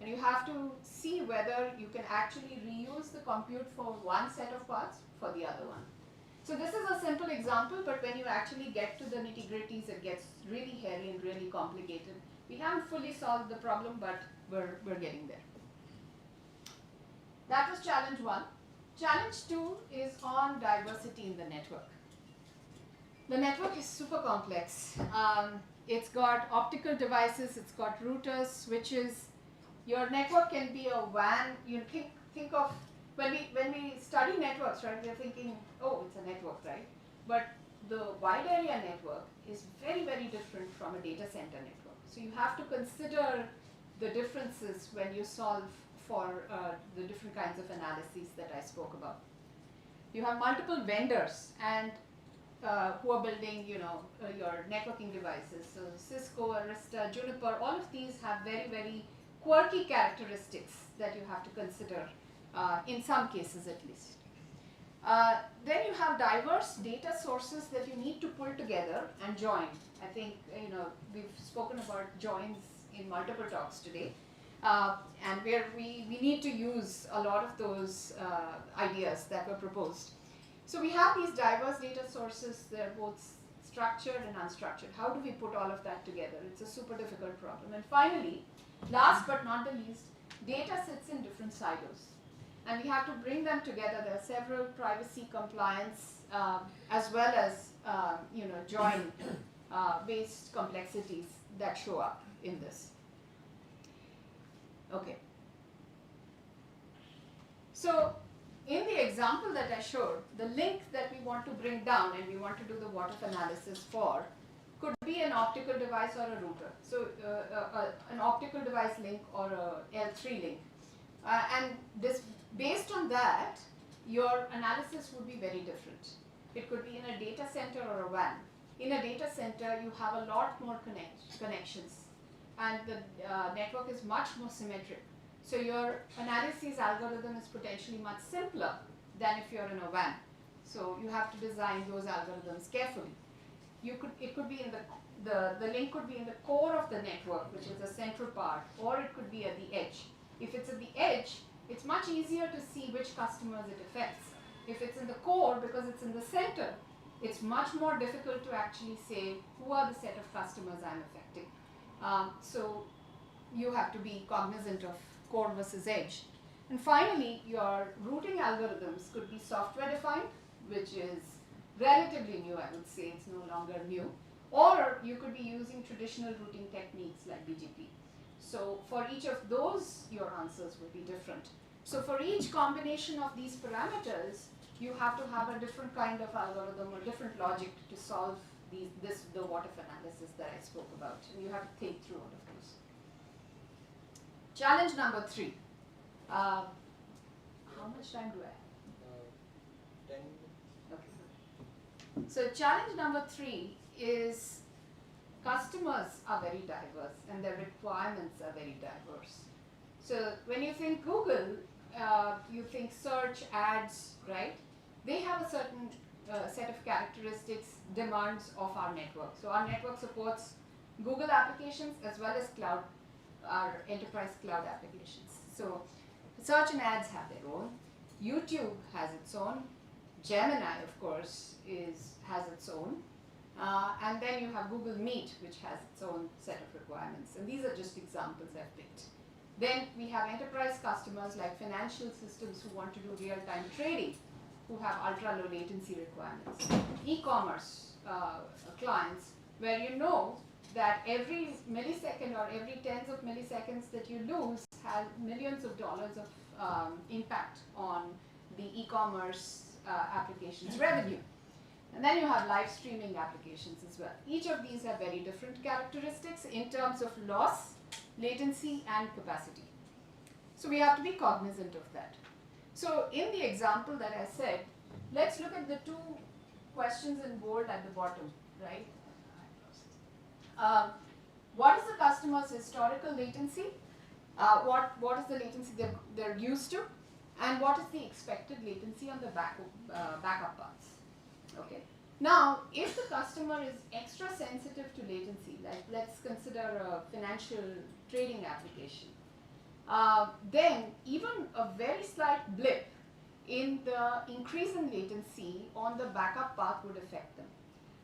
[SPEAKER 1] And you have to see whether you can actually reuse the compute for one set of parts for the other one. So this is a simple example, but when you actually get to the nitty-gritties, it gets really hairy and really complicated. We haven't fully solved the problem, but we're getting there. That was challenge 1. Challenge 2 is on diversity in the network. The network is super complex. It's got optical devices, it's got routers, switches. Your network can be a WAN. You think of when we study networks, right? We're thinking, oh, it's a network, right? But the wide area network is very, very different from a data center network. So you have to consider the differences when you solve for the different kinds of analyses that I spoke about. You have multiple vendors and who are building, your networking devices. So Cisco, Arista, Juniper, all of these have very, very quirky characteristics that you have to consider, in some cases at least. Then you have diverse data sources that you need to pull together and join. I think we've spoken about joins in multiple talks today, and where we need to use a lot of those ideas that were proposed. So we have these diverse data sources. They're both structured and unstructured. How do we put all of that together? It's a super difficult problem. And finally, last but not the least, data sits in different silos. And we have to bring them together. There are several privacy compliance as well as join based complexities that show up in this. Okay. So in the example that I showed, the link that we want to bring down and we want to do the what-if analysis for could be an optical device or a router. So an optical device link or a L3 link. And this, based on that, your analysis would be very different. It could be in a data center or a WAN. In a data center, you have a lot more connections, and the network is much more symmetric. So your analysis algorithm is potentially much simpler than if you're in a WAN. So you have to design those algorithms carefully. It could be in the link could be in the core of the network, which is the central part, or it could be at the edge. If it's at the edge, it's much easier to see which customers it affects. If it's in the core, because it's in the center, it's much more difficult to actually say who are the set of customers I'm affecting. So you have to be cognizant of core versus edge. And finally, your routing algorithms could be software defined, which is relatively new, I would say. It's no longer new. Or you could be using traditional routing techniques like BGP. So for each of those, your answers will be different. So for each combination of these parameters, you have to have a different kind of algorithm or different logic to solve the what-if analysis that I spoke about. And you have to think through all of those. Challenge number 3. How much time do I have?
[SPEAKER 6] 10.
[SPEAKER 1] Okay. So challenge number 3 is customers are very diverse and their requirements are very diverse. So when you think Google, you think search, ads, right? They have a certain set of characteristics, demands of our network. So our network supports Google applications as well as cloud, our enterprise cloud applications. So search and ads have their own. YouTube has its own. Gemini, of course, has its own. And then you have Google Meet, which has its own set of requirements. And these are just examples I've picked. Then we have enterprise customers like financial systems who want to do real-time trading, who have ultra-low latency requirements. E-commerce clients, where you know that every millisecond or every tens of milliseconds that you lose has millions of dollars of impact on the e-commerce applications revenue. And then you have live streaming applications as well. Each of these have very different characteristics in terms of loss, latency, and capacity. So we have to be cognizant of that. So in the example that I said, let's look at the 2 questions in bold at the bottom, right? what is the customer's historical latency, what is the latency they're used to, and what is the expected latency on the backup paths. Okay. Now, if the customer is extra sensitive to latency, like let's consider a financial trading application, then even a very slight blip in the increase in latency on the backup path would affect them.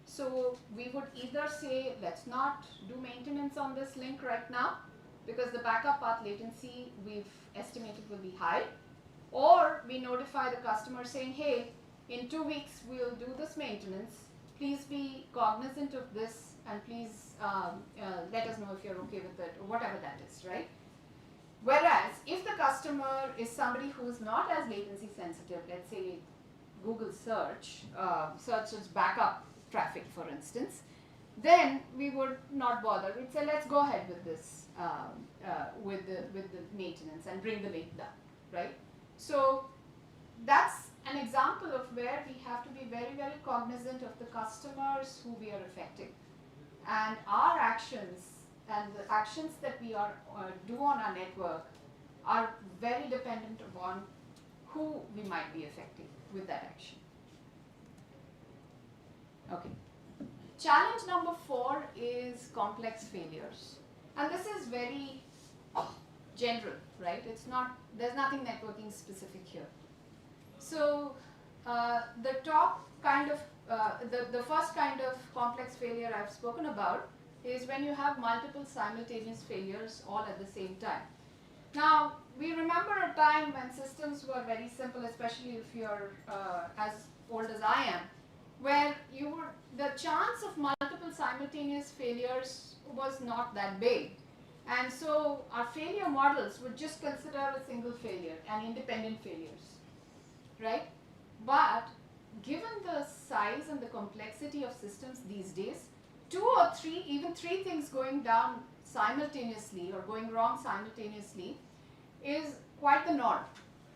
[SPEAKER 1] So we would either say, let's not do maintenance on this link right now, because the backup path latency we've estimated will be high, or we notify the customer saying, hey, in 2 weeks we'll do this maintenance, please be cognizant of this, and please let us know if you're okay with it, or whatever that is, right? Whereas if the customer is somebody who's not as latency sensitive, let's say Google search, searches backup traffic, for instance, then we would not bother. We'd say, let's go ahead with this, with the maintenance and bring the link down, right? So that's an example of where we have to be very, very cognizant of the customers who we are affecting, and our actions and the actions that we are do on our network are very dependent upon who we might be affecting with that action. Okay. Challenge number 4 is complex failures, and this is very general, right? It's not, there's nothing networking specific here. So the top kind of the first kind of complex failure I've spoken about is when you have multiple simultaneous failures all at the same time. Now, we remember a time when systems were very simple, especially if you're as old as I am, where the chance of multiple simultaneous failures was not that big. And so our failure models would just consider a single failure and independent failures, right? But given the size and the complexity of systems these days, 2 or 3, even 3 things going down simultaneously or going wrong simultaneously is quite the norm.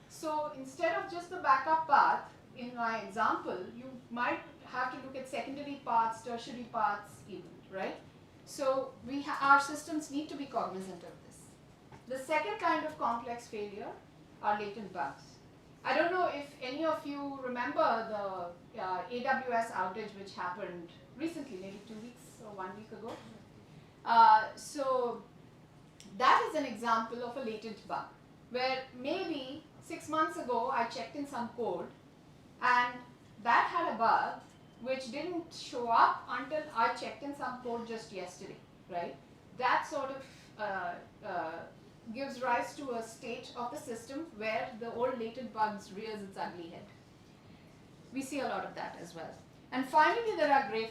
[SPEAKER 1] So instead of just the backup path, in my example, you might have to look at secondary paths, tertiary paths even, right? So our systems need to be cognizant of this. The second kind of complex failure are latent bugs. I don't know if any of you remember the AWS outage which happened recently, maybe 2 weeks or 1 week ago. So that is an example of a latent bug, where maybe 6 months ago I checked in some code and that had a bug which didn't show up until I checked in some code just yesterday, right? That sort of gives rise to a state of the system where the old latent bugs rears its ugly head. We see a lot of that as well. And finally, there are gray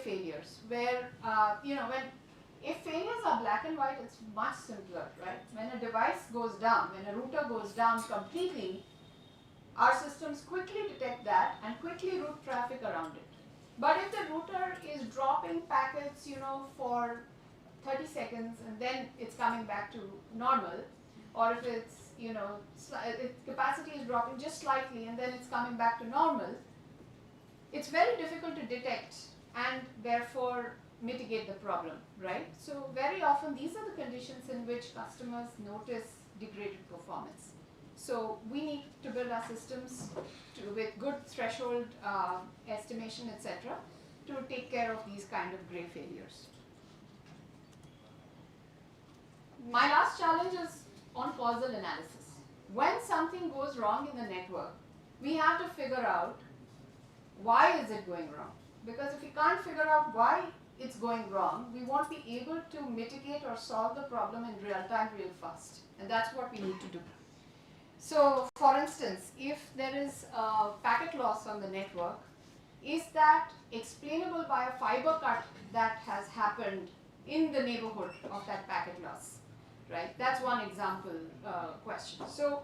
[SPEAKER 1] failures, where if failures are black and white, it's much simpler, right? When a device goes down, when a router goes down completely, our systems quickly detect that and quickly route traffic around it. But if the router is dropping packets, for 30 seconds and then it's coming back to normal, or if it's, its capacity is dropping just slightly and then it's coming back to normal, it's very difficult to detect and therefore mitigate the problem, right? So very often these are the conditions in which customers notice degraded performance. So we need to build our systems with good threshold estimation, etc., to take care of these kind of gray failures. My last challenge is on causal analysis. When something goes wrong in the network, we have to figure out why is it going wrong. Because if we can't figure out why it's going wrong, we won't be able to mitigate or solve the problem in real time real fast. And that's what we need to do. So, for instance, if there is a packet loss on the network, is that explainable by a fiber cut that has happened in the neighborhood of that packet loss, right? That's one example question. So,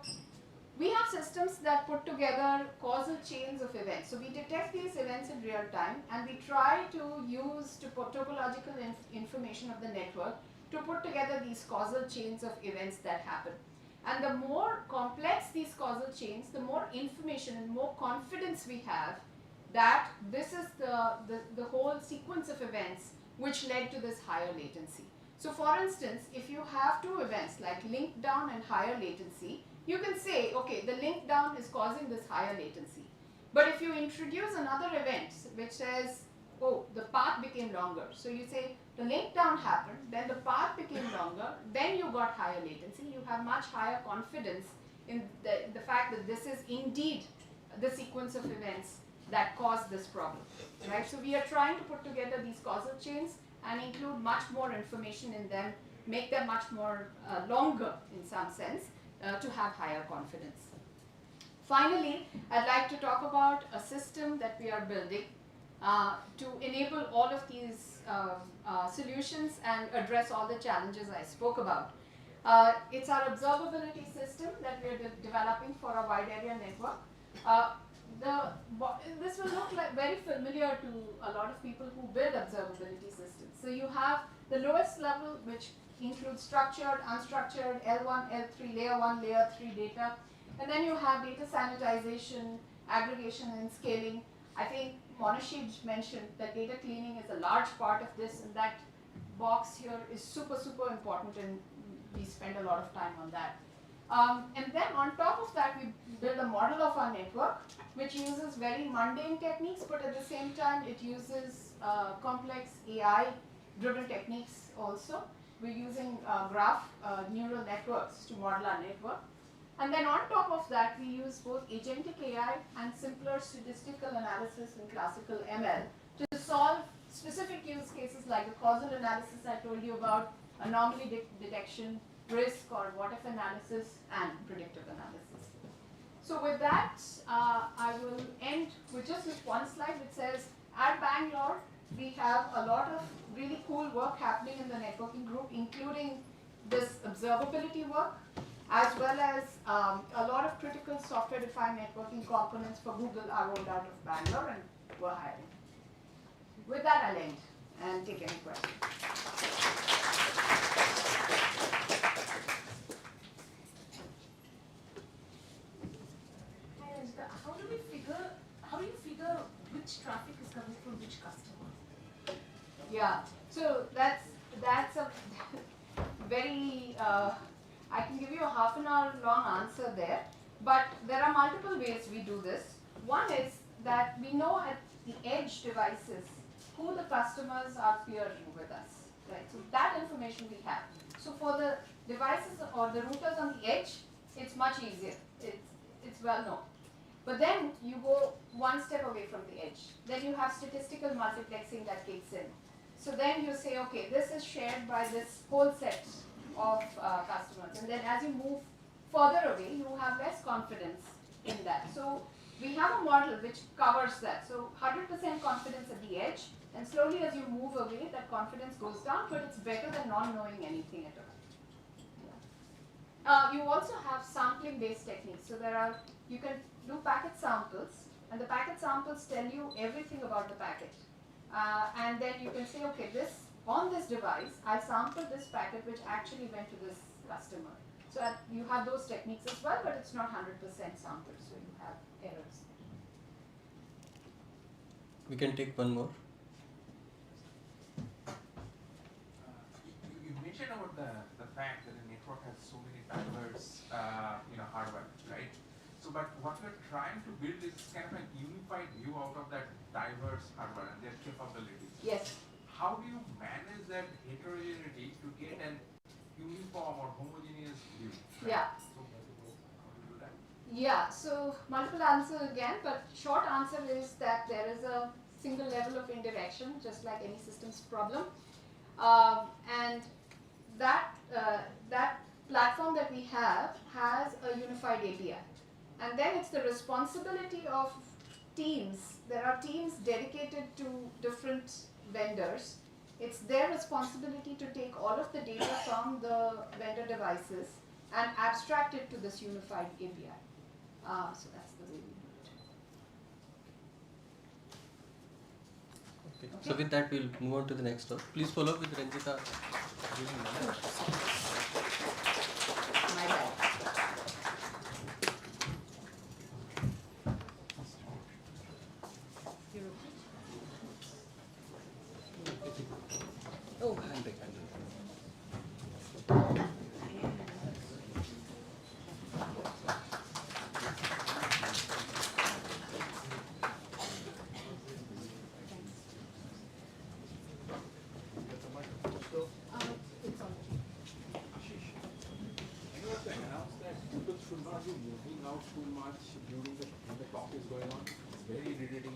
[SPEAKER 1] we have systems that put together causal chains of events. So, we detect these events in real time and we try to use topological information of the network to put together these causal chains of events that happen. And the more complex these causal chains, the more information and more confidence we have that this is the whole sequence of events which led to this higher latency. So for instance, if you have two events like link down and higher latency, you can say, okay, the link down is causing this higher latency. But if you introduce another event which says, oh, the path became longer. So you say the link down happened, then the path became longer, then you got higher latency. You have much higher confidence in the fact that this is indeed the sequence of events that caused this problem, right? So we are trying to put together these causal chains and include much more information in them, make them much more longer in some sense to have higher confidence. Finally, I'd like to talk about a system that we are building to enable all of these solutions and address all the challenges I spoke about. It's our observability system that we are developing for a wide area network. This will look like very familiar to a lot of people who build observability systems. So you have the lowest level, which includes structured, unstructured, L1, L3, layer 1, layer 3 data. And then you have data sanitization, aggregation, and scaling. I think Monashid mentioned that data cleaning is a large part of this, and that box here is super, super important, and we spend a lot of time on that. And then on top of that, we build a model of our network, which uses very mundane techniques, but at the same time, it uses complex AI-driven techniques also. We're using graph neural networks to model our network. And then on top of that, we use both agentic AI and simpler statistical analysis in classical ML to solve specific use cases like the causal analysis I told you about, anomaly detection, risk or what-if analysis, and predictive analysis. So with that, I will end with just this one slide which says, at Bangalore, we have a lot of really cool work happening in the networking group, including this observability work, as well as a lot of critical software-defined networking components for Google are rolled out of Bangalore, and we're hiring. With that, I'll end and take any questions.
[SPEAKER 9] Hi, Ranjita. How do you figure which traffic is coming from which customer?
[SPEAKER 1] Yeah, so that's a very, I can give you a half an hour long answer there, but there are multiple ways we do this. One is that we know at the edge devices who the customers are peering with us, right? So that information we have. So for the devices or the routers on the edge, it's much easier. It's well known. But then you go one step away from the edge. Then you have statistical multiplexing that kicks in. So then you say, okay, this is shared by this whole set of customers. And then as you move further away, you have less confidence in that. So we have a model which covers that. So 100% confidence at the edge, and slowly as you move away, that confidence goes down, but it's better than not knowing anything at all. You also have sampling-based techniques. So you can do packet samples, and the packet samples tell you everything about the packet. And then you can say, okay, on this device, I sampled this packet which actually went to this customer. So you have those techniques as well, but it's not 100% sampled, so you have errors.
[SPEAKER 6] We can take one more.
[SPEAKER 10] You mentioned about the fact that the network has so many diverse hardware, right? So, but what we're trying to build is kind of a unified view out of that diverse hardware and their capabilities.
[SPEAKER 1] Yes.
[SPEAKER 10] How do you manage that heterogeneity to get an uniform or homogeneous view? Right?
[SPEAKER 1] Yeah.
[SPEAKER 10] So, how do you do that?
[SPEAKER 1] Yeah, so multiple answers again, but short answer is that there is a single level of indirection, just like any systems problem. And that platform that we have has a unified API. And then it's the responsibility of teams. There are teams dedicated to different vendors. It's their responsibility to take all of the data from the vendor devices and abstract it to this unified API. So that's the way we do it.
[SPEAKER 6] Okay. So with that, we'll move on to the next talk. Please follow up with Ranjita.
[SPEAKER 1] My bad. You're okay?
[SPEAKER 11] should not be moving out too much during when the talk is going on. It's very irritating.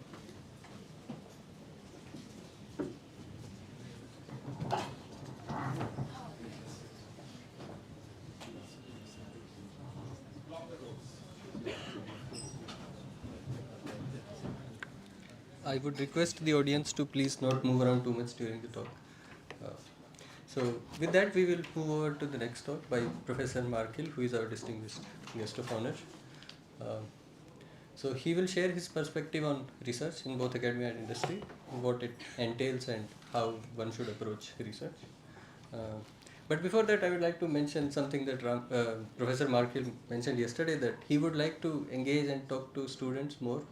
[SPEAKER 6] I would request the audience to please not move around too much during the talk. Uh, so with that, we will move over to the next talk by Professor Markil, who is our distinguished guest of honor. So he will share his perspective on research in both academia and industry, what it entails and how one should approach research. But before that, I would like to mention something that Professor Markil mentioned yesterday, that he would like to engage and talk to students more.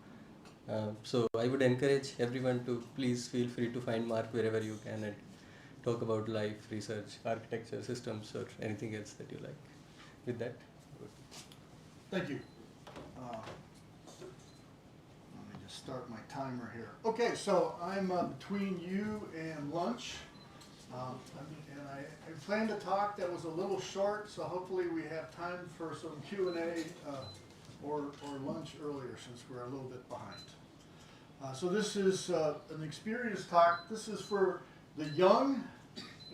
[SPEAKER 6] So I would encourage everyone to please feel free to find Mark wherever you can and talk about life, research, architecture, systems, or anything else that you like. With that.
[SPEAKER 3] Thank you. Let me just start my timer here. Okay, so I'm between you and lunch. And I planned a talk that was a little short, so hopefully we have time for some Q&A or lunch earlier, since we're a little bit behind. So this is an experience talk. This is for the young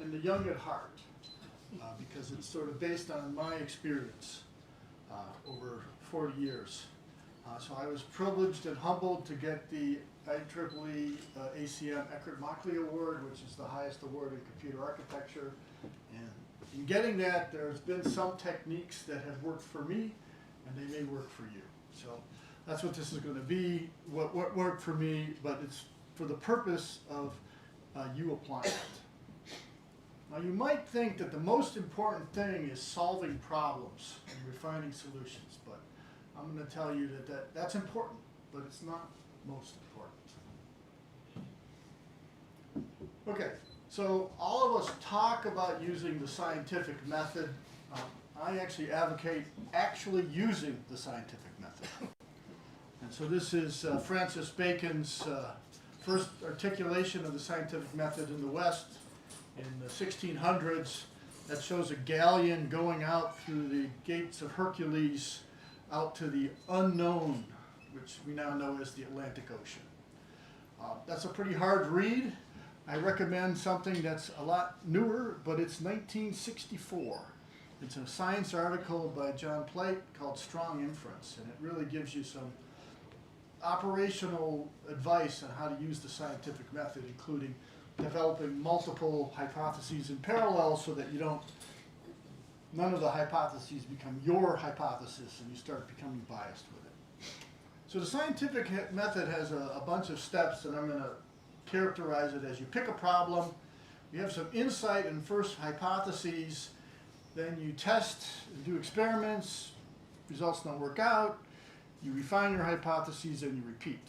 [SPEAKER 3] and the young at heart, because it's sort of based on my experience over 40 years. So I was privileged and humbled to get the IEEE ACM Eckert-Mockley Award, which is the highest award in computer architecture. And in getting that, there's been some techniques that have worked for me, and they may work for you. So that's what this is going to be, what worked for me, but it's for the purpose of you applying it. Now you might think that the most important thing is solving problems and refining solutions, but I'm going to tell you that that's important, but it's not most important. Okay, so all of us talk about using the scientific method. I actually advocate actually using the scientific method. And so this is Francis Bacon's first articulation of the scientific method in the West in the 1600s. That shows a galleon going out through the gates of Hercules out to the unknown, which we now know as the Atlantic Ocean. That's a pretty hard read. I recommend something that's a lot newer, but it's 1964. It's a science article by John Plate called Strong Inference, and it really gives you some operational advice on how to use the scientific method, including developing multiple hypotheses in parallel so that none of the hypotheses become your hypothesis and you start becoming biased with it. So the scientific method has a bunch of steps, and I'm going to characterize it as you pick a problem, you have some insight and first hypotheses, then you test and do experiments, results don't work out, you refine your hypotheses, and you repeat.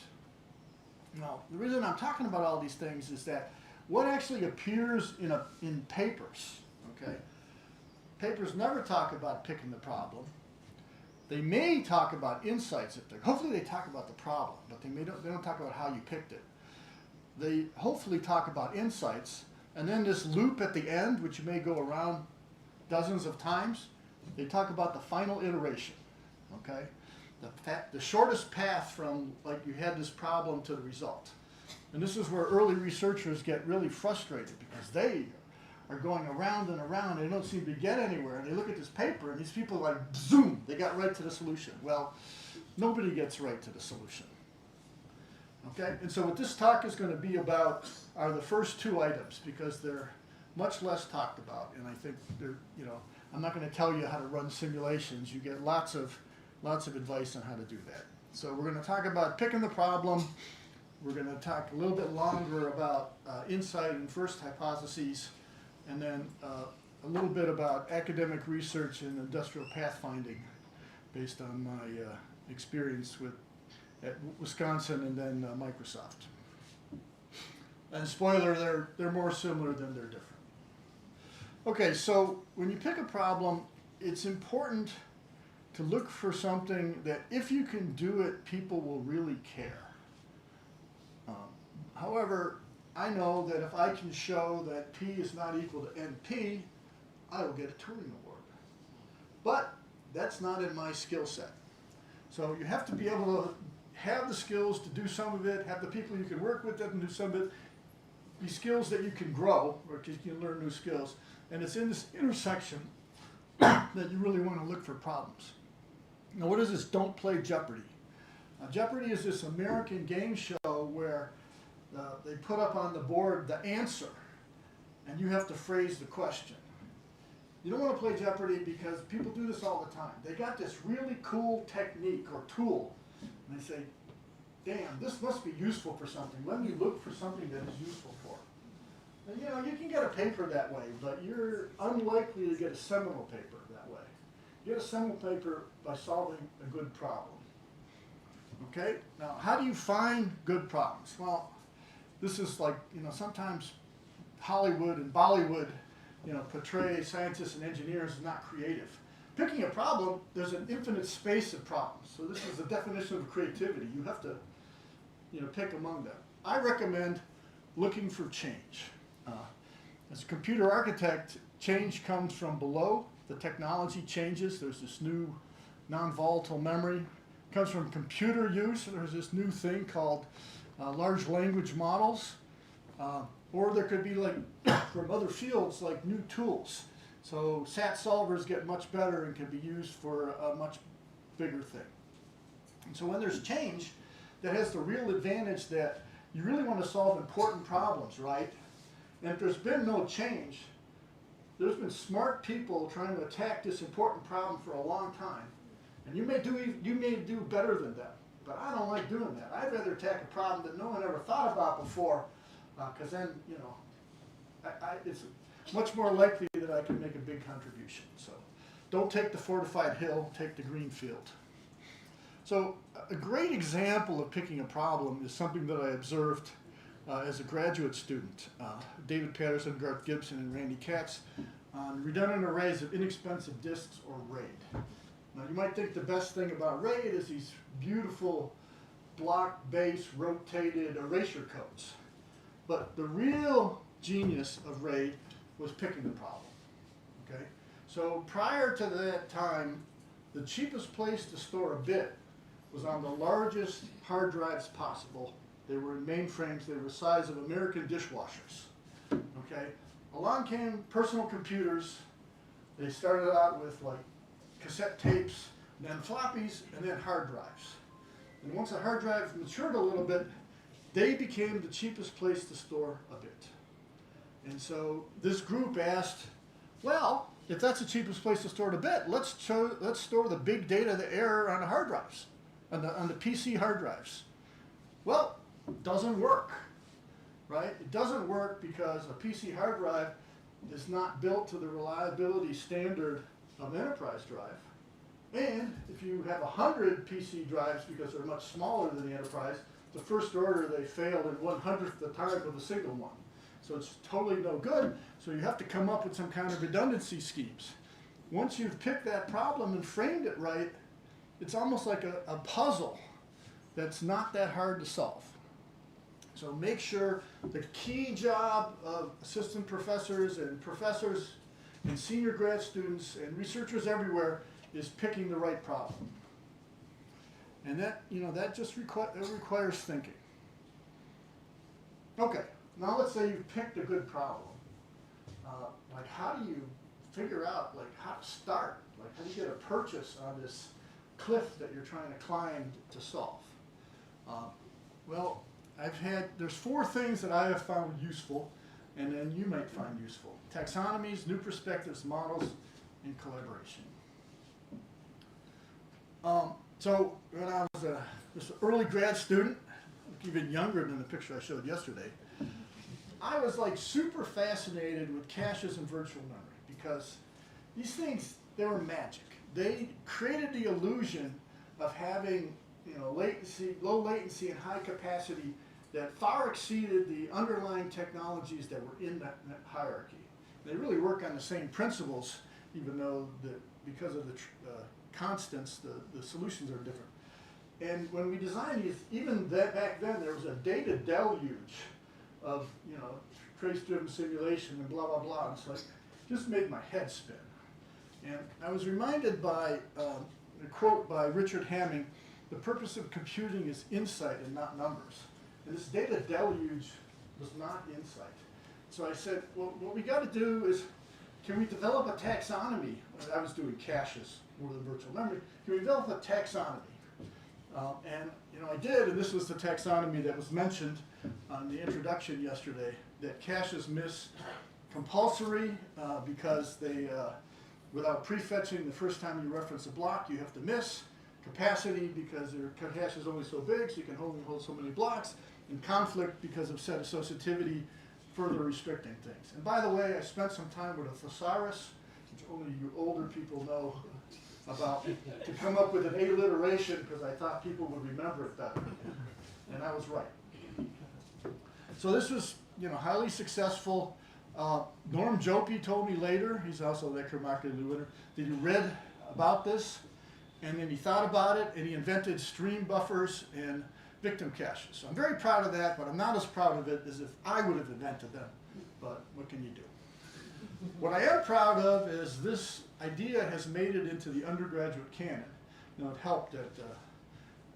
[SPEAKER 3] Now, the reason I'm talking about all these things is that what actually appears in papers, okay? Papers never talk about picking the problem. They may talk about insights. Hopefully they talk about the problem, but they don't talk about how you picked it. They hopefully talk about insights, and then this loop at the end, which may go around dozens of times, they talk about the final iteration, okay? The shortest path from, like, you had this problem to the result. And this is where early researchers get really frustrated, because they are going around and around, and they don't seem to get anywhere, and they look at this paper, and these people are like, zoom, they got right to the solution. Well, nobody gets right to the solution. Okay, and so what this talk is going to be about are the first two items, because they're much less talked about, and I think they're, I'm not going to tell you how to run simulations. You get lots of advice on how to do that. So we're going to talk about picking the problem. We're going to talk a little bit longer about insight and first hypotheses, and then a little bit about academic research and industrial pathfinding based on my experience at Wisconsin and then Microsoft. And spoiler, they're more similar than they're different. Okay, so when you pick a problem, it's important to look for something that if you can do it, people will really care. However, I know that if I can show that P is not equal to NP, I will get a Turing Award. But That's not in my skill set. So you have to be able to have the skills to do some of it, have the people you can work with that can do some of it, be skills that you can grow, or you can learn new skills. And it's in this intersection that you really want to look for problems. Now, what is this Don't Play Jeopardy? Jeopardy is this American game show where they put up on the board the answer, and you have to phrase the question. You don't want to play Jeopardy because people do this all the time. They got this really cool technique or tool, and they say, damn, this must be useful for something. Let me look for something that is useful for it. And you know, you can get a paper that way, but you're unlikely to get a seminal paper that way. You get a seminal paper by solving a good problem. Okay? Now, how do you find good problems? Well, this is like, you know, sometimes Hollywood and Bollywood, you know, portray scientists and engineers as not creative. Picking a problem, there's an infinite space of problems. So this is the definition of creativity. You have to, you know, pick among them. I recommend looking for change. As a computer architect, change comes from below. The technology changes. There's this new non-volatile memory. It comes from computer use. There's this new thing called large language models. Or there could be, like, from other fields, like new tools. So SAT solvers get much better and can be used for a much bigger thing. And so when there's change, that has the real advantage that you really want to solve important problems, right? And if there's been no change, there's been smart people trying to attack this important problem for a long time. And you may do better than them, but I don't like doing that. I'd rather attack a problem that no one ever thought about before, because then, you know, it's much more likely that I can make a big contribution. So don't take the fortified hill, take the green field. So a great example of picking a problem is something that I observed as a graduate student, David Patterson, Garth Gibson, and Randy Katz, on redundant arrays of inexpensive disks, or RAID. Now you might think the best thing about RAID is these beautiful block-based rotated erasure codes. But the real genius of RAID was picking the problem. Okay? So prior to that time, the cheapest place to store a bit was on the largest hard drives possible. They were in mainframes. They were the size of American dishwashers. Okay? Along came personal computers. They started out with, like, cassette tapes, and then floppies, and then hard drives. And once the hard drive matured a little bit, they became the cheapest place to store a bit. And so this group asked, well, if that's the cheapest place to store the bit, let's store the big data, the error, on the hard drives, on the PC hard drives. Well, it doesn't work, right? It doesn't work because a PC hard drive is not built to the reliability standard of an enterprise drive. And if you have 100 PC drives, because they're much smaller than the enterprise, the first order they failed in 1/100th the time with a single one. So it's totally no good. So you have to come up with some kind of redundancy schemes. Once you've picked that problem and framed it right, it's almost like a puzzle that's not that hard to solve. So make sure the key job of assistant professors and senior grad students and researchers everywhere is picking the right problem. And that, you know, that just requires thinking. Okay, now let's say you've picked a good problem. Like, how do you figure out, like, how to start? Like, how do you get a purchase on this cliff that you're trying to climb to solve? Well, there's 4 things that I have found useful, and then you might find useful. Taxonomies, new perspectives, models, and collaboration. So when I was just an early grad student, even younger than the picture I showed yesterday, I was, like, super fascinated with caches and virtual memory, because these things, they were magic. They created the illusion of having, you know, low latency and high capacity that far exceeded the underlying technologies that were in that hierarchy. They really work on the same principles, even though because of the constants, the solutions are different. And when we designed these, even back then, there was a data deluge of, you know, trace-driven simulation and blah, blah, blah. And it's like, just made my head spin. And I was reminded by a quote by Richard Hamming, "The purpose of computing is insight and not numbers." And this data deluge was not insight. So I said, well, what we got to do is, can we develop a taxonomy? I was doing caches more than virtual memory. Can we develop a taxonomy? And I did, and this was the taxonomy that was mentioned on the introduction yesterday, that caches miss compulsory because they, without prefetching the first time you reference a block, you have to miss. Capacity, because your cache is only so big, so you can only hold so many blocks. And conflict, because of set associativity, further restricting things. And by the way, I spent some time with a thesaurus, which only you older people know about, to come up with an alliteration, because I thought people would remember it better. And I was right. So this was, highly successful. Norm Jope told me later, he's also a lecture marketing winner, that he read about this, and then he thought about it, and he invented stream buffers and victim caches. So I'm very proud of that, but I'm not as proud of it as if I would have invented them. But what can you do? What I am proud of is this idea has made it into the undergraduate canon. It helped that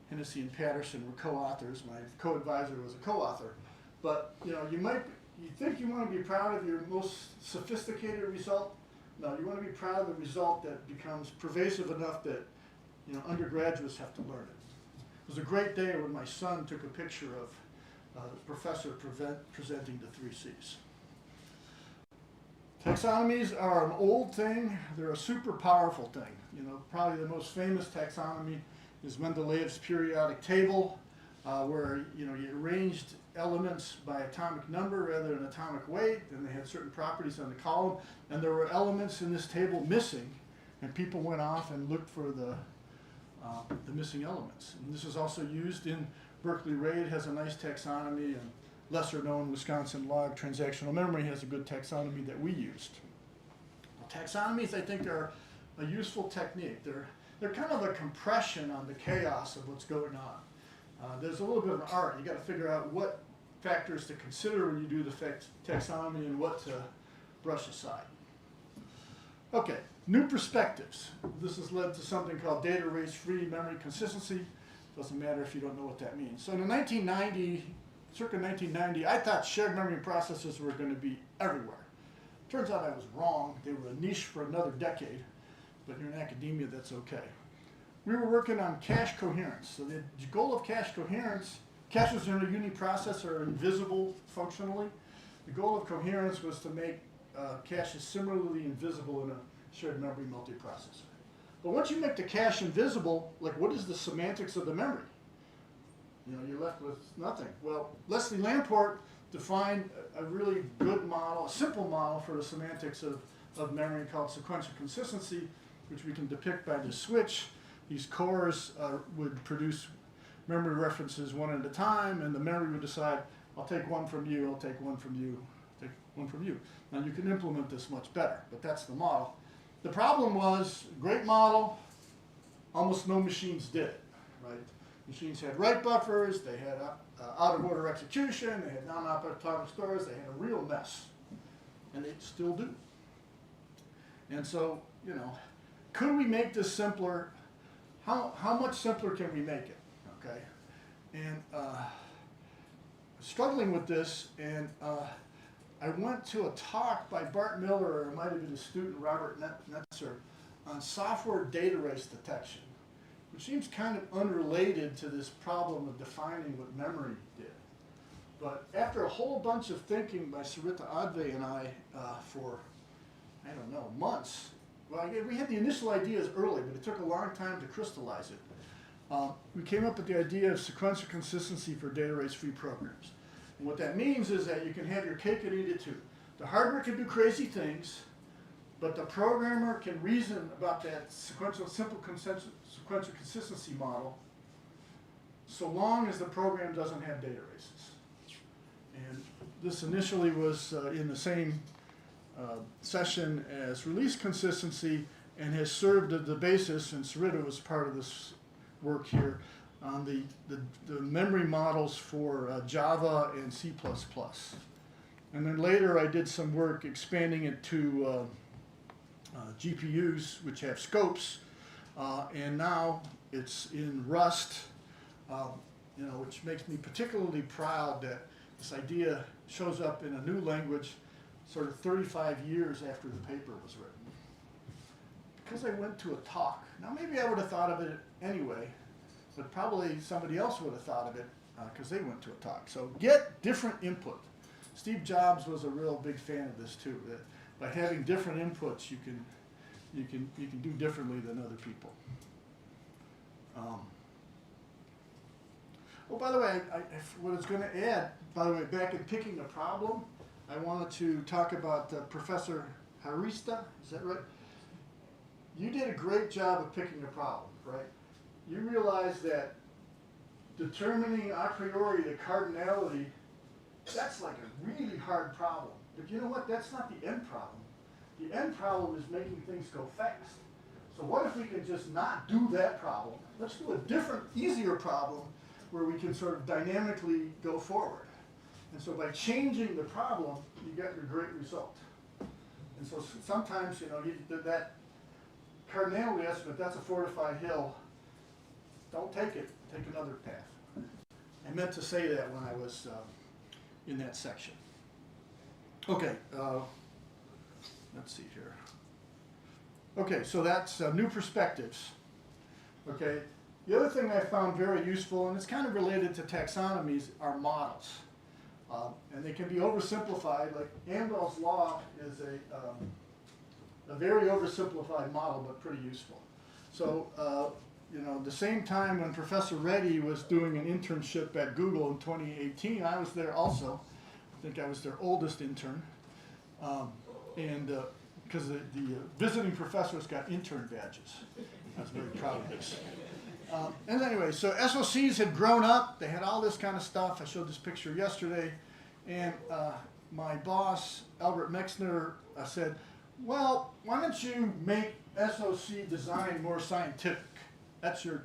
[SPEAKER 3] Hennessy and Patterson were co-authors. My co-advisor was a co-author. But you think you want to be proud of your most sophisticated result? No, you want to be proud of the result that becomes pervasive enough that undergraduates have to learn it. It was a great day when my son took a picture of the professor presenting the 3 C's. Taxonomies are an old thing. They're a super powerful thing. Probably the most famous taxonomy is Mendeleev's periodic table, where you arranged elements by atomic number rather than atomic weight, and they had certain properties on the column, and there were elements in this table missing, and people went off and looked for the missing elements. And this is also used in Berkeley RAID, has a nice taxonomy, and lesser known Wisconsin log transactional memory has a good taxonomy that we used. Taxonomies, I think, are a useful technique. They're kind of a compression on the chaos of what's going on. There's a little bit of an art. You got to figure out what factors to consider when you do the taxonomy and what to brush aside. Okay, new perspectives. This has led to something called data race-free memory consistency. Doesn't matter if you don't know what that means. So in the circa 1990, I thought shared memory processors were going to be everywhere. Turns out I was wrong. They were a niche for another decade, but in academia, that's okay. We were working on cache coherence. So the goal of cache coherence, caches in a uniprocessor are invisible functionally. The goal of coherence was to make cache is similarly invisible in a shared memory multiprocessor. But once you make the cache invisible, what is the semantics of the memory? You're left with nothing. Well, Leslie Lamport defined a really good model, a simple model for the semantics of memory called sequential consistency, which we can depict by the switch. These cores would produce memory references one at a time, and the memory would decide, I'll take one from you, I'll take one from you, take one from you. Now you can implement this much better, but that's the model. The problem was, great model, almost no machines did it, right? Machines had write buffers, they had out of order execution, they had non-atomic stores, they had a real mess, and they still do. And so, could we make this simpler? How much simpler can we make it, okay? And struggling with this, and I went to a talk by Bart Miller, or it might have been a student, Robert Netzer, on software data race detection, which seems kind of unrelated to this problem of defining what memory did. But after a whole bunch of thinking by Sarita Adve and I for, I don't know, months, well, we had the initial ideas early, but it took a long time to crystallize it. We came up with the idea of sequential consistency for data race-free programs. And what that means is that you can have your cake and eat it too. The hardware can do crazy things, but the programmer can reason about that sequential consistency model so long as the program doesn't have data races. And this initially was in the same session as release consistency and has served as the basis, and Sarita was part of this work here, on the memory models for Java and C++. And then later I did some work expanding it to GPUs which have scopes, and now it's in Rust, which makes me particularly proud that this idea shows up in a new language sort of 35 years after the paper was written. Because I went to a talk. Now maybe I would have thought of it anyway, but probably somebody else would have thought of it because they went to a talk. So get different input. Steve Jobs was a real big fan of this too. That by having different inputs, you can do differently than other people. Oh, by the way, what I was going to add, by the way, back in picking a problem, I wanted to talk about Professor Harista. Is that right? You did a great job of picking a problem, right? You realize that determining a priori the cardinality, that's like a really hard problem. But you know what? That's not the end problem. The end problem is making things go fast. So what if we could just not do that problem? Let's do a different, easier problem where we can sort of dynamically go forward. And so by changing the problem, you get a great result. And so sometimes, that cardinality estimate, that's a fortified hill. Don't take it. Take another path. I meant to say that when I was in that section. Okay, let's see here. Okay, so that's new perspectives. Okay, the other thing I found very useful, and it's kind of related to taxonomies, are models. And they can be oversimplified, like Amdahl's law is a very oversimplified model, but pretty useful. So, the same time when Professor Reddy was doing an internship at Google in 2018, I was there also. I think I was their oldest intern. Because the visiting professors got intern badges. I was very proud of this. And anyway, so SOCs had grown up. They had all this kind of stuff. I showed this picture yesterday. And my boss, Albert Mexner, said, well, why don't you make SOC design more scientific? That's your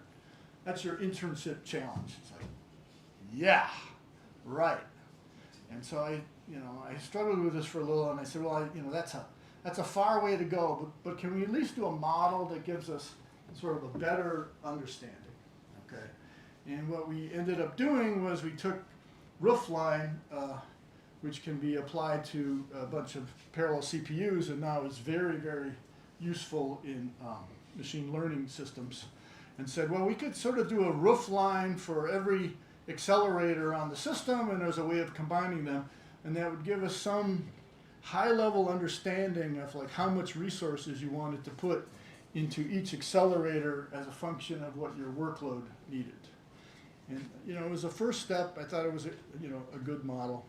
[SPEAKER 3] internship challenge. It's like, yeah, right. And so I struggled with this for a little, and I said, well, that's a far way to go, but can we at least do a model that gives us sort of a better understanding, okay? And what we ended up doing was we took roofline, which can be applied to a bunch of parallel CPUs, and now is very, very useful in machine learning systems, and said, well, we could sort of do a roofline for every accelerator on the system, and there's a way of combining them, and that would give us some high-level understanding of like how much resources you wanted to put into each accelerator as a function of what your workload needed. And it was a first step. I thought it was a good model.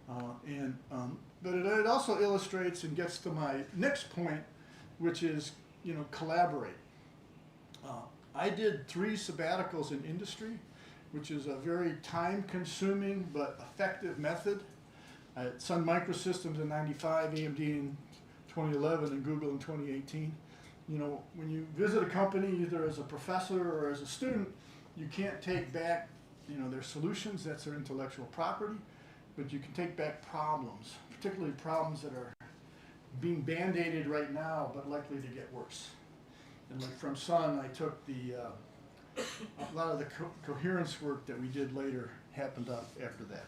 [SPEAKER 3] But it also illustrates and gets to my next point, which is collaborate. I did 3 sabbaticals in industry, which is a very time-consuming but effective method. At Sun Microsystems in '95, AMD in 2011, and Google in 2018. When you visit a company, either as a professor or as a student, you can't take back, their solutions. That's their intellectual property. But you can take back problems, particularly problems that are being band-aided right now, but likely to get worse. And like from Sun, I took a lot of the coherence work that we did later happened up after that.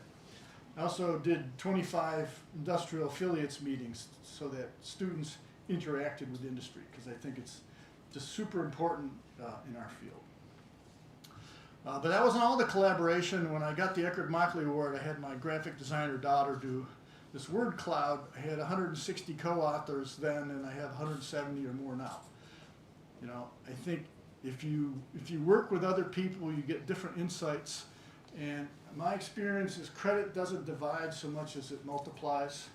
[SPEAKER 3] I also did 25 industrial affiliates meetings so that students interacted with industry, because I think it's just super important in our field. But that wasn't all the collaboration. When I got the Eckerd-Mockley Award, I had my graphic designer daughter do this word cloud. I had 160 co-authors then, and I have 170 or more now. I think if you work with other people, you get different insights. And my experience is credit doesn't divide so much as it multiplies.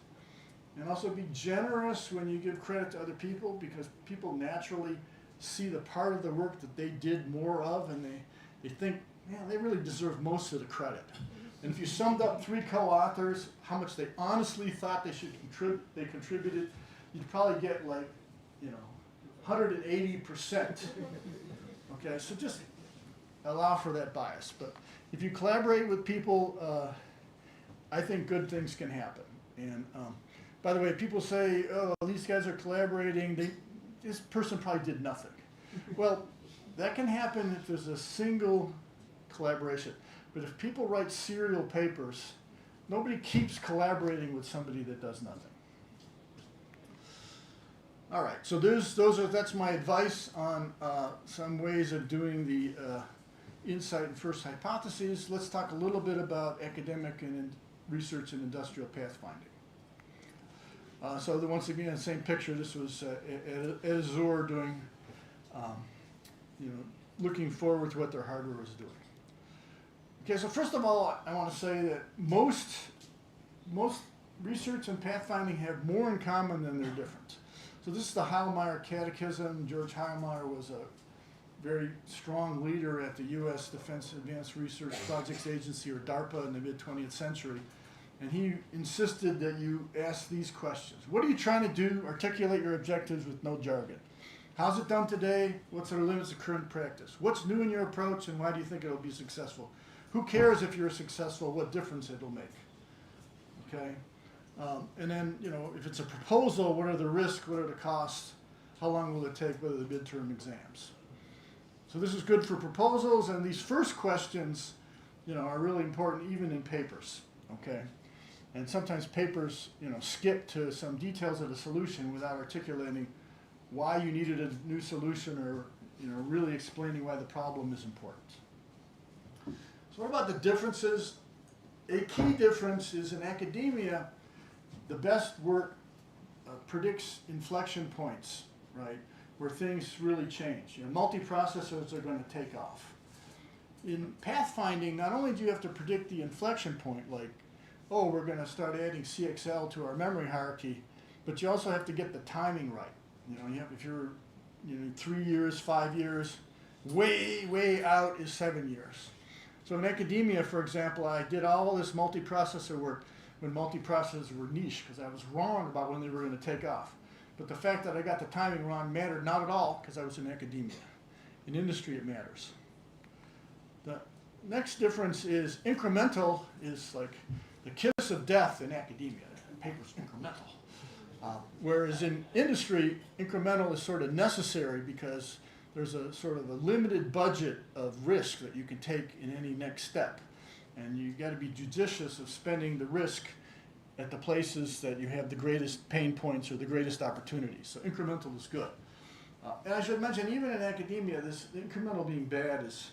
[SPEAKER 3] And also be generous when you give credit to other people, because people naturally see the part of the work that they did more of, and they think, man, they really deserve most of the credit. And if you summed up 3 co-authors, how much they honestly thought they contributed, you'd probably get like, 180%. Okay, so just allow for that bias. But if you collaborate with people, I think good things can happen. And by the way, people say, oh, these guys are collaborating. This person probably did nothing. Well, that can happen if there's a single collaboration. But if people write serial papers, nobody keeps collaborating with somebody that does nothing. All right, so that's my advice on some ways of doing the insight and first hypotheses. Let's talk a little bit about academic and research and industrial pathfinding. So once again, same picture. This was at Azure doing, looking forward to what their hardware was doing. Okay, so first of all, I want to say that most research and pathfinding have more in common than they're different. So this is the Heilmeyer Catechism. George Heilmeyer was a very strong leader at the U.S. Defense Advanced Research Projects Agency, or DARPA, in the mid-20th century. And he insisted that you ask these questions. What are you trying to do? Articulate your objectives with no jargon. How's it done today? What's the limits of current practice? What's new in your approach, and why do you think it'll be successful? Who cares if you're successful? What difference it'll make? Okay? And then, if it's a proposal, what are the risks? What are the costs? How long will it take? What are the midterm exams? So this is good for proposals, and these first questions, are really important even in papers. Okay? And sometimes papers, skip to some details of the solution without articulating why you needed a new solution, or, really explaining why the problem is important. So what about the differences? A key difference is in academia, the best work predicts inflection points, right, where things really change. Multiprocessors are going to take off. In pathfinding, not only do you have to predict the inflection point, like, oh, we're going to start adding CXL to our memory hierarchy, but you also have to get the timing right. If you're 3 years, 5 years, way out is 7 years. So in academia, for example, I did all this multiprocessor work when multiprocessors were niche, because I was wrong about when they were going to take off. But the fact that I got the timing wrong mattered not at all, because I was in academia. In industry, it matters. The next difference is incremental is like the kiss of death in academia. The paper's incremental. Whereas in industry, incremental is sort of necessary because there's a sort of a limited budget of risk that you can take in any next step. And you got to be judicious of spending the risk at the places that you have the greatest pain points or the greatest opportunities. So incremental is good. And I should mention, even in academia, this incremental being bad it's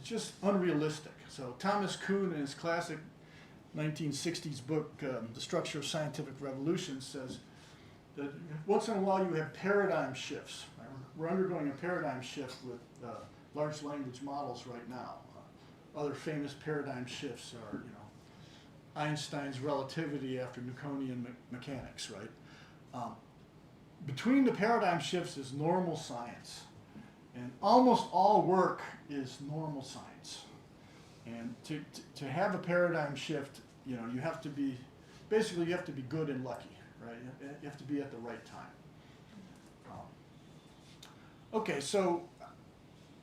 [SPEAKER 3] just unrealistic. So Thomas Kuhn, in his classic 1960s book, The Structure of Scientific Revolution, says that once in a while you have paradigm shifts. We're undergoing a paradigm shift with large language models right now. Other famous paradigm shifts are, Einstein's relativity after Newtonian mechanics, right? Between the paradigm shifts is normal science. And almost all work is normal science. And to have a paradigm shift, you have to be, basically you have to be good and lucky, right? You have to be at the right time. Okay, so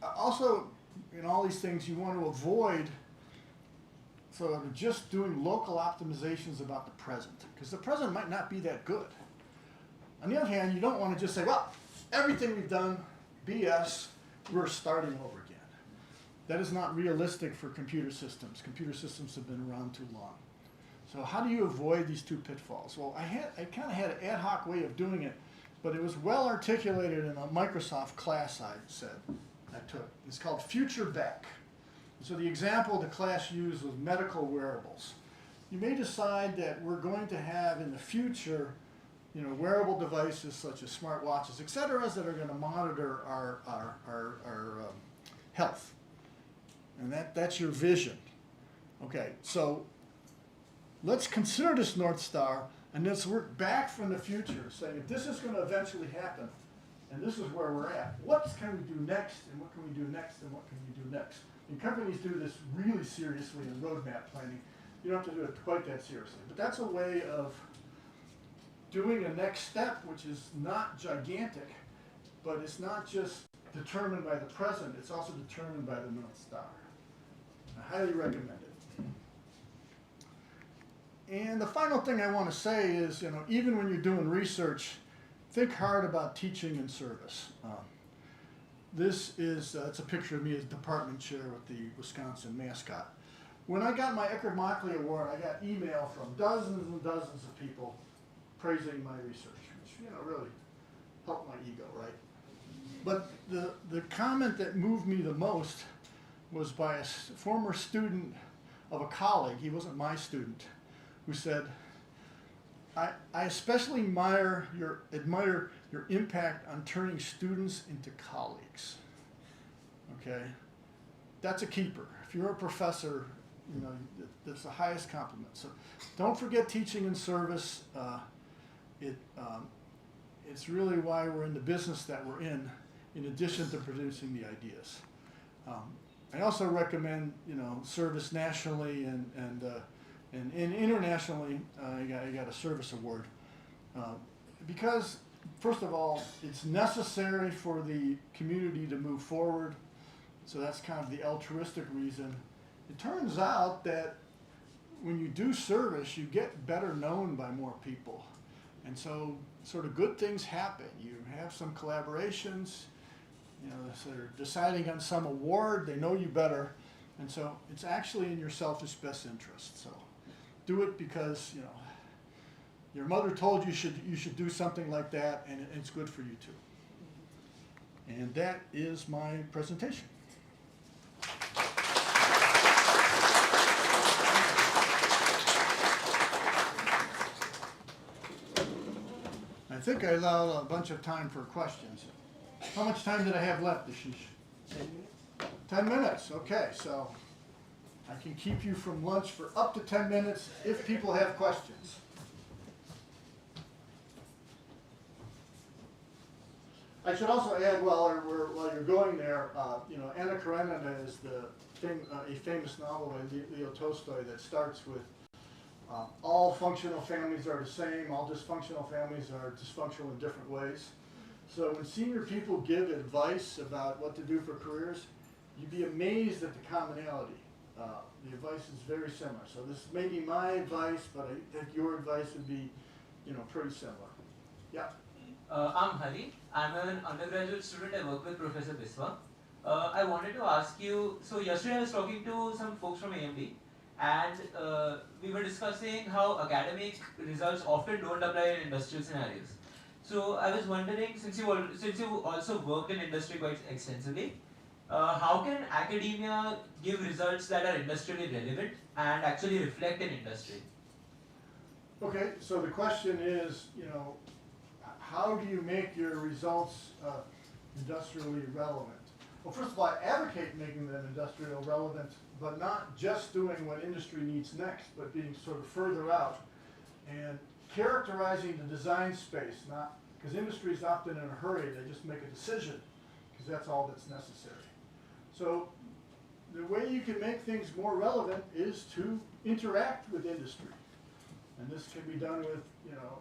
[SPEAKER 3] also in all these things you want to avoid sort of just doing local optimizations about the present, because the present might not be that good. On the other hand, you don't want to just say, well, everything we've done, BS, we're starting over again. That is not realistic for computer systems. Computer systems have been around too long. So how do you avoid these two pitfalls? Well, I kind of had an ad hoc way of doing it, but it was well articulated in a Microsoft class I took. It's called Future Back. So the example the class used was medical wearables. You may decide that we're going to have in the future, wearable devices such as smartwatches, et cetera, that are going to monitor our health. And that's your vision. Okay, so let's consider this North Star, and let's work back from the future, saying if this is going to eventually happen, and this is where we're at, what can we do next, and what can we do next, and what can we do next? And companies do this really seriously in roadmap planning. You don't have to do it quite that seriously, but that's a way of doing a next step, which is not gigantic, but it's not just determined by the present, it's also determined by the North Star. I highly recommend it. And the final thing I want to say is, even when you're doing research, think hard about teaching and service. This is, it's a picture of me as department chair with the Wisconsin mascot. When I got my Eckerd-Mockley Award, I got email from dozens and dozens of people praising my research, which, really helped my ego, right? But the comment that moved me the most was by a former student of a colleague, he wasn't my student, who said, I especially admire your impact on turning students into colleagues. Okay? That's a keeper. If you're a professor, that's the highest compliment. So don't forget teaching and service. It's really why we're in the business that we're in addition to producing the ideas. I also recommend, service nationally and internationally. You got a service award because, first of all, it's necessary for the community to move forward. So that's kind of the altruistic reason. It turns out that when you do service, you get better known by more people. And so sort of good things happen. You have some collaborations, so they're deciding on some award, they know you better. And so it's actually in your selfish best interest. So do it because, your mother told you should do something like that, and it's good for you too. And that is my presentation. I think I allowed a bunch of time for questions. How much time did I have left, Ashish?
[SPEAKER 4] 10 minutes.
[SPEAKER 3] 10 minutes, okay, so I can keep you from lunch for up to 10 minutes if people have questions. I should also add, while you're going there, Anna Karenina is a famous novel by Leo Tolstoy that starts with all functional families are the same, all dysfunctional families are dysfunctional in different ways. So when senior people give advice about what to do for careers, you'd be amazed at the commonality. The advice is very similar. So this may be my advice, but I think your advice would be, pretty similar. Yeah.
[SPEAKER 12] I'm Hari. I'm an undergraduate student. I work with Professor Biswa. I wanted to ask you, so yesterday I was talking to some folks from AMD, and we were discussing how academic results often don't apply in industrial scenarios. So I was wondering, since you also worked in industry quite extensively, how can academia give results that are industrially relevant and actually reflect an industry?
[SPEAKER 3] Okay, so the question is, how do you make your results industrially relevant? Well, first of all, I advocate making them industrially relevant, but not just doing what industry needs next, but being sort of further out and characterizing the design space, not because industry is often in a hurry, they just make a decision because that's all that's necessary. So the way you can make things more relevant is to interact with industry. And this can be done with,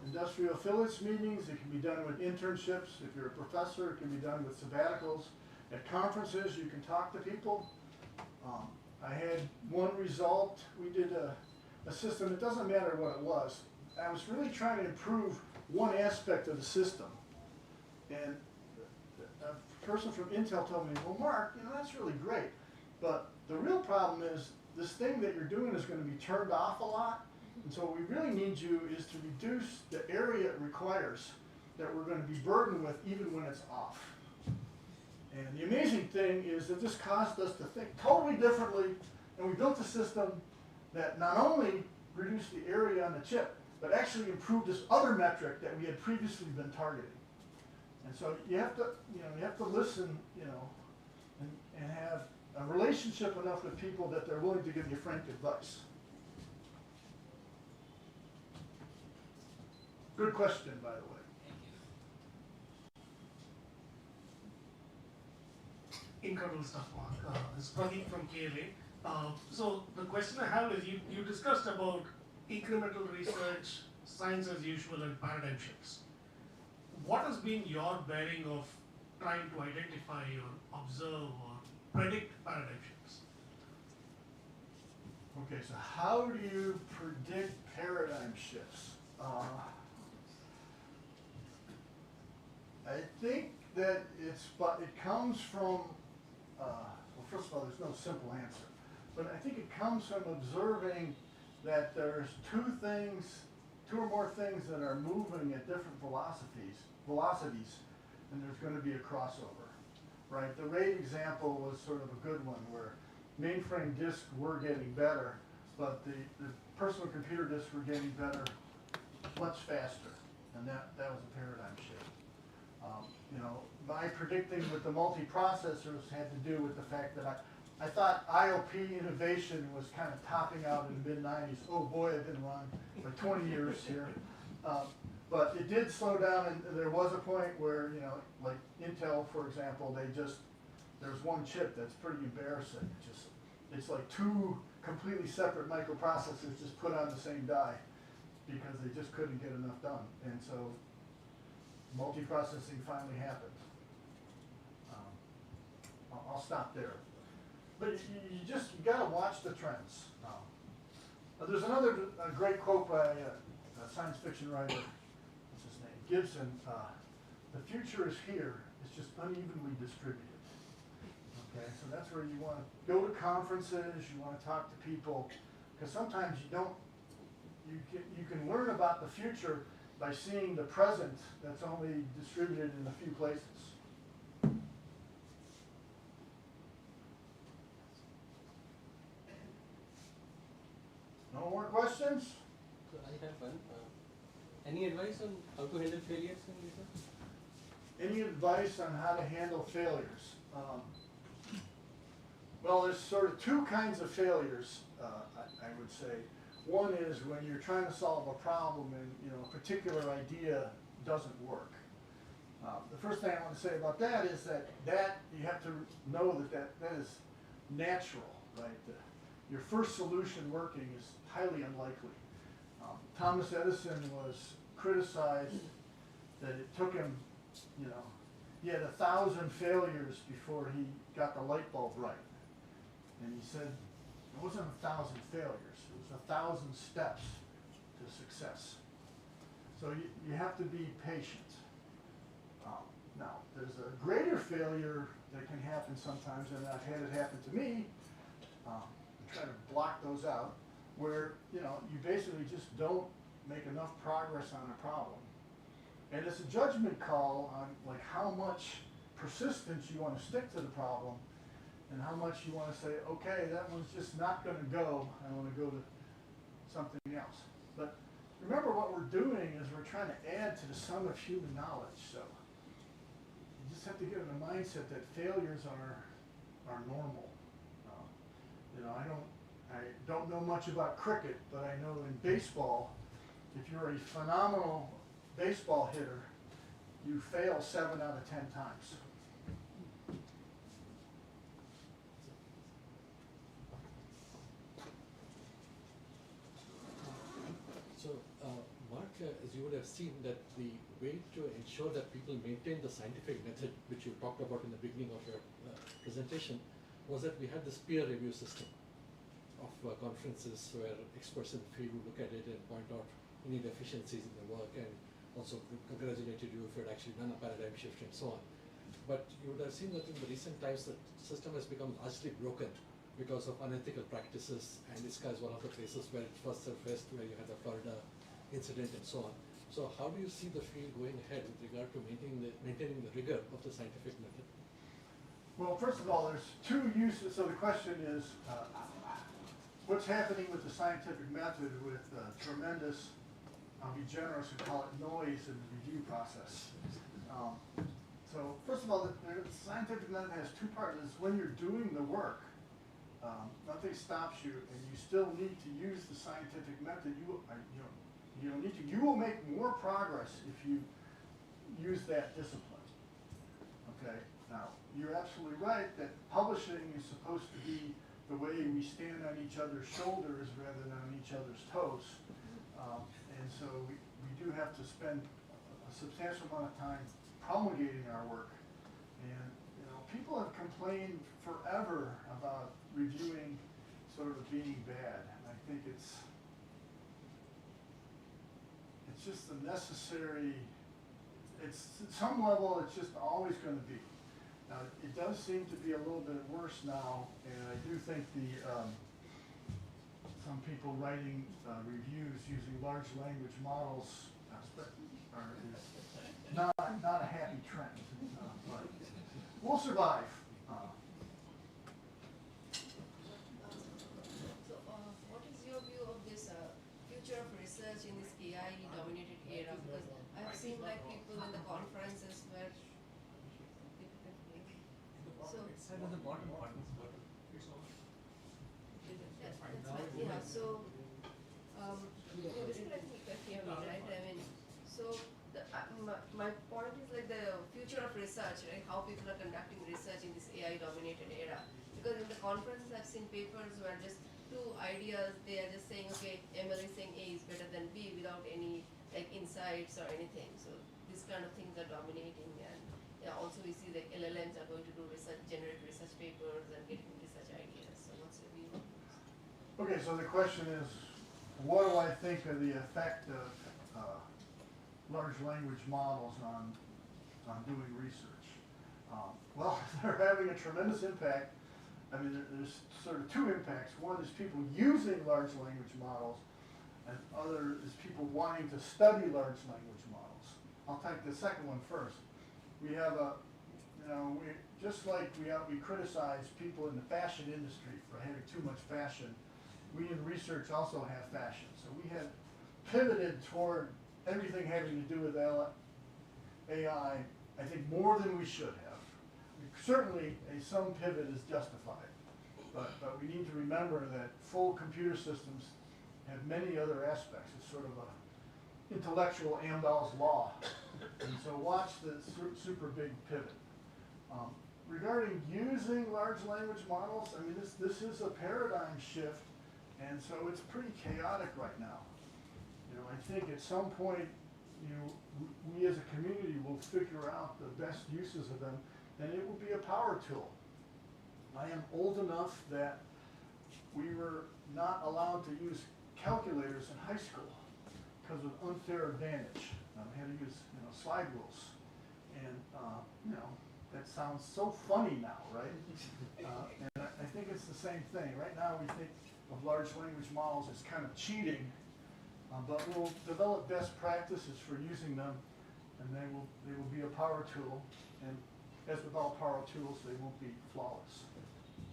[SPEAKER 3] industrial affiliates meetings, it can be done with internships. If you're a professor, it can be done with sabbaticals. At conferences, you can talk to people. I had one result, we did a system, it doesn't matter what it was. I was really trying to improve one aspect of the system. And a person from Intel told me, well, Mark, that's really great. But the real problem is this thing that you're doing is going to be turned off a lot. And so what we really need you is to reduce the area it requires that we're going to be burdened with even when it's off. And the amazing thing is that this caused us to think totally differently, and we built a system that not only reduced the area on the chip, but actually improved this other metric that we had previously been targeting. And so you have to listen, and have a relationship enough with people that they're willing to give you frank advice. Good question, by the way.
[SPEAKER 4] Incredible stuff, Mark. It's Pradeep from KLA. So the question I have is, you discussed about incremental research, science as usual, and paradigm shifts. What has been your bearing of trying to identify or observe or predict paradigm shifts?
[SPEAKER 3] Okay, so how do you predict paradigm shifts? I think that it comes from, well, first of all, there's no simple answer, but I think it comes from observing that there's two or more things that are moving at different velocities, and there's going to be a crossover, right? The RAID example was sort of a good one where mainframe disks were getting better, but the personal computer disks were getting better much faster, and that was a paradigm shift. You know, my predicting with the multiprocessors had to do with the fact that I thought IOP innovation was kind of topping out in the mid-90s. Oh boy, I've been wrong for 20 years here. But it did slow down, and there was a point where, you know, like Intel, for example, there's one chip that's pretty embarrassing. It's like two completely separate microprocessors just put on the same die because they just couldn't get enough done. And so multiprocessing finally happened. I'll stop there. But you gotta watch the trends. There's another great quote by a science fiction writer, what's his name, Gibson. The future is here, it's just unevenly distributed. Okay, so that's where you want to go to conferences, you want to talk to people, because sometimes you can learn about the future by seeing the present that's only distributed in a few places. No more questions?
[SPEAKER 6] So I have one. Any advice on how to handle failures in research?
[SPEAKER 3] Any advice on how to handle failures? Well, there's sort of two kinds of failures, I would say. One is when you're trying to solve a problem and, you know, a particular idea doesn't work. The first thing I want to say about that is that you have to know that is natural, right? Your first solution working is highly unlikely. Thomas Edison was criticized that it took him, you know, he had 1,000 failures before he got the light bulb right. And he said, it wasn't 1,000 failures, it was 1,000 steps to success. So you have to be patient. Now, there's a greater failure that can happen sometimes, and I've had it happen to me. Try to block those out, where, you know, you basically just don't make enough progress on a problem. And it's a judgment call on like how much persistence you want to stick to the problem and how much you want to say, okay, that one's just not going to go, I want to go to something else. But remember, what we're doing is we're trying to add to the sum of human knowledge. So you just have to get in the mindset that failures are normal. You know, I don't know much about cricket, but I know in baseball, if you're a phenomenal baseball hitter, you fail 7 out of 10 times.
[SPEAKER 7] So, Mark, as you would have seen, that the way to ensure that people maintain the scientific method, which you talked about in the beginning of your presentation, was that we had this peer review system of conferences where experts in the field would look at it and point out any deficiencies in the work and also congratulated you if you had actually done a paradigm shift and so on. But you would have seen that in the recent times the system has become largely broken because of unethical practices, and IISc is one of the places where it first surfaced, where you had the Florida incident and so on. So how do you see the field going ahead with regard to maintaining the rigor of the scientific method?
[SPEAKER 3] Well, first of all, there's two uses. So the question is, what's happening with the scientific method with tremendous, I'll be generous and call it noise in the review process. So first of all, the scientific method has two parts. When you're doing the work, nothing stops you, and you still need to use the scientific method. You will make more progress if you use that discipline. Okay. Now, you're absolutely right that publishing is supposed to be the way we stand on each other's shoulders rather than on each other's toes. And so we do have to spend a substantial amount of time promulgating our work. And, you know, people have complained forever about reviewing sort of being bad. I think it's just a necessary, it's at some level it's just always going to be. Now it does seem to be a little bit worse now, and I do think some people writing reviews using large language models is not a happy trend, but we'll survive.
[SPEAKER 13] What is your view of this future of research in this AI-dominated era? Because I have seen like people in the conferences where basically I think you can hear me, right? I mean, so my point is like the future of research, right? How people are conducting research in this AI-dominated era. Because in the conferences I've seen papers where just two ideas, they are just saying, okay, ML is saying A is better than B without any like insights or anything. So these kind of things are dominating, and also we see like LLMs are going to do research, generate research papers and getting research ideas. So what's your view on this?
[SPEAKER 3] Okay, so the question is, what do I think of the effect of large language models on doing research? Well, they're having a tremendous impact. I mean, there's sort of two impacts. One is people using large language models, and other is people wanting to study large language models. I'll take the second one first. We have just like we criticize people in the fashion industry for having too much fashion, we in research also have fashion. So we have pivoted toward everything having to do with AI, I think more than we should have. Certainly, some pivot is justified, but we need to remember that full computer systems have many other aspects. It's sort of a intellectual Amdahl's law, and so watch the super big pivot. Regarding using large language models, I mean this is a paradigm shift, and so it's pretty chaotic right now. I think at some point, we as a community will figure out the best uses of them, and it will be a power tool. I am old enough that we were not allowed to use calculators in high school because of unfair advantage. We had to use slide rules, and that sounds so funny now, right? And I think it's the same thing. Right now we think of large language models as kind of cheating, but we'll develop best practices for using them, and they will be a power tool. And as with all power tools, they won't be flawless.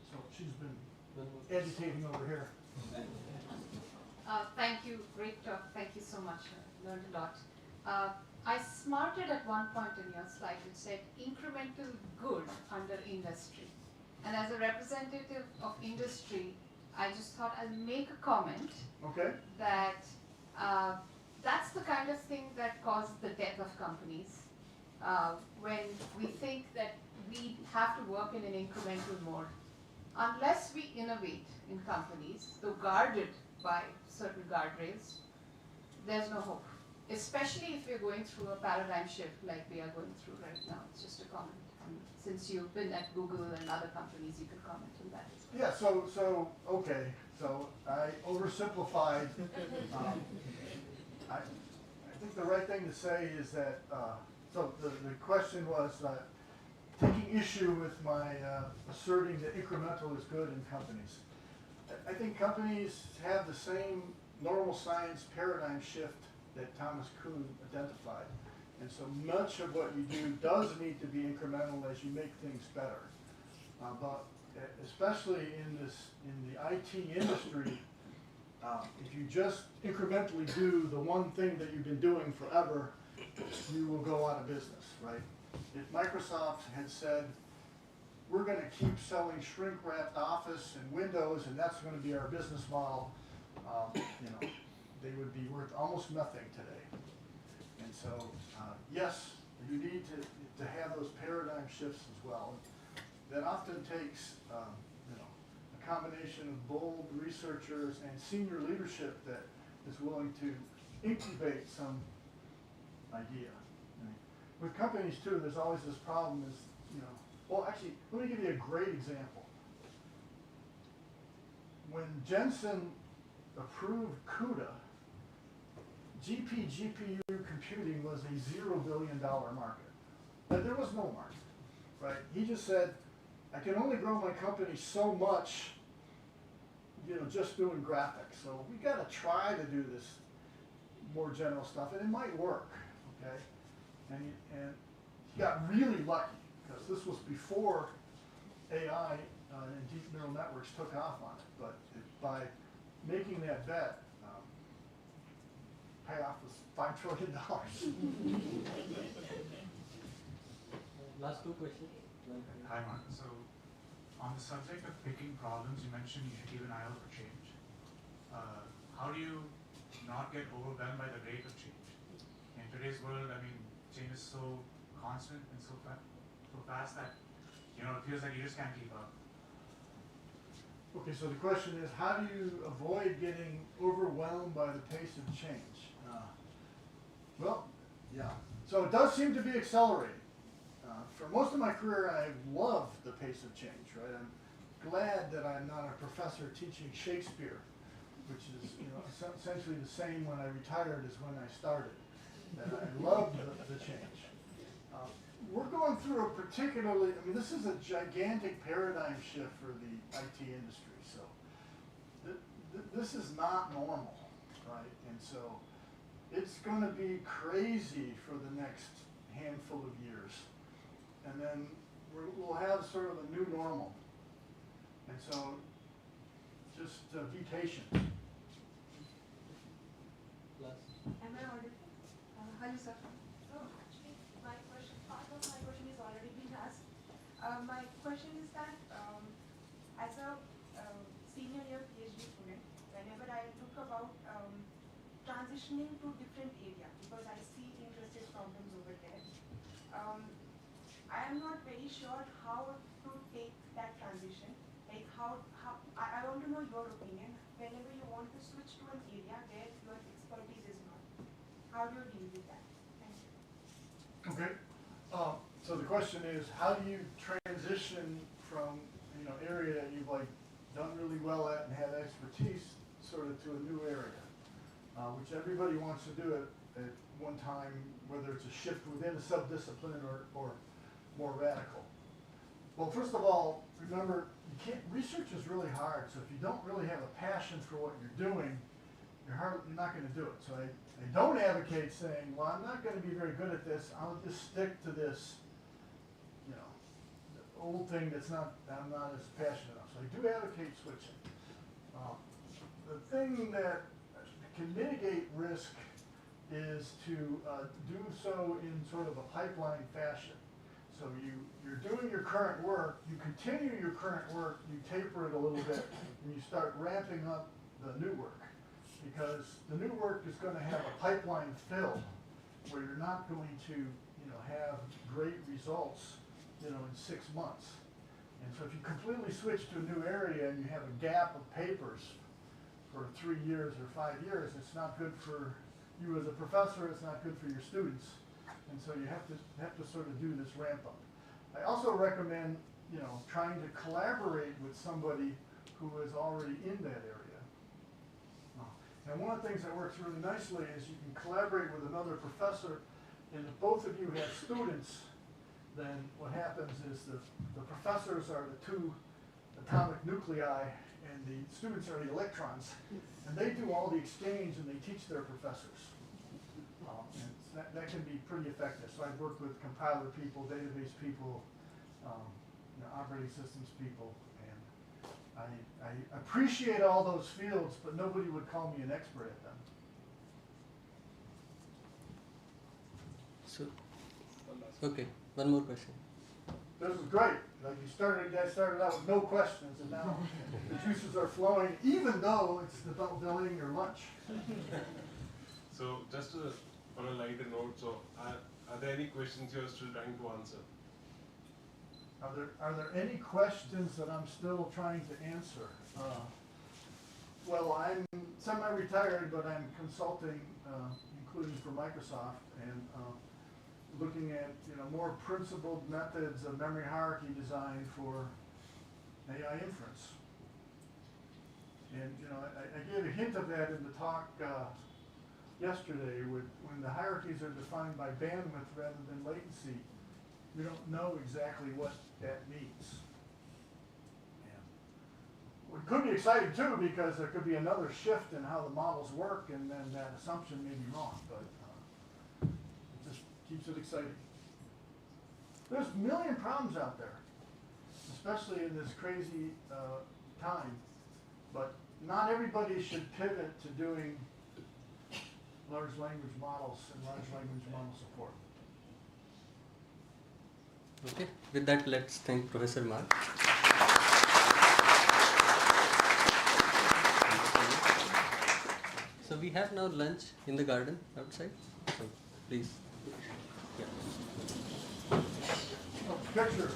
[SPEAKER 3] So she's been educating over here.
[SPEAKER 1] Thank you. Great talk. Thank you so much. Learned a lot. I smarted at one point in your slide. It said incremental good under industry. And as a representative of industry, I just thought I'll make a comment.
[SPEAKER 3] Okay.
[SPEAKER 1] That that's the kind of thing that caused the death of companies. When we think that we have to work in an incremental mode. Unless we innovate in companies, though guarded by certain guardrails, there's no hope. Especially if we're going through a paradigm shift like we are going through right now. It's just a comment. And since you've been at Google and other companies, you can comment on that as well.
[SPEAKER 3] Yeah, okay. So I oversimplified. I think the right thing to say is that, so the question was taking issue with my asserting that incremental is good in companies. I think companies have the same normal science paradigm shift that Thomas Kuhn identified. And so much of what you do does need to be incremental as you make things better. But especially in the IT industry, if you just incrementally do the one thing that you've been doing forever, you will go out of business, right? If Microsoft had said, we're going to keep selling shrink-wrapped Office and Windows, and that's going to be our business model, they would be worth almost nothing today. And so, yes, you need to have those paradigm shifts as well. That often takes a combination of bold researchers and senior leadership that is willing to incubate some idea. With companies too, there's always this problem is, well actually, let me give you a great example. when Jensen approved CUDA, GPU computing was a $0 billion market. But there was no market, right? He just said, I can only grow my company so much, just doing graphics. So we got to try to do this more general stuff, and it might work, okay? And he got really lucky, because this was before AI and deep neural networks took off on it. But by making that bet, payoff was $5 trillion.
[SPEAKER 6] Last two questions.
[SPEAKER 14] Hi, Mark. So, on the subject of picking problems, you mentioned you should keep an eye out for change. How do you not get overwhelmed by the rate of change? In today's world, I mean, change is so constant and so fast that, it feels like you just can't keep up.
[SPEAKER 3] Okay, so the question is, how do you avoid getting overwhelmed by the pace of change? Well, yeah. So it does seem to be accelerating. For most of my career, I've loved the pace of change, right? I'm glad that I'm not a professor teaching Shakespeare, which is, essentially the same when I retired as when I started. That I loved the change. We're going through a particularly, this is a gigantic paradigm shift for the IT industry. So this is not normal, right? And so it's going to be crazy for the next handful of years. And then we'll have sort of a new normal. And so just be patient.
[SPEAKER 9] Am I audible?
[SPEAKER 13] Hello, sir.
[SPEAKER 9] So actually, part of my question is already been asked. My question is that as a senior year PhD student, whenever I look about transitioning to different area, because I see interested problems over there, I am not very sure how to take that transition. Like how I want to know your opinion. Whenever you want to switch to an area where your expertise is not, how do you deal with that? Thank you.
[SPEAKER 3] Okay. So the question is, how do you transition from area that you've done really well at and have expertise sort of to a new area, which everybody wants to do at one time, whether it's a shift within a subdiscipline or more radical. Well, first of all, remember, research is really hard. So if you don't really have a passion for what you're doing, you're not going to do it. So I don't advocate saying, well, I'm not going to be very good at this. I'll just stick to this, old thing I'm not as passionate about. So I do advocate switching. The thing that can mitigate risk is to do so in sort of a pipeline fashion. So you're doing your current work, you continue your current work, you taper it a little bit, and you start ramping up the new work. Because the new work is going to have a pipeline fill where you're not going to have great results in 6 months. And so if you completely switch to a new area and you have a gap of papers for 3 years or 5 years, it's not good for you as a professor, it's not good for your students. And so you have to sort of do this ramp up. I also recommend trying to collaborate with somebody who is already in that area. And one of the things that works really nicely is you can collaborate with another professor, and if both of you have students, then what happens is the professors are the two atomic nuclei and the students are the electrons, and they do all the exchange and they teach their professors. And that can be pretty effective. So I've worked with compiler people, database people, operating systems people, and I appreciate all those fields, but nobody would call me an expert at them.
[SPEAKER 6] So, okay, one more question.
[SPEAKER 3] This is great. You guys started out with no questions, and now the juices are flowing, even though it's about billing your lunch.
[SPEAKER 15] So, just on a lighter note, so are there any questions you're still trying to answer?
[SPEAKER 3] Are there any questions that I'm still trying to answer? Well, I'm semi-retired, but I'm consulting, including for Microsoft, and looking at more principled methods of memory hierarchy design for AI inference. And, you know, I gave a hint of that in the talk yesterday when the hierarchies are defined by bandwidth rather than latency, we don't know exactly what that means. It could be exciting too because there could be another shift in how the models work and then that assumption may be wrong, but it just keeps it exciting. There's a million problems out there, especially in this crazy time, but not everybody should pivot to doing large language models and large language model support.
[SPEAKER 6] Okay, with that, let's thank Professor Mark. So we have now lunch in the garden outside, so please. Yeah.
[SPEAKER 3] Picture.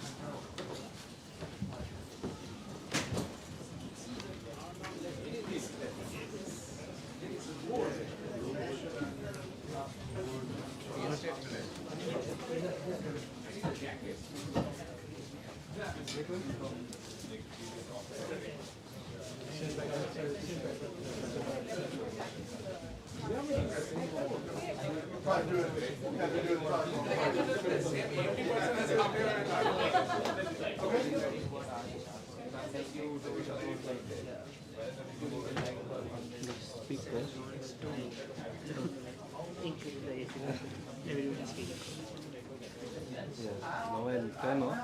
[SPEAKER 11] Now I'll turn off.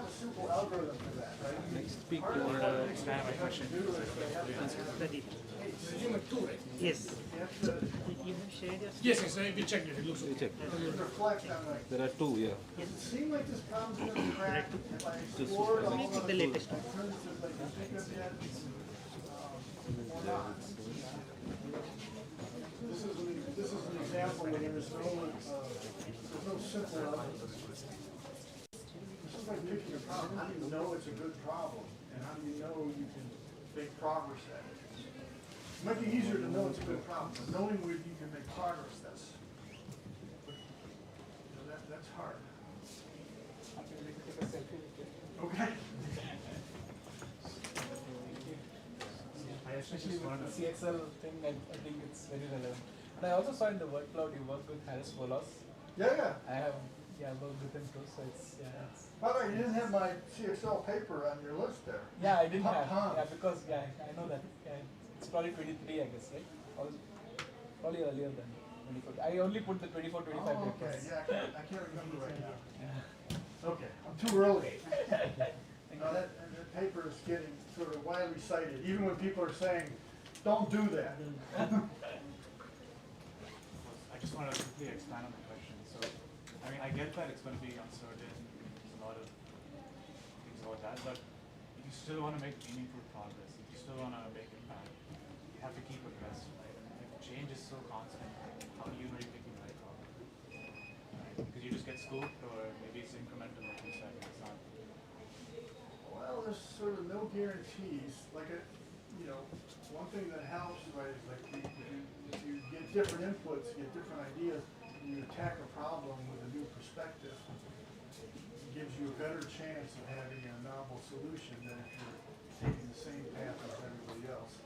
[SPEAKER 11] Next speak to my question.
[SPEAKER 4] Yes. You have shared your... Yes, yes, we checked it. It looks okay.
[SPEAKER 11] There are two, yeah.
[SPEAKER 3] It seemed like this problem's going to crack if I explored all of
[SPEAKER 4] the latest one.
[SPEAKER 3] alternatives I can think of yet, or not. This is an example where there's no simple evidence. This is like picking a problem. How do you know it's a good problem? And how do you know you can make progress at it? It might be easier to know it's a good problem, but knowing where you can make progress, that's hard. Okay.
[SPEAKER 16] I especially with the CXL thing, I think it's very relevant. And I also saw in the word cloud you work with Harris Volos.
[SPEAKER 3] Yeah.
[SPEAKER 16] I have worked with him too, so it's
[SPEAKER 3] By the way, you didn't have my CXL paper on your list there.
[SPEAKER 16] Yeah, I didn't have.
[SPEAKER 3] Hans.
[SPEAKER 16] Yeah, because I know that. Yeah, it's probably 23, I guess, right? Probably earlier than 24. I only put the 24, 25
[SPEAKER 3] okay.
[SPEAKER 16] papers.
[SPEAKER 3] Yeah, I can't remember right now. Yeah. Okay, I'm too early. No, that paper is getting sort of widely cited, even when people are saying, don't do that.
[SPEAKER 14] I just want to quickly expand on the question. So, I mean, I get that it's going to be uncertain. There's a lot of things about that, but if you still want to make meaningful progress, if you still want to make impact, you have to keep abreast, right? And if change is so constant, how do you know you're making the right progress? Right? Because you just get scooped, or maybe it's incremental, like you said, it's not.
[SPEAKER 3] Well, there's sort of no guarantees. Like, one thing that helps, right, is like if you get different inputs, get different ideas, and you attack a problem with a new perspective, it gives you a better chance of having a novel solution than if you're taking the same path as everybody else.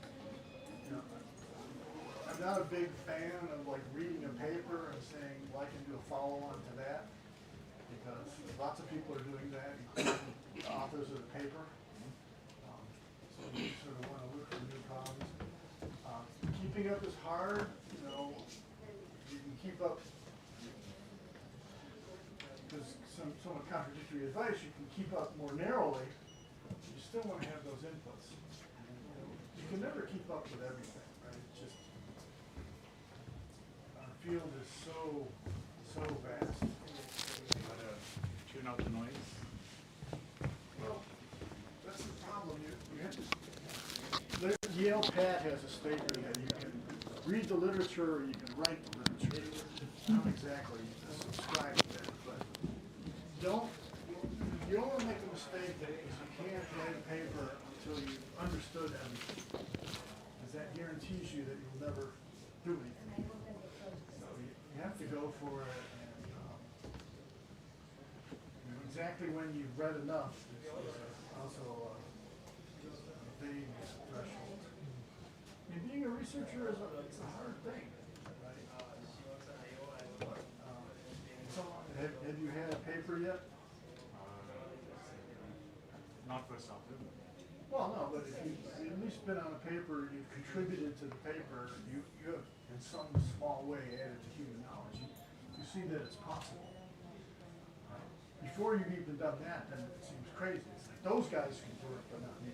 [SPEAKER 3] I'm not a big fan of like reading a paper and saying, well, I can do a follow-on to that, because lots of people are doing that, including the authors of the paper. So you sort of want to look for new problems. Keeping up is hard. You can keep up because somewhat contradictory advice. You can keep up more narrowly. You still want to have those inputs. You can never keep up with everything, right? It's just our field is so vast.
[SPEAKER 14] You got to tune out the noise.
[SPEAKER 3] Well, that's the problem. You have to. Yale Pat has a statement that you can read the literature or you can write the literature. I don't exactly subscribe to that, but you don't want to make a mistake because you can't write a paper until you've understood everything, because that guarantees you that you'll never do anything. So you have to go for it, and exactly when you've read enough is also a vague threshold. capture is it's a hard thing. Right? So have you had a paper yet?
[SPEAKER 14] Not for starter.
[SPEAKER 3] Well, no, but if you've at least been on a paper, you've contributed to the paper, you have in some small way added to human knowledge. You see that it's possible. Before you've even done that, then it seems crazy. It's like those guys can do it, but not me.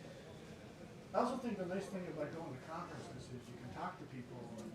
[SPEAKER 3] I also think the nice thing about going to conferences is you can talk to people and